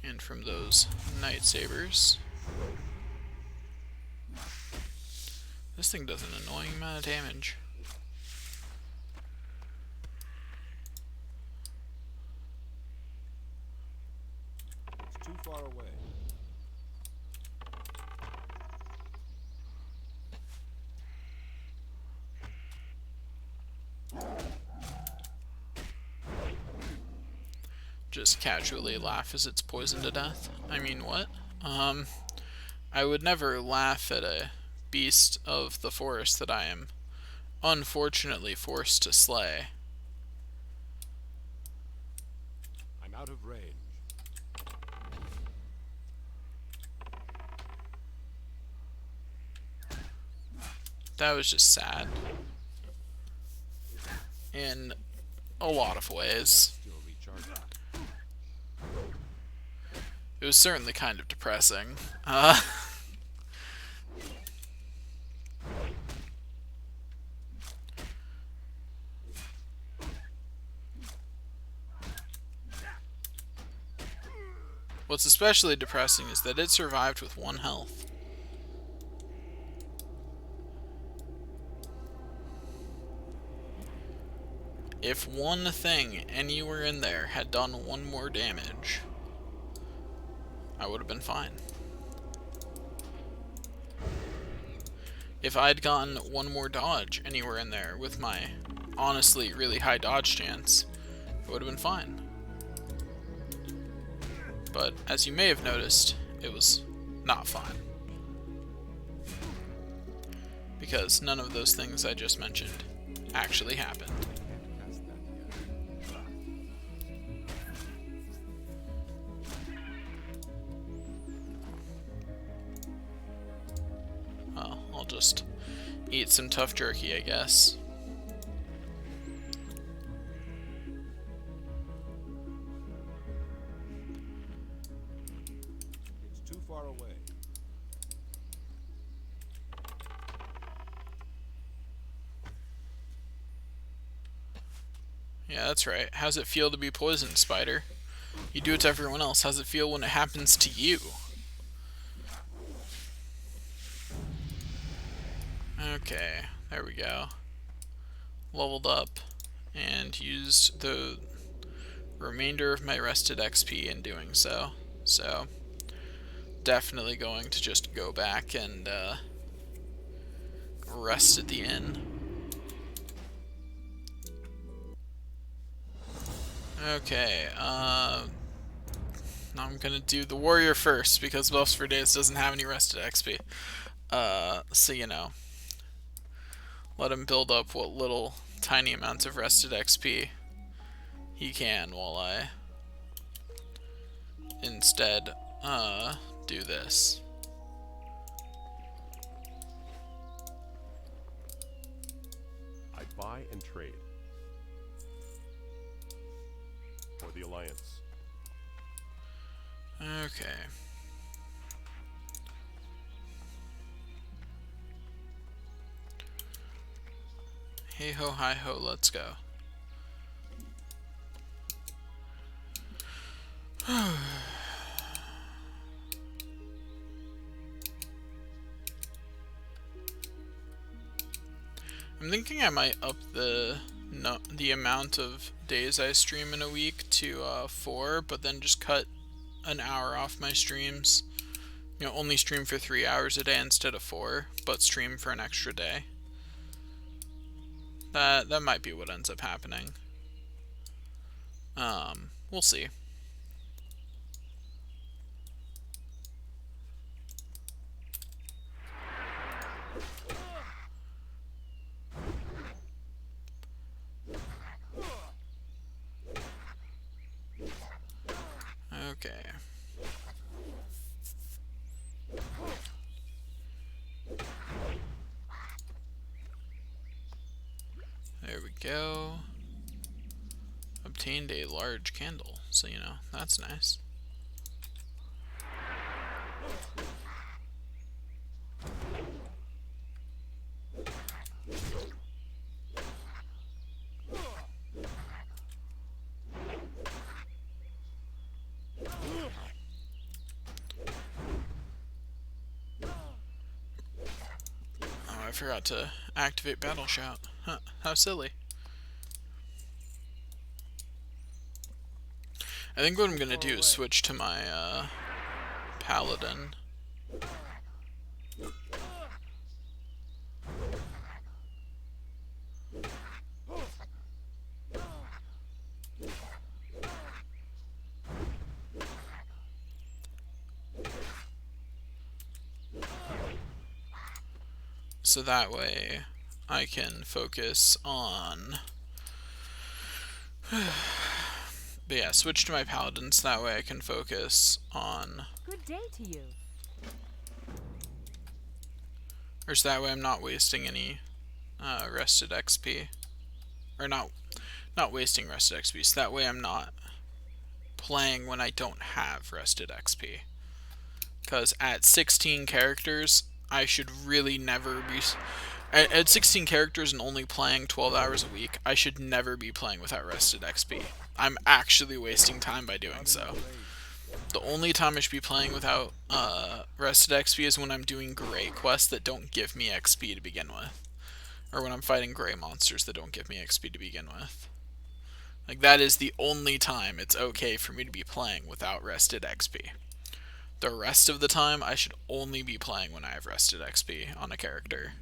And from those night sabers. This thing does an annoying amount of damage. Too far away. Just casually laugh as it's poisoned to death. I mean, what? I would never laugh at a beast of the forest that I am unfortunately forced to slay. I'm out of range. That was just sad. In a lot of ways. Still recharging. It was certainly kind of depressing. What's especially depressing is that it survived with 1 health. If one thing anywhere in there had done 1 more damage, I would have been fine. If I'd gotten 1 more dodge anywhere in there with my honestly really high dodge chance, it would have been fine. But as you may have noticed, it was not fine. Because none of those things I just mentioned actually happened. Well, I'll just eat some tough jerky, I guess. It's too far away. Yeah, that's right. How's it feel to be poisoned, Spider? You do it to everyone else. How's it feel when it happens to you? Okay, there we go. Leveled up and used the remainder of my rested XP in doing so. So, definitely going to just go back and rest at the inn. Okay, I'm gonna do the warrior first because Buffs for Days doesn't have any rested XP. So you know, let him build up what little tiny amounts of rested XP he can while I instead do this. I buy and trade. For the Alliance. Okay. Hey ho, hi ho, let's go. I'm thinking I might up the amount of days I stream in a week to 4, but then just cut an hour off my streams. You know, only stream for 3 hours a day instead of 4, but stream for an extra day. That might be what ends up happening. We'll see. Okay. There we go. Obtained a large candle, so you know, that's nice. I forgot to activate Battle Shout. Huh, how silly. I think what I'm gonna do is switch to my Paladin. So that way I can focus on... But yeah, switch to my Paladins, that way I can focus on... Good day to you. Or so that way I'm not wasting any rested XP. Or not wasting rested XP, so that way I'm not playing when I don't have rested XP. Because at 16 characters, I should really never be... At 16 characters and only playing 12 hours a week, I should never be playing without rested XP. I'm actually wasting time by doing so. The only time I should be playing without rested XP is when I'm doing gray quests that don't give me XP to begin with. Or when I'm fighting gray monsters that don't give me XP to begin with. Like, that is the only time it's okay for me to be playing without rested XP. The rest of the time, I should only be playing when I have rested XP on a character.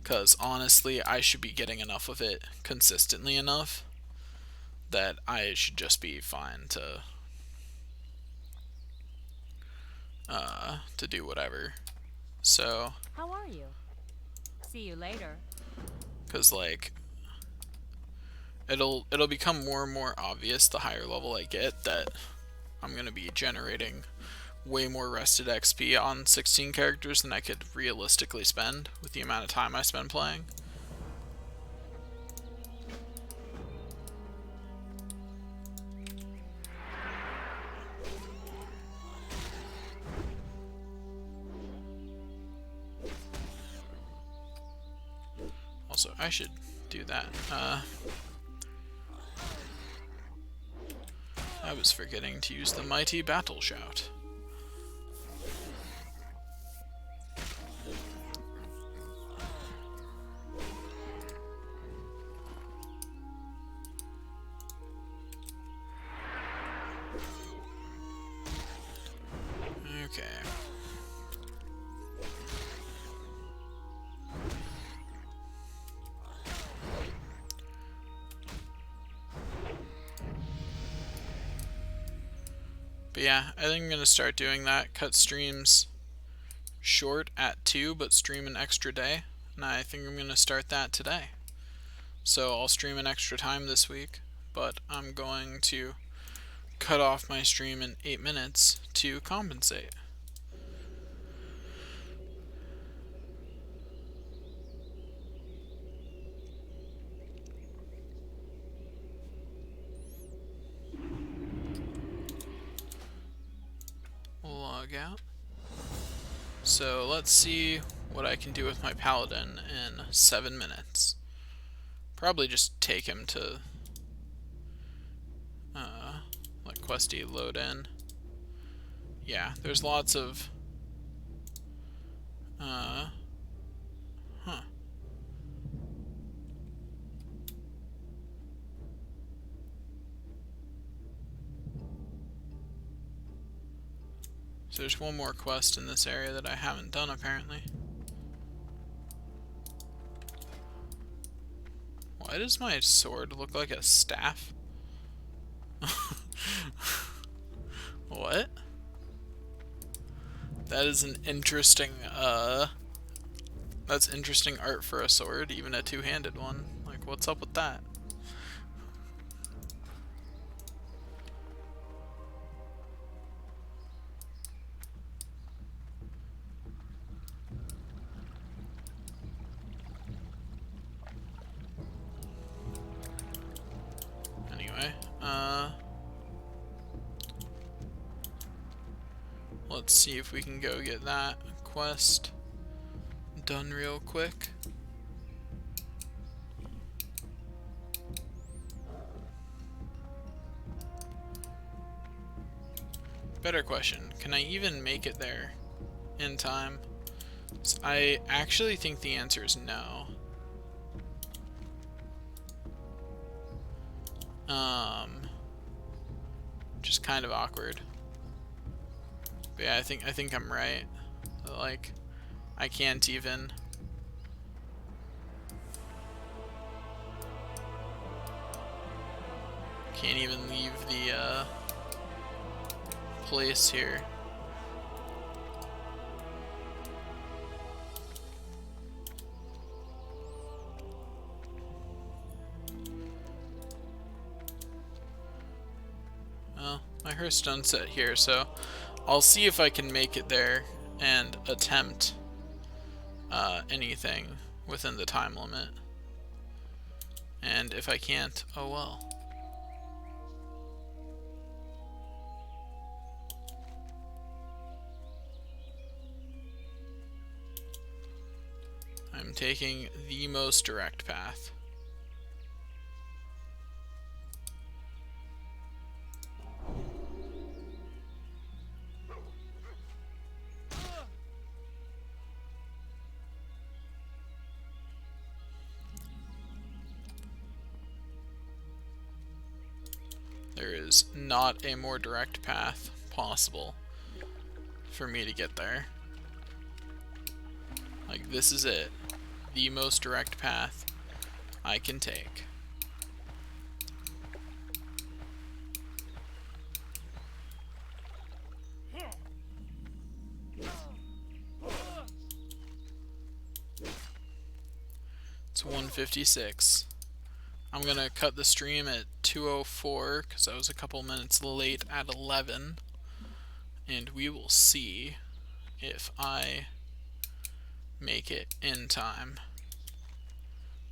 Because, honestly, I should be getting enough of it consistently enough that I should just be fine to do whatever. So... How are you? See you later. Because, like... It'll become more and more obvious the higher level I get that I'm going to be generating way more rested XP on 16 characters than I could realistically spend with the amount of time I spend playing. Also, I should do that. I was forgetting to use the mighty Battle Shout. Okay. But yeah, I think I'm going to start doing that. Cut streams short at 2, but stream an extra day. And I think I'm going to start that today. So I'll stream an extra time this week, but I'm going to cut off my stream in 8 minutes to compensate. Log out. So let's see what I can do with my paladin in 7 minutes. Probably just take him to let Questy load in. Yeah, there's lots of So there's one more quest in this area that I haven't done apparently. Why does my sword look like a staff? What? That is an interesting, that's interesting art for a sword, even a two-handed one. Like, what's up with that? Anyway, let's see if we can go get that quest done real quick. Better question, can I even make it there in time? So I actually think the answer is no. Which is kind of awkward. But yeah, I think I'm right. Like, I can't even leave the place here. Well, my hearthstone's set here, so I'll see if I can make it there and attempt anything within the time limit. And if I can't, oh well. I'm taking the most direct path. There is not a more direct path possible for me to get there. Like, this is it. The most direct path I can take. It's 1:56. I'm gonna cut the stream at 2:04 because I was a couple minutes late at 11, and we will see if I make it in time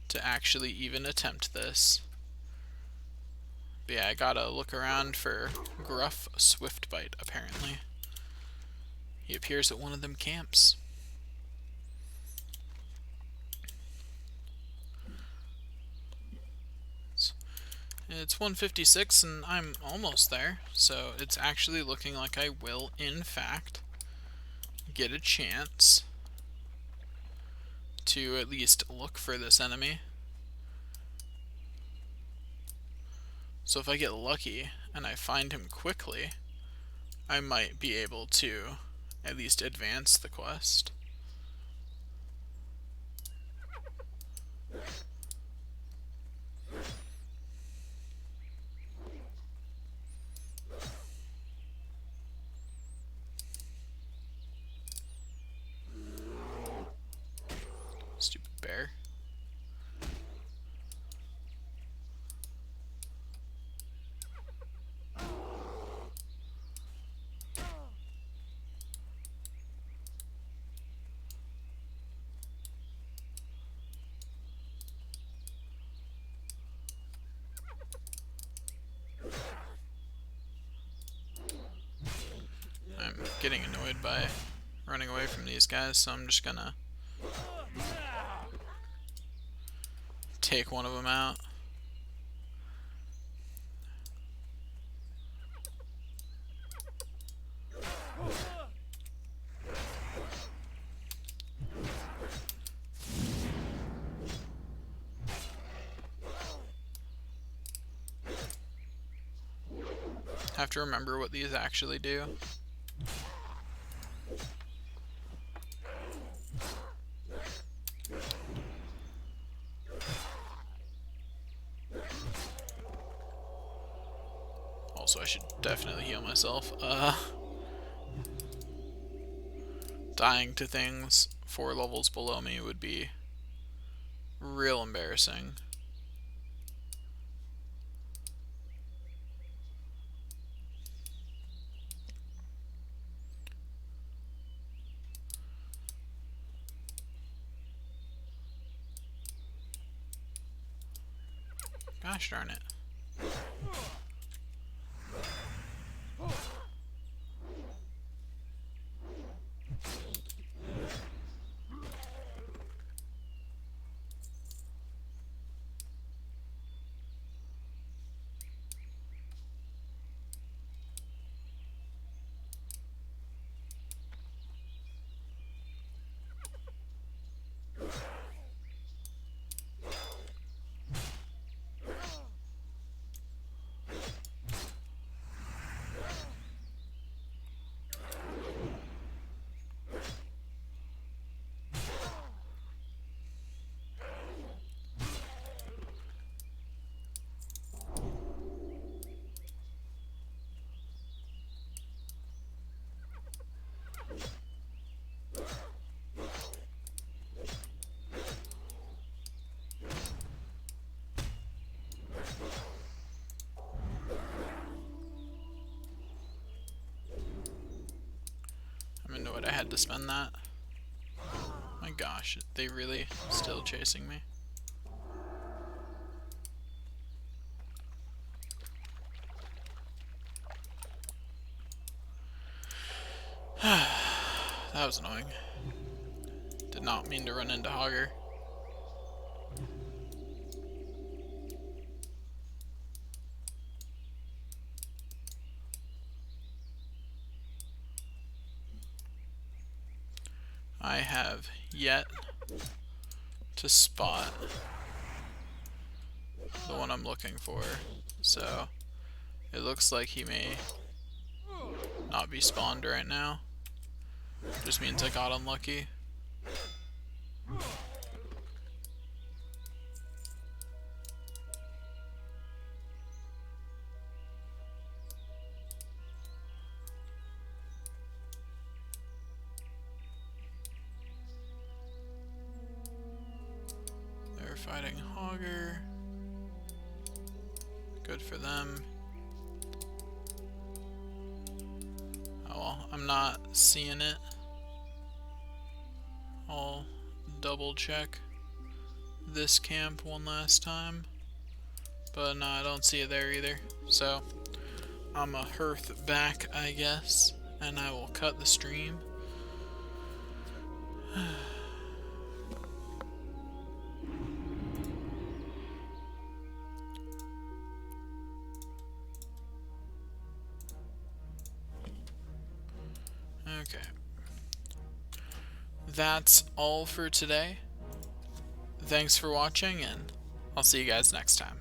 to actually even attempt this. But yeah, I gotta look around for Gruff Swiftbite, apparently. He appears at one of them camps. It's 1:56 and I'm almost there, so it's actually looking like I will, in fact, get a chance to at least look for this enemy. So if I get lucky and I find him quickly, I might be able to at least advance the quest. getting annoyed by running away from these guys, so I'm just gonna take one of them out. Have to remember what these actually do. Also, I should definitely heal myself. Dying to things 4 levels below me would be real embarrassing. Gosh darn it. I'm into it. I had to spend that. My gosh, they really still chasing me. That was annoying. Did not mean to run into Hogger. I have yet to spot the one I'm looking for, so it looks like he may not be spawned right now. Just means I got unlucky. They're fighting Hogger. Good for them. Oh well, I'm not seeing it. I'll double check this camp one last time. But no, I don't see it there either. So I'm a hearth back, I guess, and I will cut the stream. Okay. That's all for today. Thanks for watching, and I'll see you guys next time.